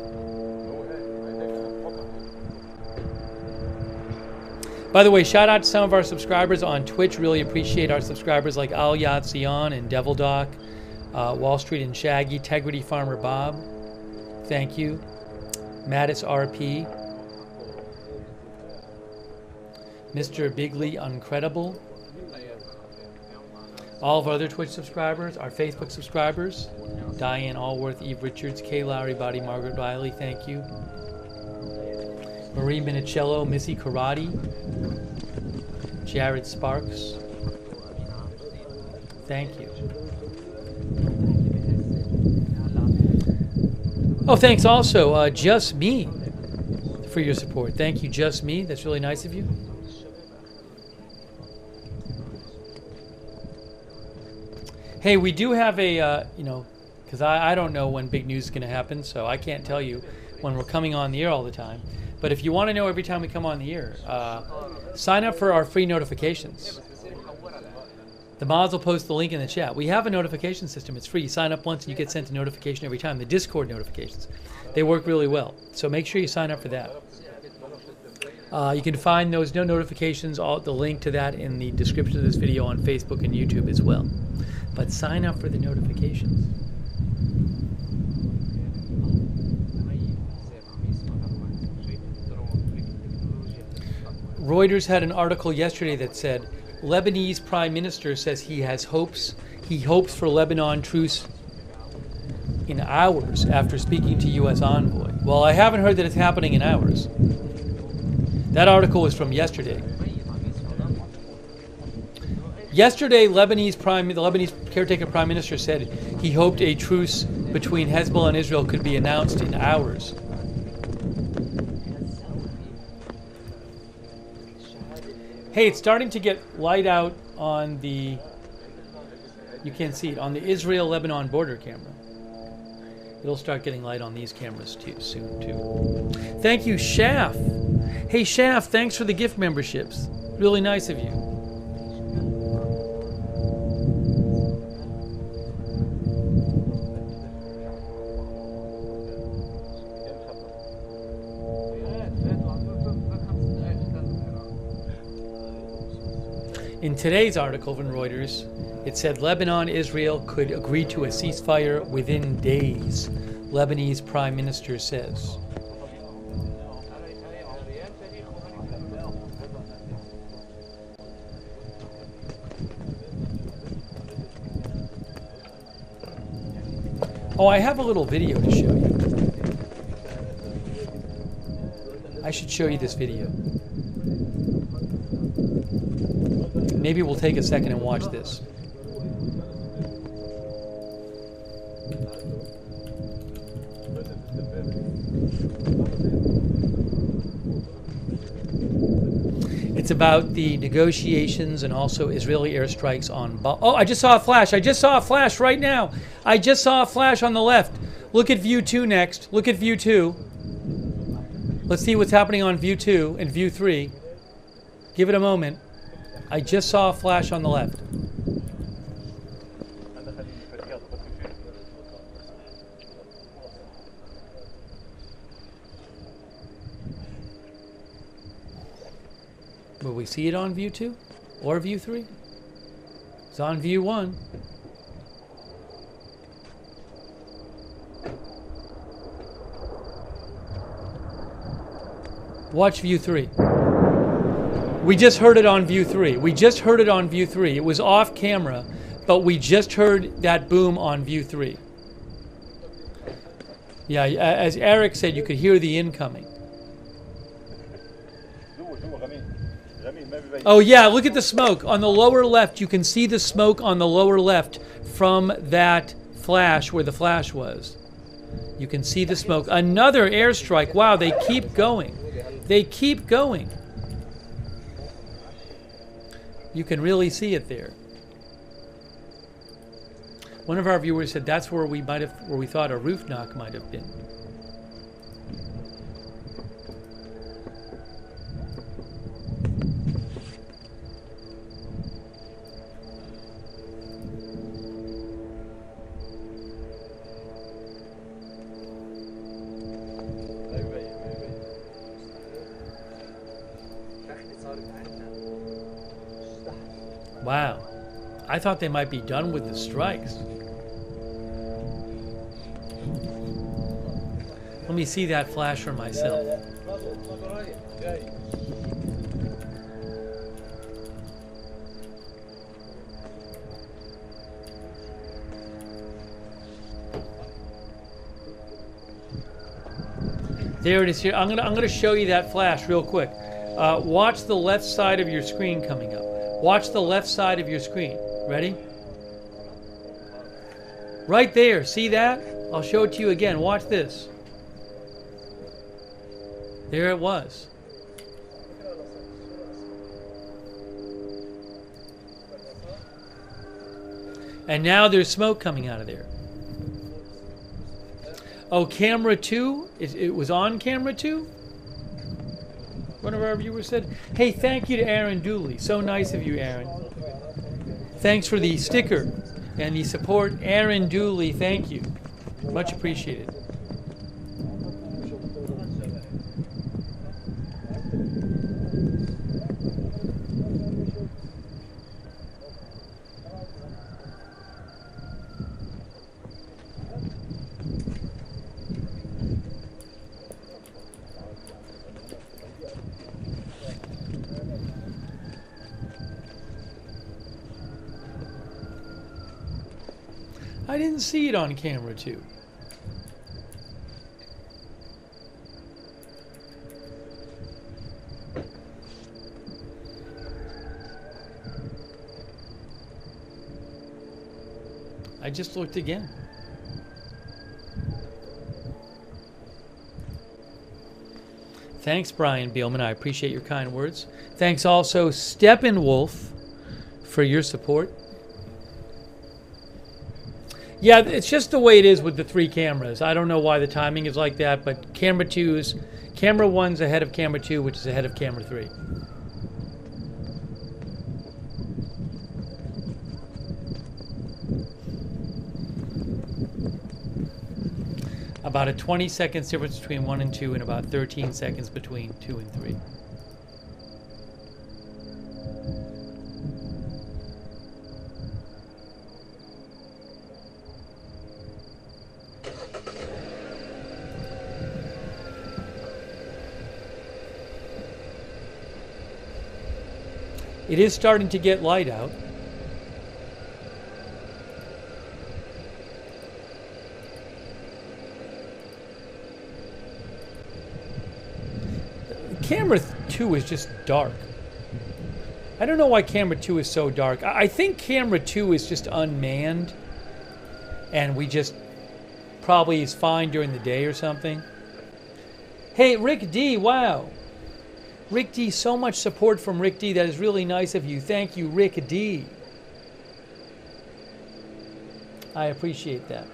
By the way, shout out to some of our subscribers on Twitch. Really appreciate our subscribers like Al Yatzion and Devil Doc, Wall Street and Shaggy, Tegrity Farmer Bob. Thank you. Mattis RP. Mr. Bigley Uncredible. All of our other Twitch subscribers, our Facebook subscribers, Diane Allworth, Eve Richards, Kay Lowry, Body, Margaret Riley, thank you. Marie Minicello, Missy Karate, Jared Sparks, thank you. Oh, thanks also, Just Me, for your support. Thank you, Just Me. That's really nice of you. Hey, we do have a, because I don't know when big news is going to happen, so I can't tell you when we're coming on the air all the time. But if you want to know every time we come on the air, sign up for our free notifications. The mods will post the link in the chat. We have a notification system. It's free. You sign up once and you get sent a notification every time. The Discord notifications. They work really well. So make sure you sign up for that. You can find those notifications, the link to that in the description of this video on Facebook and YouTube as well. But sign up for the notifications. Reuters had an article yesterday that said Lebanese Prime Minister says he hopes for Lebanon truce in hours after speaking to U.S. envoy. Well, I haven't heard that it's happening in hours. That article was from yesterday. Yesterday, the Lebanese caretaker prime minister said he hoped a truce between Hezbollah and Israel could be announced in hours. Hey, it's starting to get light out on the, you can't see it, on the Israel-Lebanon border camera. It'll start getting light on these cameras soon too. Thank you, Shaft. Hey, Shaft, thanks for the gift memberships. Really nice of you. In today's article from Reuters, it said Lebanon, Israel could agree to a ceasefire within days, Lebanese Prime Minister says. Oh, I have a little video to show you. should show you this video. Maybe we'll take a second and watch this. It's about the negotiations and also Israeli airstrikes on... Oh, I just saw a flash. I just saw a flash right now. I just saw a flash on the left. Look at view 2 next. Look at view 2. Let's see what's happening on view 2 and view 3. Give it a moment. I just saw a flash on the left. Will we see it on view 2 or view 3? It's on view 1. Watch view 3. We just heard it on view 3. We just heard it on view 3. It was off camera, but we just heard that boom on view 3. Yeah, as Eric said, you could hear the incoming. Oh yeah, look at the smoke. On the lower left, you can see the smoke on the lower left from that flash where the flash was. You can see the smoke. Another airstrike. Wow, they keep going. They keep going. You can really see it there. One of our viewers said that's where we thought a roof knock might have been. Wow. I thought they might be done with the strikes. Let me see that flash for myself. There it is here. I'm gonna show you that flash real quick. Watch the left side of your screen coming up. Watch the left side of your screen. Ready? Right there. See that? I'll show it to you again. Watch this. There it was. And now there's smoke coming out of there. Oh, camera 2? It was on camera 2? One of our viewers said, hey, thank you to Aaron Dooley. So nice of you, Aaron. Thanks for the sticker and the support. Aaron Dooley, thank you. Much appreciated. I didn't see it on camera 2. I just looked again. Thanks, Brian Beelman. I appreciate your kind words. Thanks also, Steppenwolf, for your support. Yeah, it's just the way it is with the 3 cameras. I don't know why the timing is like that, but camera 1's ahead of camera 2, which is ahead of camera 3. About a 20-second difference between 1 and 2, and about 13 seconds between 2 and 3. It is starting to get light out. camera 2 is just dark. I don't know why camera 2 is so dark. I think camera 2 is just unmanned, and we just probably is fine during the day or something. Hey, Rick D, wow. Rick D, so much support from Rick D. That is really nice of you. Thank you, Rick D. I appreciate that.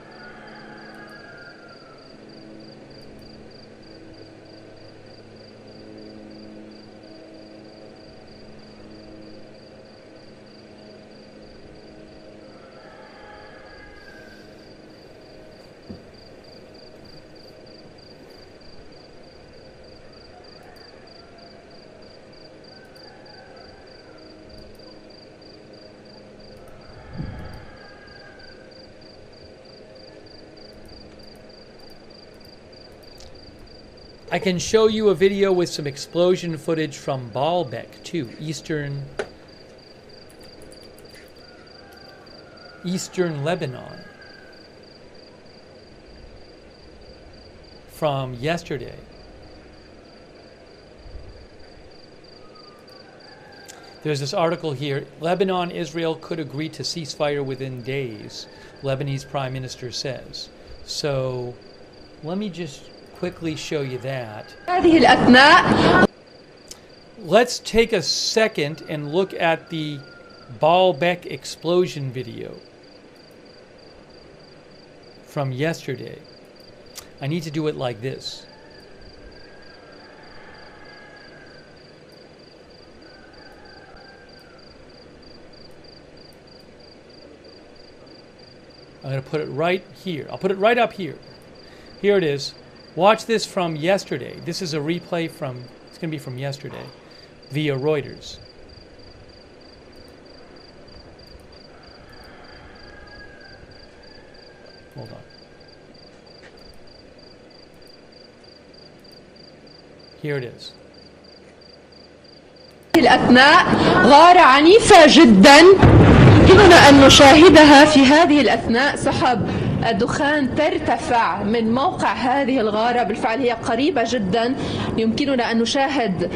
I can show you a video with some explosion footage from Baalbek too, eastern Lebanon, from yesterday. There's this article here. Lebanon, Israel could agree to ceasefire within days, Lebanese Prime Minister says. So let me just quickly show you that. Let's take a second and look at the Baalbek explosion video from yesterday. I need to do it like this. I'm going to put it right here. I'll put it right up here. Here it is. Watch this from yesterday. This is a replay from, it's going to be from yesterday, via Reuters. Hold on. Here it is. الأثناء غارة عنيفة جدا يمكننا أن نشاهدها في هذه الأثناء. سحب الدخان ترتفع من موقع هذه الغارة، بالفعل هي قريبة جدا. يمكننا أن نشاهد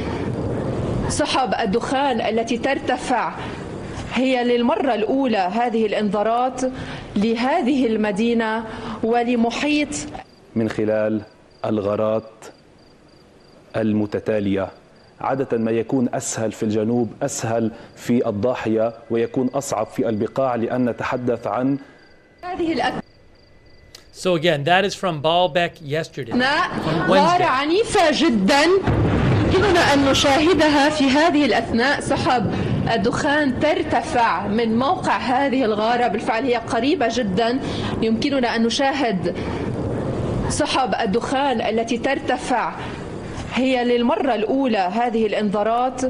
سحب الدخان التي ترتفع. هي للمرة الأولى هذه الإنذارات لهذه المدينة ولمحيط من خلال الغارات المتتالية. عادة ما يكون أسهل في الجنوب، أسهل في الضاحية، ويكون أصعب في البقاع لأن نتحدث عن هذه So again, that is from Baalbek yesterday. غارة عنيفة جدا يمكننا أن نشاهدها في هذه الأثناء. سحب الدخان ترتفع من موقع هذه الغارة، بالفعل هي قريبة جدا. يمكننا أن نشاهد سحب الدخان التي ترتفع. هي للمرة الأولى هذه الإنذارات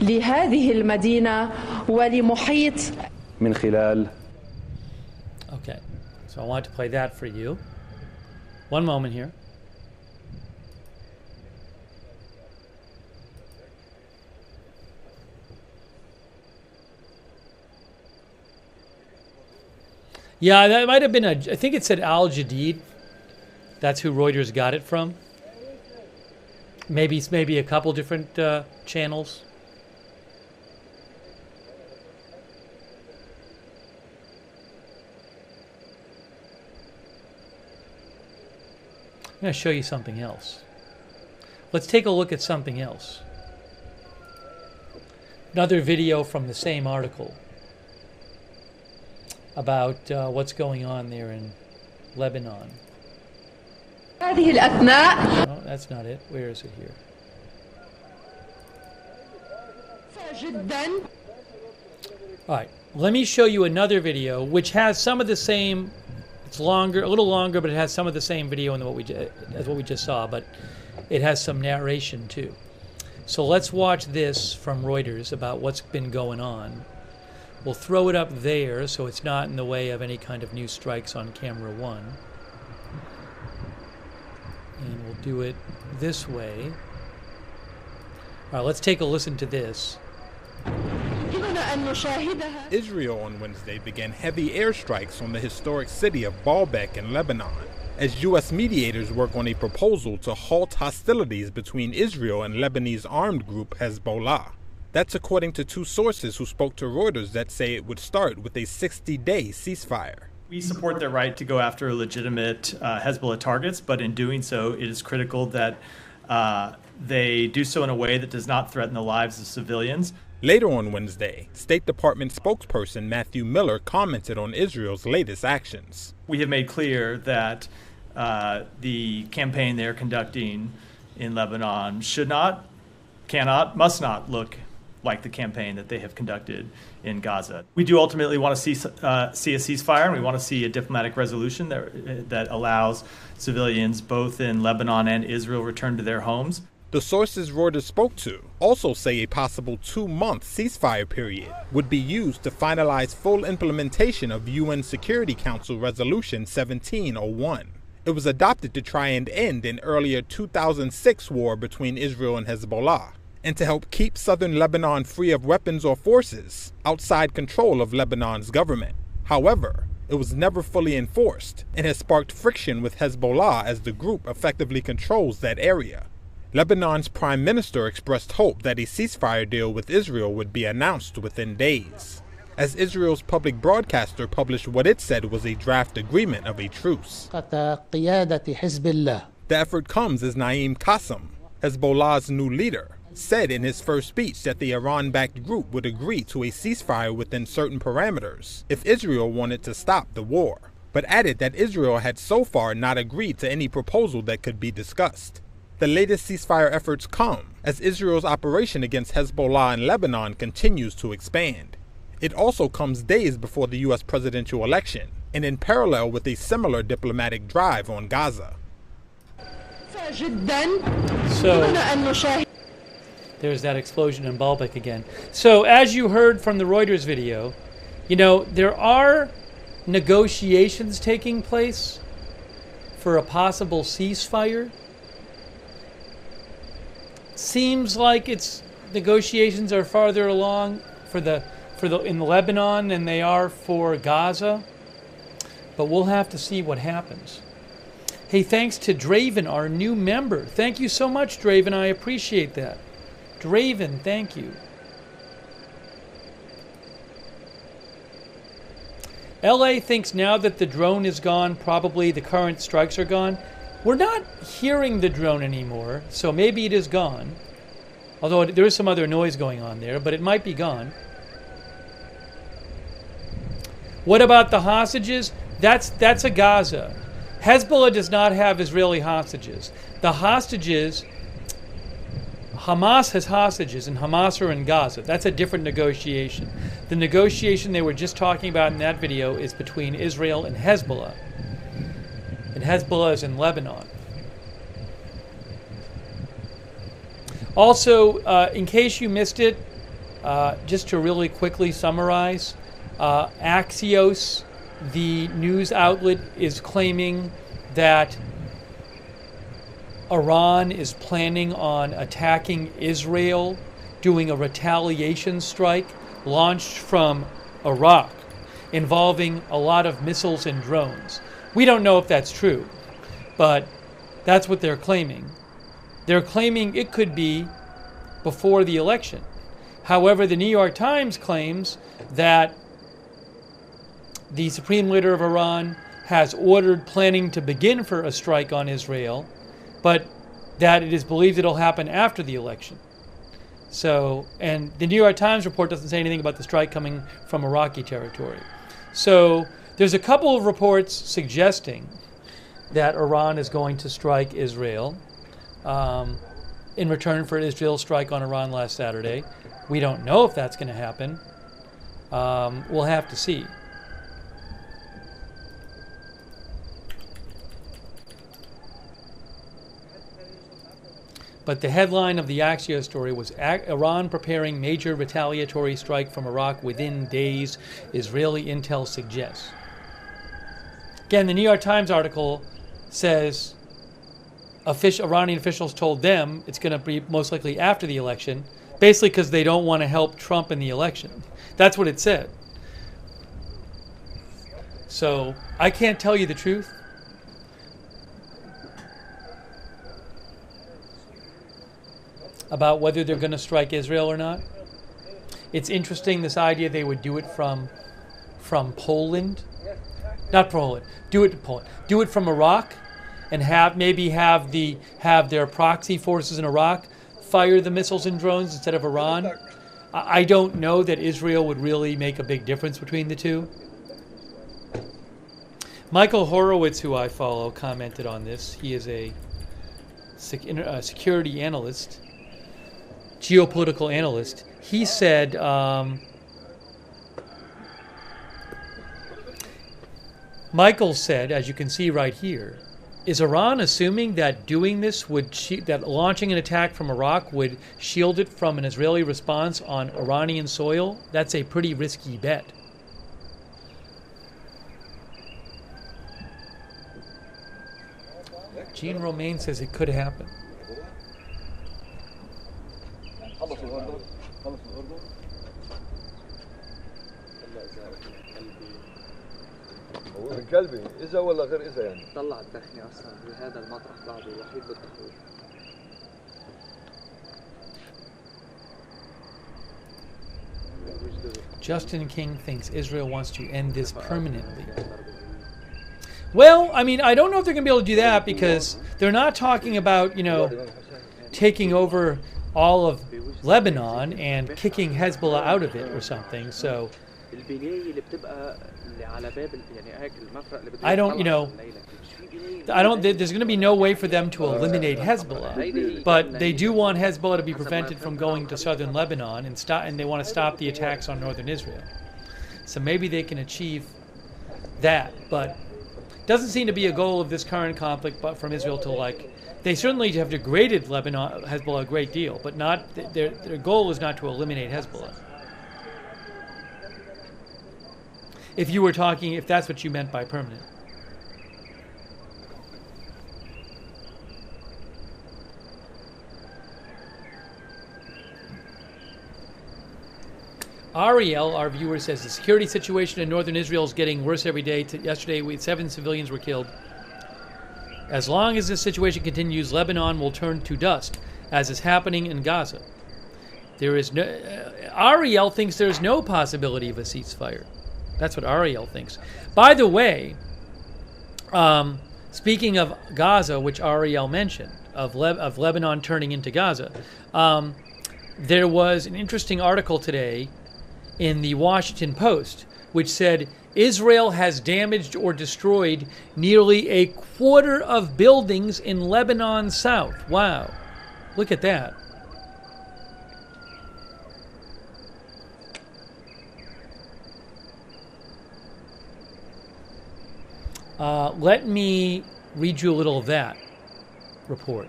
لهذه المدينة ولمحيط من خلال. Okay, so I want to play that for you. One moment here. Yeah, that might have been I think it said Al Jadid. That's who Reuters got it from. Maybe a couple different channels. I'm going to show you something else. Let's take a look at something else. Another video from the same article about what's going on there in Lebanon. هذه الأثناء. No, that's not it. Where is it here? جدا. All right, let me show you another video which has some of the same. It's longer, a little longer, but it has some of the same video as what we just saw, but it has some narration too. So let's watch this from Reuters about what's been going on. We'll throw it up there so it's not in the way of any kind of new strikes on camera 1. And we'll do it this way. All right, let's take a listen to this. Israel on Wednesday began heavy airstrikes on the historic city of Baalbek in Lebanon. as U.S. mediators work on a proposal to halt hostilities between Israel and Lebanese armed group Hezbollah. That's according to two sources who spoke to Reuters that say it would start with a 60-day ceasefire. We support their right to go after legitimate Hezbollah targets, but in doing so, it is critical that they do so in a way that does not threaten the lives of civilians. Later on Wednesday, State Department spokesperson Matthew Miller commented on Israel's latest actions. We have made clear that the campaign they're conducting in Lebanon should not, cannot, must not look like the campaign that they have conducted in Gaza. We do ultimately want to see a ceasefire, and we want to see a diplomatic resolution that allows civilians both in Lebanon and Israel return to their homes. The sources Reuters spoke to also say a possible 2-month ceasefire period would be used to finalize full implementation of UN Security Council Resolution 1701. It was adopted to try and end an earlier 2006 war between Israel and Hezbollah, and to help keep southern Lebanon free of weapons or forces outside control of Lebanon's government. However, it was never fully enforced and has sparked friction with Hezbollah as the group effectively controls that area. Lebanon's prime minister expressed hope that a ceasefire deal with Israel would be announced within days, as Israel's public broadcaster published what it said was a draft agreement of a truce. The effort comes as Naim Qassem, Hezbollah's new leader, said in his first speech that the Iran-backed group would agree to a ceasefire within certain parameters if Israel wanted to stop the war, but added that Israel had so far not agreed to any proposal that could be discussed. The latest ceasefire efforts come as Israel's operation against Hezbollah in Lebanon continues to expand. It also comes days before the U.S. presidential election, and in parallel with a similar diplomatic drive on Gaza. So there's that explosion in Baalbek again. So as you heard from the Reuters video, you know, there are negotiations taking place for a possible ceasefire. Seems like negotiations are farther along in Lebanon than they are for Gaza, but we'll have to see what happens. Hey, thanks to Draven, our new member. Thank you so much, Draven. I appreciate that. Draven, thank you. LA thinks now that the drone is gone, probably the current strikes are gone. We're not hearing the drone anymore, so maybe it is gone. Although there is some other noise going on there, but it might be gone. What about the hostages? That's a Gaza. Hezbollah does not have Israeli hostages. The hostages, Hamas has hostages, and Hamas are in Gaza. That's a different negotiation. The negotiation they were just talking about in that video is between Israel and Hezbollah. And Hezbollah is in Lebanon. Also, in case you missed it, just to really quickly summarize, Axios, the news outlet, is claiming that Iran is planning on attacking Israel, doing a retaliation strike launched from Iraq, involving a lot of missiles and drones. We don't know if that's true, but that's what they're claiming. They're claiming it could be before the election. However, the New York Times claims that the Supreme Leader of Iran has ordered planning to begin for a strike on Israel, but that it is believed it'll happen after the election. So, and the New York Times report doesn't say anything about the strike coming from Iraqi territory. So there's a couple of reports suggesting that Iran is going to strike Israel in return for Israel's strike on Iran last Saturday. We don't know if that's going to happen. We'll have to see. But the headline of the Axios story was Iran preparing major retaliatory strike from Iraq within days, Israeli intel suggests. Again, the New York Times article says Iranian officials told them it's going to be most likely after the election, basically because they don't want to help Trump in the election. That's what it said. So I can't tell you the truth. about whether they're going to strike Israel or not. It's interesting, this idea they would do it from Poland. Not Poland. Do it to Poland. Do it from Iraq, and have their proxy forces in Iraq fire the missiles and drones instead of Iran. I don't know that Israel would really make a big difference between the two. Michael Horowitz, who I follow, commented on this. He is a security analyst, geopolitical analyst. He said, Michael said, as you can see right here, is Iran assuming that doing this that launching an attack from Iraq would shield it from an Israeli response on Iranian soil? That's a pretty risky bet. Gene Romaine says it could happen. هو من قلبي إذا ولا غير إذا يعني طلع الدخني اصلا بهذا المطرح بعده الوحيد بالتحويل. Justin King thinks Israel wants to end this permanently. Well, I mean, I don't know if they're going to be able to do that, because they're not talking about, taking over all of Lebanon and kicking Hezbollah out of it or something. So I don't, there's going to be no way for them to eliminate Hezbollah, but they do want Hezbollah to be prevented from going to southern Lebanon and they want to stop the attacks on northern Israel. So maybe they can achieve that, but doesn't seem to be a goal of this current conflict, but from Israel to they certainly have degraded Hezbollah a great deal, but not their goal is not to eliminate Hezbollah. If that's what you meant by permanent. Ariel, our viewer, says the security situation in northern Israel is getting worse every day. Yesterday, 7 civilians were killed. As long as this situation continues, Lebanon will turn to dust, as is happening in Gaza. Ariel thinks there's no possibility of a ceasefire. That's what Ariel thinks. By the way, speaking of Gaza, which Ariel mentioned, of Lebanon turning into Gaza, there was an interesting article today in the Washington Post, which said Israel has damaged or destroyed nearly a quarter of buildings in Lebanon South. Wow. Look at that. Let me read you a little of that report.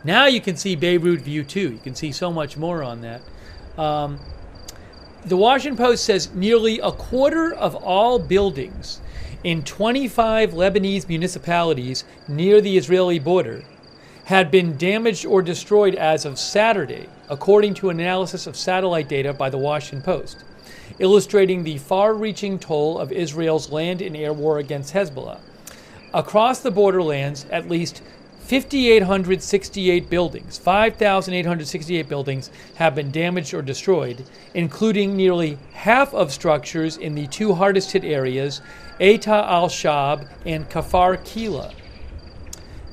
Now you can see Beirut View 2. You can see so much more on that. The Washington Post says nearly a quarter of all buildings in 25 Lebanese municipalities near the Israeli border had been damaged or destroyed as of Saturday, according to an analysis of satellite data by the Washington Post, illustrating the far-reaching toll of Israel's land and air war against Hezbollah. Across the borderlands, at least 5,868 buildings, 5,868 buildings have been damaged or destroyed, including nearly half of structures in the two hardest hit areas, Eta al-Shab and Kafar Kila.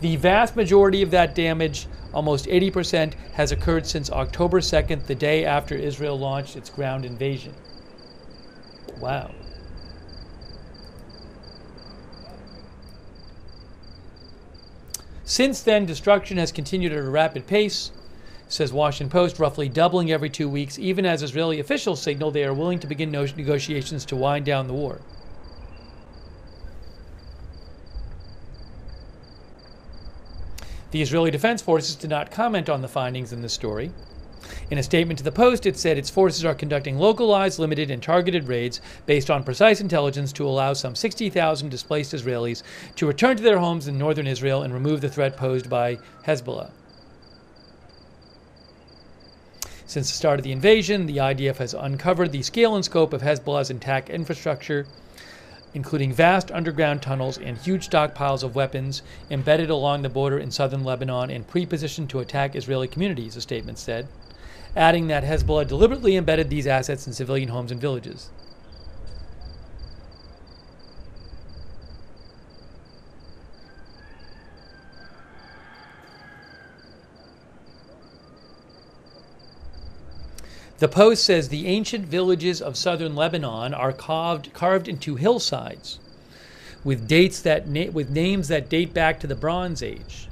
The vast majority of that damage, almost 80%, has occurred since October 2nd, the day after Israel launched its ground invasion. Wow. Since then, destruction has continued at a rapid pace, says Washington Post, roughly doubling every 2 weeks, even as Israeli officials signal they are willing to begin negotiations to wind down the war. The Israeli Defense Forces did not comment on the findings in this story. In a statement to the Post, it said its forces are conducting localized, limited, and targeted raids based on precise intelligence to allow some 60,000 displaced Israelis to return to their homes in northern Israel and remove the threat posed by Hezbollah. Since the start of the invasion, the IDF has uncovered the scale and scope of Hezbollah's attack infrastructure. including vast underground tunnels and huge stockpiles of weapons embedded along the border in southern Lebanon and pre-positioned to attack Israeli communities, the statement said, adding that Hezbollah deliberately embedded these assets in civilian homes and villages. The Post says the ancient villages of southern Lebanon are carved into hillsides with with names that date back to the Bronze Age.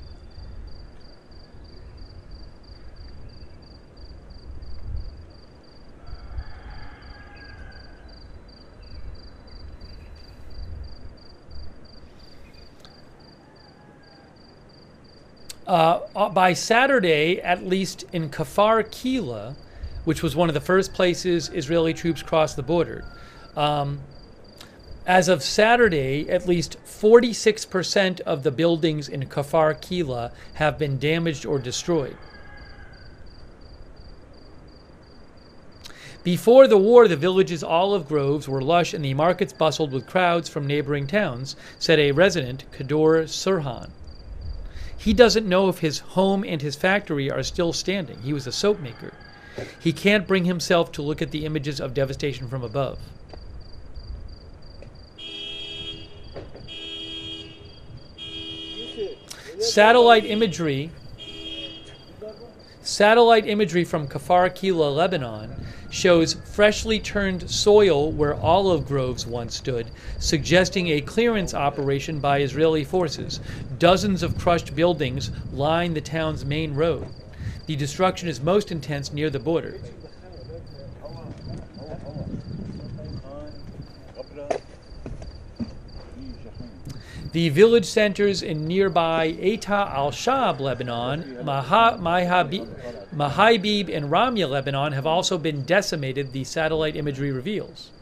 By Saturday, at least in Kfar Kila, which was one of the first places Israeli troops crossed the border. As of Saturday, at least 46% of the buildings in Kfar Kila have been damaged or destroyed. Before the war, the village's olive groves were lush and the markets bustled with crowds from neighboring towns, said a resident, Kador Surhan. He doesn't know if his home and his factory are still standing. He was a soap maker. He can't bring himself to look at the images of devastation from above. Satellite imagery from Kfar Kila, Lebanon, shows freshly turned soil where olive groves once stood, suggesting a clearance operation by Israeli forces. Dozens of crushed buildings line the town's main road. The destruction is most intense near the border. The village centers in nearby Eta al-Shab, Lebanon, Mahaibib, and Ramya, Lebanon, have also been decimated, the satellite imagery reveals.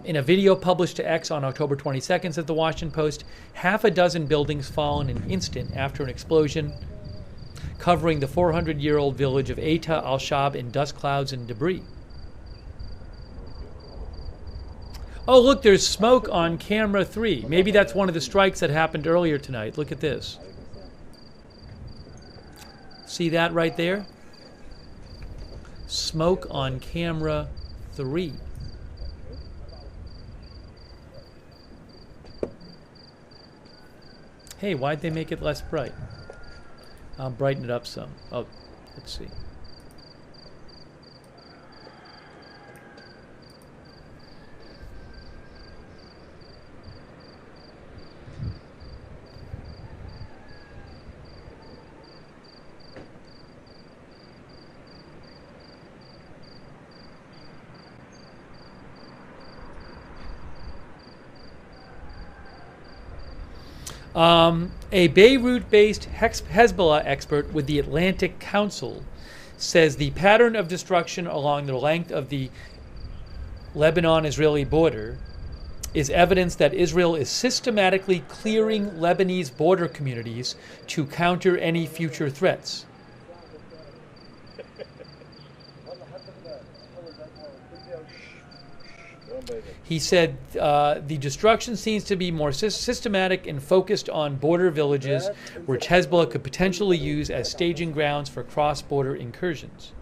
In a video published to X on October 22nd, said the Washington Post, half a dozen buildings fall in an instant after an explosion, covering the 400-year-old village of Eta al-Shab in dust clouds and debris. Oh, look, there's smoke on camera 3. Maybe that's one of the strikes that happened earlier tonight. Look at this. See that right there? Smoke on camera 3. Hey, why'd they make it less bright? I'll brighten it up some. Oh, let's see. A Beirut-based Hezbollah expert with the Atlantic Council says the pattern of destruction along the length of the Lebanon-Israeli border is evidence that Israel is systematically clearing Lebanese border communities to counter any future threats. He said the destruction seems to be more systematic and focused on border villages, which Hezbollah could potentially use as staging grounds for cross-border incursions.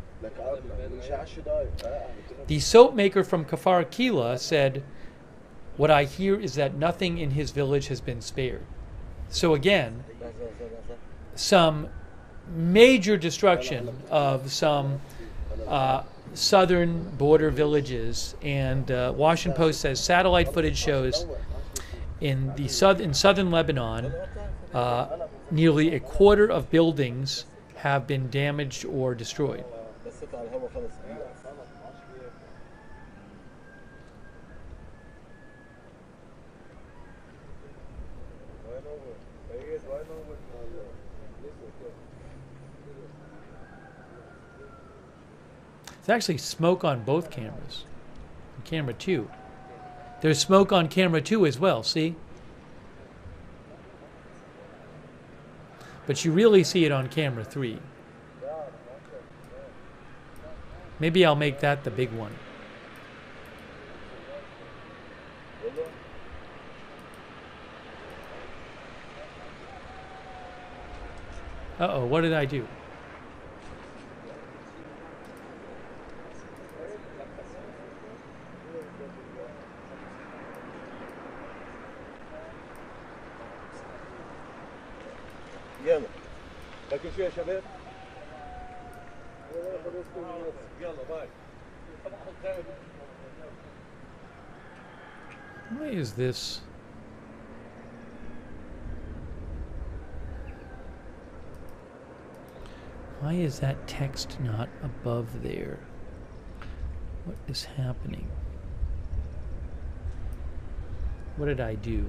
The soap maker from Kfar Kila said, "What I hear is that nothing in his village has been spared." So again, some major destruction of some southern border villages, and Washington Post says satellite footage shows in southern Lebanon, nearly a quarter of buildings have been damaged or destroyed. There's actually smoke on both cameras. On camera 2. There's smoke on camera 2 as well, see? But you really see it on camera 3. Maybe I'll make that the big one. Uh-oh, what did I do? يلا لكن شو يا شباب؟ يلا باي. Why is this? Why is that text not above there? What is happening? What did I do?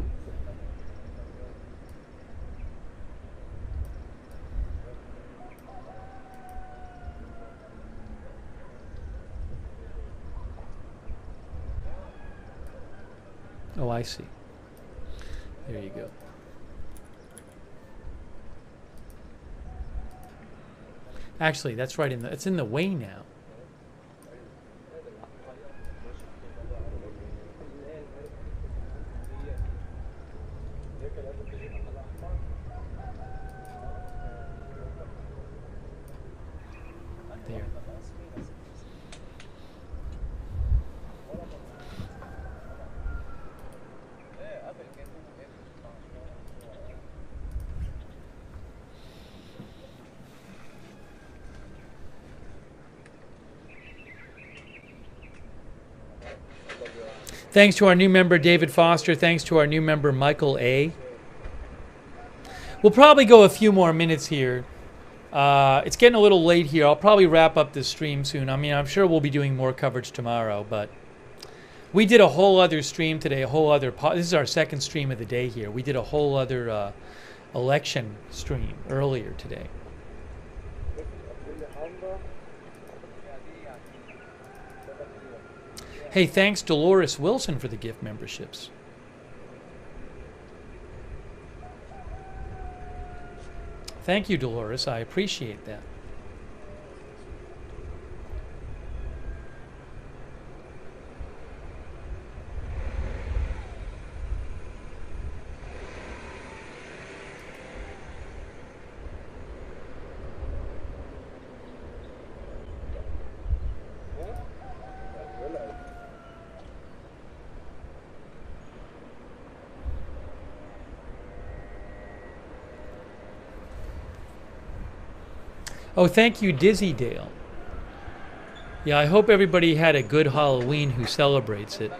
Oh, I see. There you go. Actually, that's right it's in the way now. There. Thanks to our new member, David Foster. Thanks to our new member, Michael A. We'll probably go a few more minutes here. It's getting a little late here. I'll probably wrap up this stream soon. I mean, I'm sure we'll be doing more coverage tomorrow, but we did a whole other stream today, this is our second stream of the day here. We did a whole other election stream earlier today. Hey, thanks Dolores Wilson for the gift memberships. Thank you, Dolores. I appreciate that. Oh, thank you, Dizzy Dale. Yeah, I hope everybody had a good Halloween who celebrates it.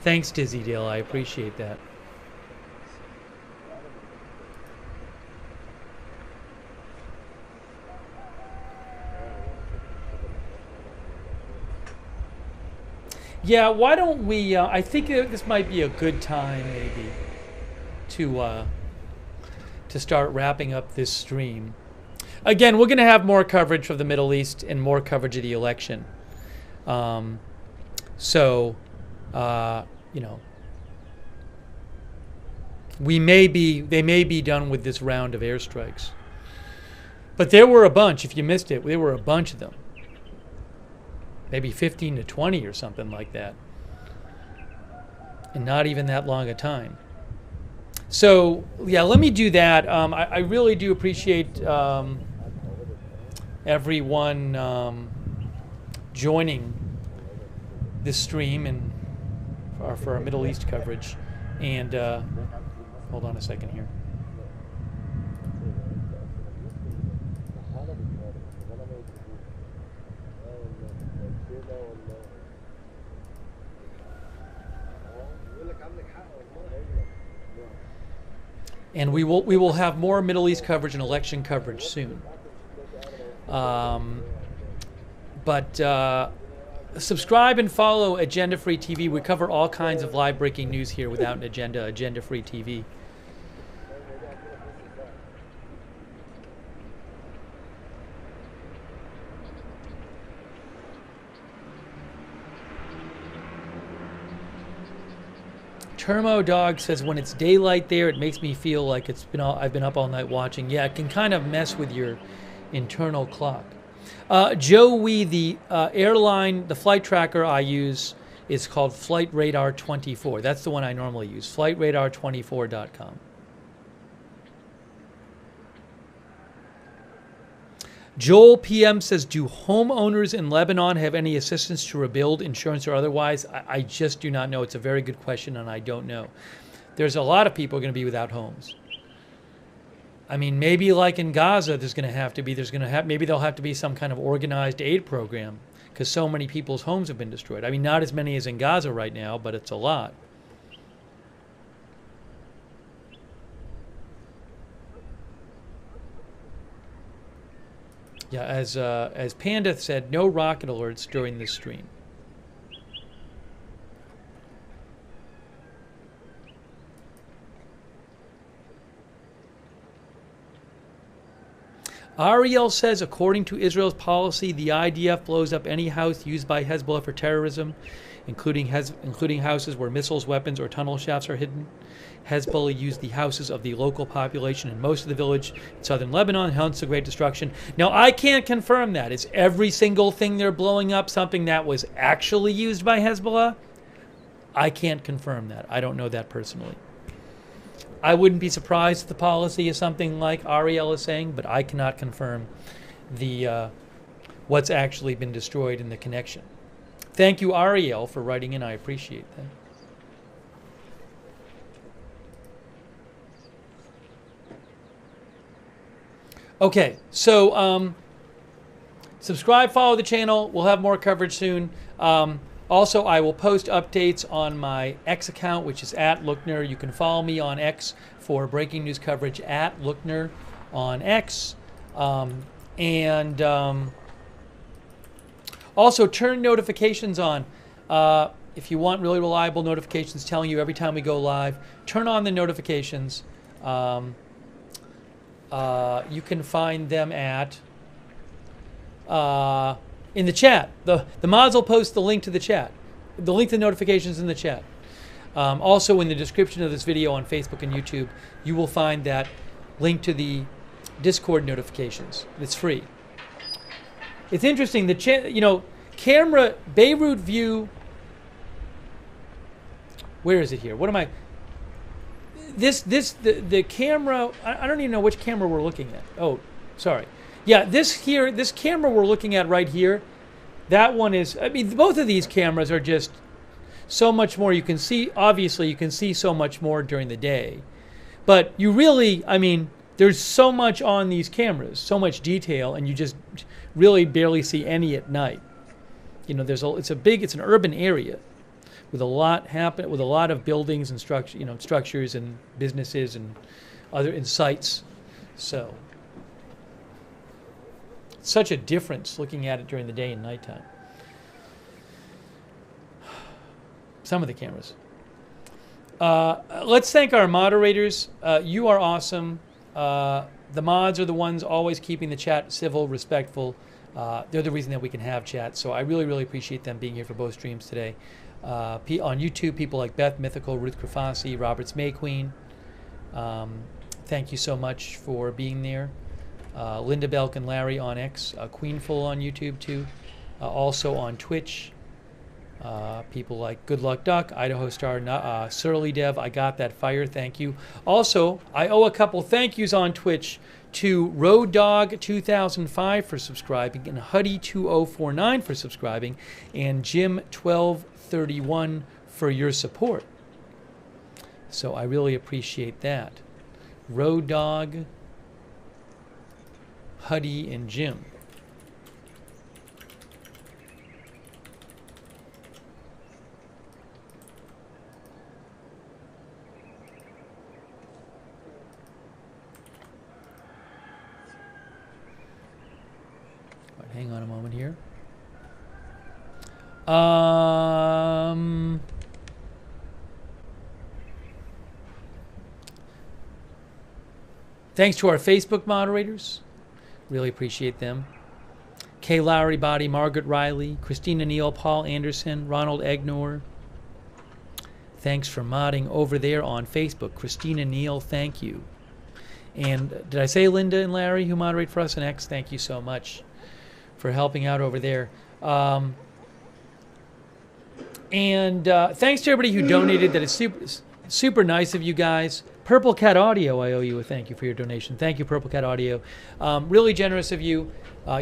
Thanks, Dizzy Dale. I appreciate that. Yeah, why don't we, I think this might be a good time, maybe, to start wrapping up this stream. Again, we're going to have more coverage of the Middle East and more coverage of the election. You know, they may be done with this round of airstrikes. But there were a bunch. If you missed it, there were a bunch of them. Maybe 15 to 20 or something like that. And not even that long a time. So, yeah, let me do that. I really do appreciate everyone joining this stream and for our Middle East coverage. And hold on a second here. And we will have more Middle East coverage and election coverage soon. Subscribe and follow Agenda Free TV. We cover all kinds of live breaking news here without an agenda. Agenda Free TV. Termo Dog says when it's daylight there, it makes me feel like I've been up all night watching. Yeah, it can kind of mess with your internal clock. Joey, the airline, the flight tracker I use is called Flight Radar 24. That's the one I normally use. FlightRadar24.com. Joel PM says, do homeowners in Lebanon have any assistance to rebuild, insurance or otherwise? I just do not know. It's a very good question, and I don't know. There's a lot of people going to be without homes. I mean, maybe like in Gaza, maybe there'll have to be some kind of organized aid program because so many people's homes have been destroyed. I mean, not as many as in Gaza right now, but it's a lot. Yeah, as Panda said, no rocket alerts during this stream. Ariel says, according to Israel's policy, the IDF blows up any house used by Hezbollah for terrorism, including houses where missiles, weapons, or tunnel shafts are hidden. Hezbollah used the houses of the local population in most of the village in southern Lebanon, hence the great destruction. Now, I can't confirm that. Is every single thing they're blowing up something that was actually used by Hezbollah? I can't confirm that. I don't know that personally. I wouldn't be surprised if the policy is something like Ariel is saying, but I cannot confirm the what's actually been destroyed in the connection. Thank you, Ariel, for writing in. I appreciate that. Okay, so subscribe, follow the channel. We'll have more coverage soon. Also, I will post updates on my X account, which is @Lookner. You can follow me on X for breaking news coverage @Lookner on X. Also, turn notifications on. If you want really reliable notifications telling you every time we go live, turn on the notifications. You can find them at in the chat. The mods will post the link to the chat, the link to the notifications in the chat. Also, in the description of this video on Facebook and YouTube, you will find that link to the Discord notifications. It's free. It's interesting. Camera Beirut view. Where is it here? What am I? The camera. I don't even know which camera we're looking at. Oh, sorry. Yeah, this camera we're looking at right here, that one is, I mean, both of these cameras are just so much more. You can see, obviously, you can see so much more during the day. But you really, I mean, there's so much on these cameras, so much detail, and you just really barely see any at night. You know, it's an urban area with a lot with a lot of buildings and structures and businesses and other sites. So such a difference looking at it during the day and nighttime. Some of the cameras. Let's thank our moderators. You are awesome. The mods are the ones always keeping the chat civil, respectful. They're the reason that we can have chat. So I really, really appreciate them being here for both streams today. On YouTube, people like Beth Mythical, Ruth Krafasi, Roberts May Queen. Thank you so much for being there. Linda Belk and Larry on X, Queenful on YouTube too, also on Twitch. People like Good Luck Duck, Idaho Star, Surly Dev, I Got That Fire, thank you. Also, I owe a couple thank yous on Twitch to Road Dog 2005 for subscribing, and Huddy 2049 for subscribing, and Jim 1231 for your support. So I really appreciate that. Road Dog, Huddy, and Jim. Right, hang on a moment here. Thanks to our Facebook moderators. Really appreciate them. Kay Lowry Body, Margaret Riley, Christina Neal, Paul Anderson, Ronald Egnor. Thanks for modding over there on Facebook. Christina Neal, thank you. And did I say Linda and Larry who moderate for us on X? Thank you so much for helping out over there. And thanks to everybody who donated. That is Super nice of you guys. Purple Cat Audio, I owe you a thank you for your donation. Thank you, Purple Cat Audio. Really generous of you.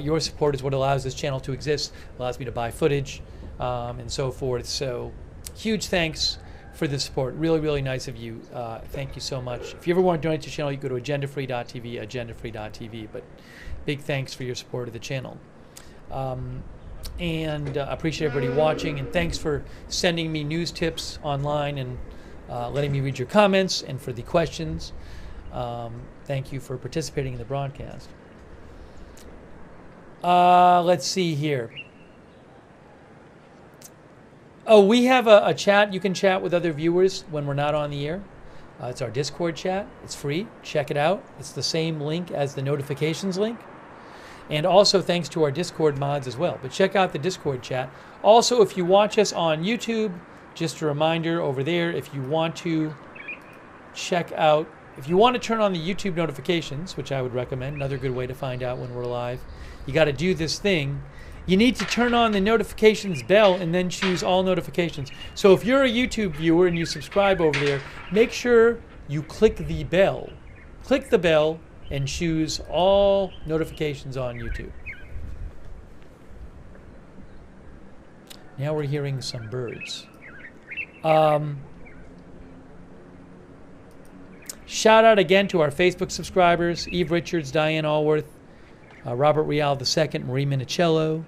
Your support is what allows this channel to exist, allows me to buy footage, and so forth. So huge thanks for the support. Really, really nice of you. Thank you so much. If you ever want to donate to the channel, you go to agendafree.tv, agendafree.tv. But big thanks for your support of the channel. And appreciate everybody watching, and thanks for sending me news tips online and letting me read your comments, and for the questions. Thank you for participating in the broadcast. Let's see here. Oh, we have a chat. You can chat with other viewers when we're not on the air. It's our Discord chat. It's free. Check it out. It's the same link as the notifications link. And also thanks to our Discord mods as well. But check out the Discord chat. Also, if you watch us on YouTube, just a reminder over there, if you want to check out, if you want to turn on the YouTube notifications, which I would recommend, another good way to find out when we're live, you got to do this thing. You need to turn on the notifications bell and then choose all notifications. So if you're a YouTube viewer and you subscribe over there, make sure you click the bell. Click the bell and choose all notifications on YouTube. Now we're hearing some birds. Shout out again to our Facebook subscribers: Eve Richards, Diane Allworth, Robert Real II, Marie Minicello,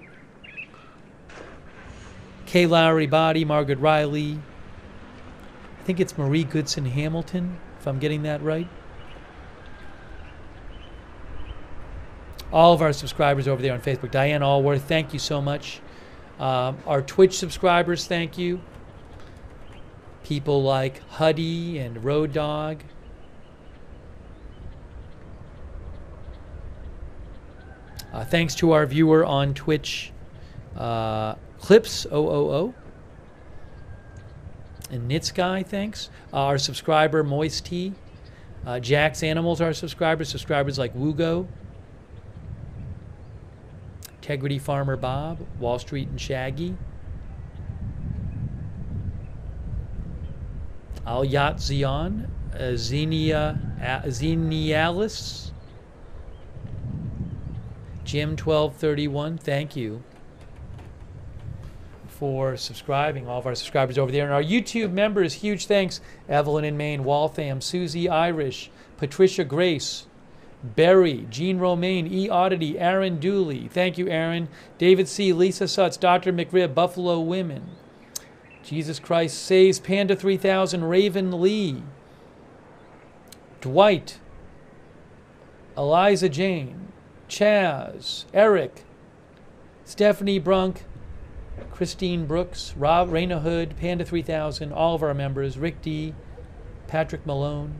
Kay Lowry Body, Margaret Riley. I think it's Marie Goodson Hamilton, if I'm getting that right. All of our subscribers over there on Facebook. Diane Allworth, thank you so much. Our Twitch subscribers, thank you. People like Huddy and Road Dog. Thanks to our viewer on Twitch, Clips 000. And Nitsky, thanks. Our subscriber, Moist Tea. Jack's Animals, our subscribers. Subscribers like Wugo. Integrity Farmer Bob. Wall Street and Shaggy. Al Yat Zion. Zenialis. Jim 1231, thank you for subscribing, all of our subscribers over there. And our YouTube members, huge thanks. Evelyn in Maine, Waltham, Susie Irish, Patricia Grace, Barry, Jean Romaine, E. Oddity, Aaron Dooley. Thank you, Aaron. David C., Lisa Sutz, Dr. McRib, Buffalo Women. Jesus Christ Saves, Panda 3000, Raven Lee. Dwight, Eliza Jane, Chaz, Eric, Stephanie Brunk, Christine Brooks, Rob Raina Hood, Panda 3000, all of our members, Rick D, Patrick Malone.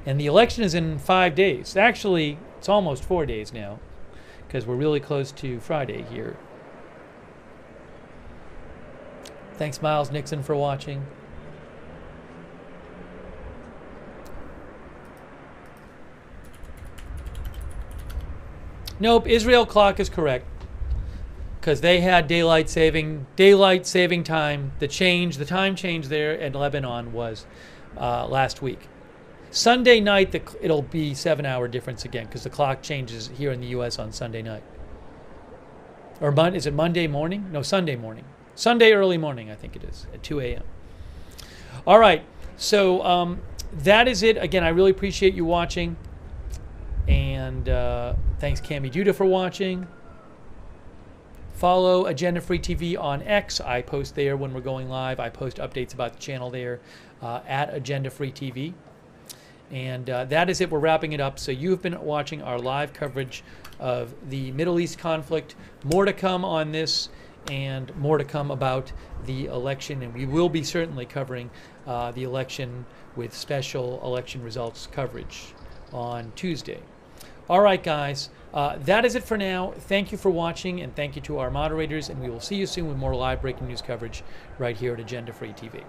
And the election is in 5 days. Actually, it's almost 4 days now, because we're really close to Friday here. Thanks, Miles Nixon, for watching. Nope, Israel clock is correct, because they had daylight saving time. The time change there in Lebanon was last week. Sunday night, it'll be 7-hour difference again, because the clock changes here in the U.S. on Sunday night. Or is it Monday morning? No, Sunday morning. Sunday early morning, I think it is, at 2 a.m. All right, so that is it. Again, I really appreciate you watching. And thanks, Cami Duda, for watching. Follow Agenda Free TV on X. I post there when we're going live. I post updates about the channel there at Agenda Free TV. And that is it. We're wrapping it up. So you've been watching our live coverage of the Middle East conflict. More to come on this, and more to come about the election. And we will be certainly covering the election with special election results coverage on Tuesday. All right, guys, that is it for now. Thank you for watching, and thank you to our moderators, and we will see you soon with more live breaking news coverage right here at Agenda Free TV.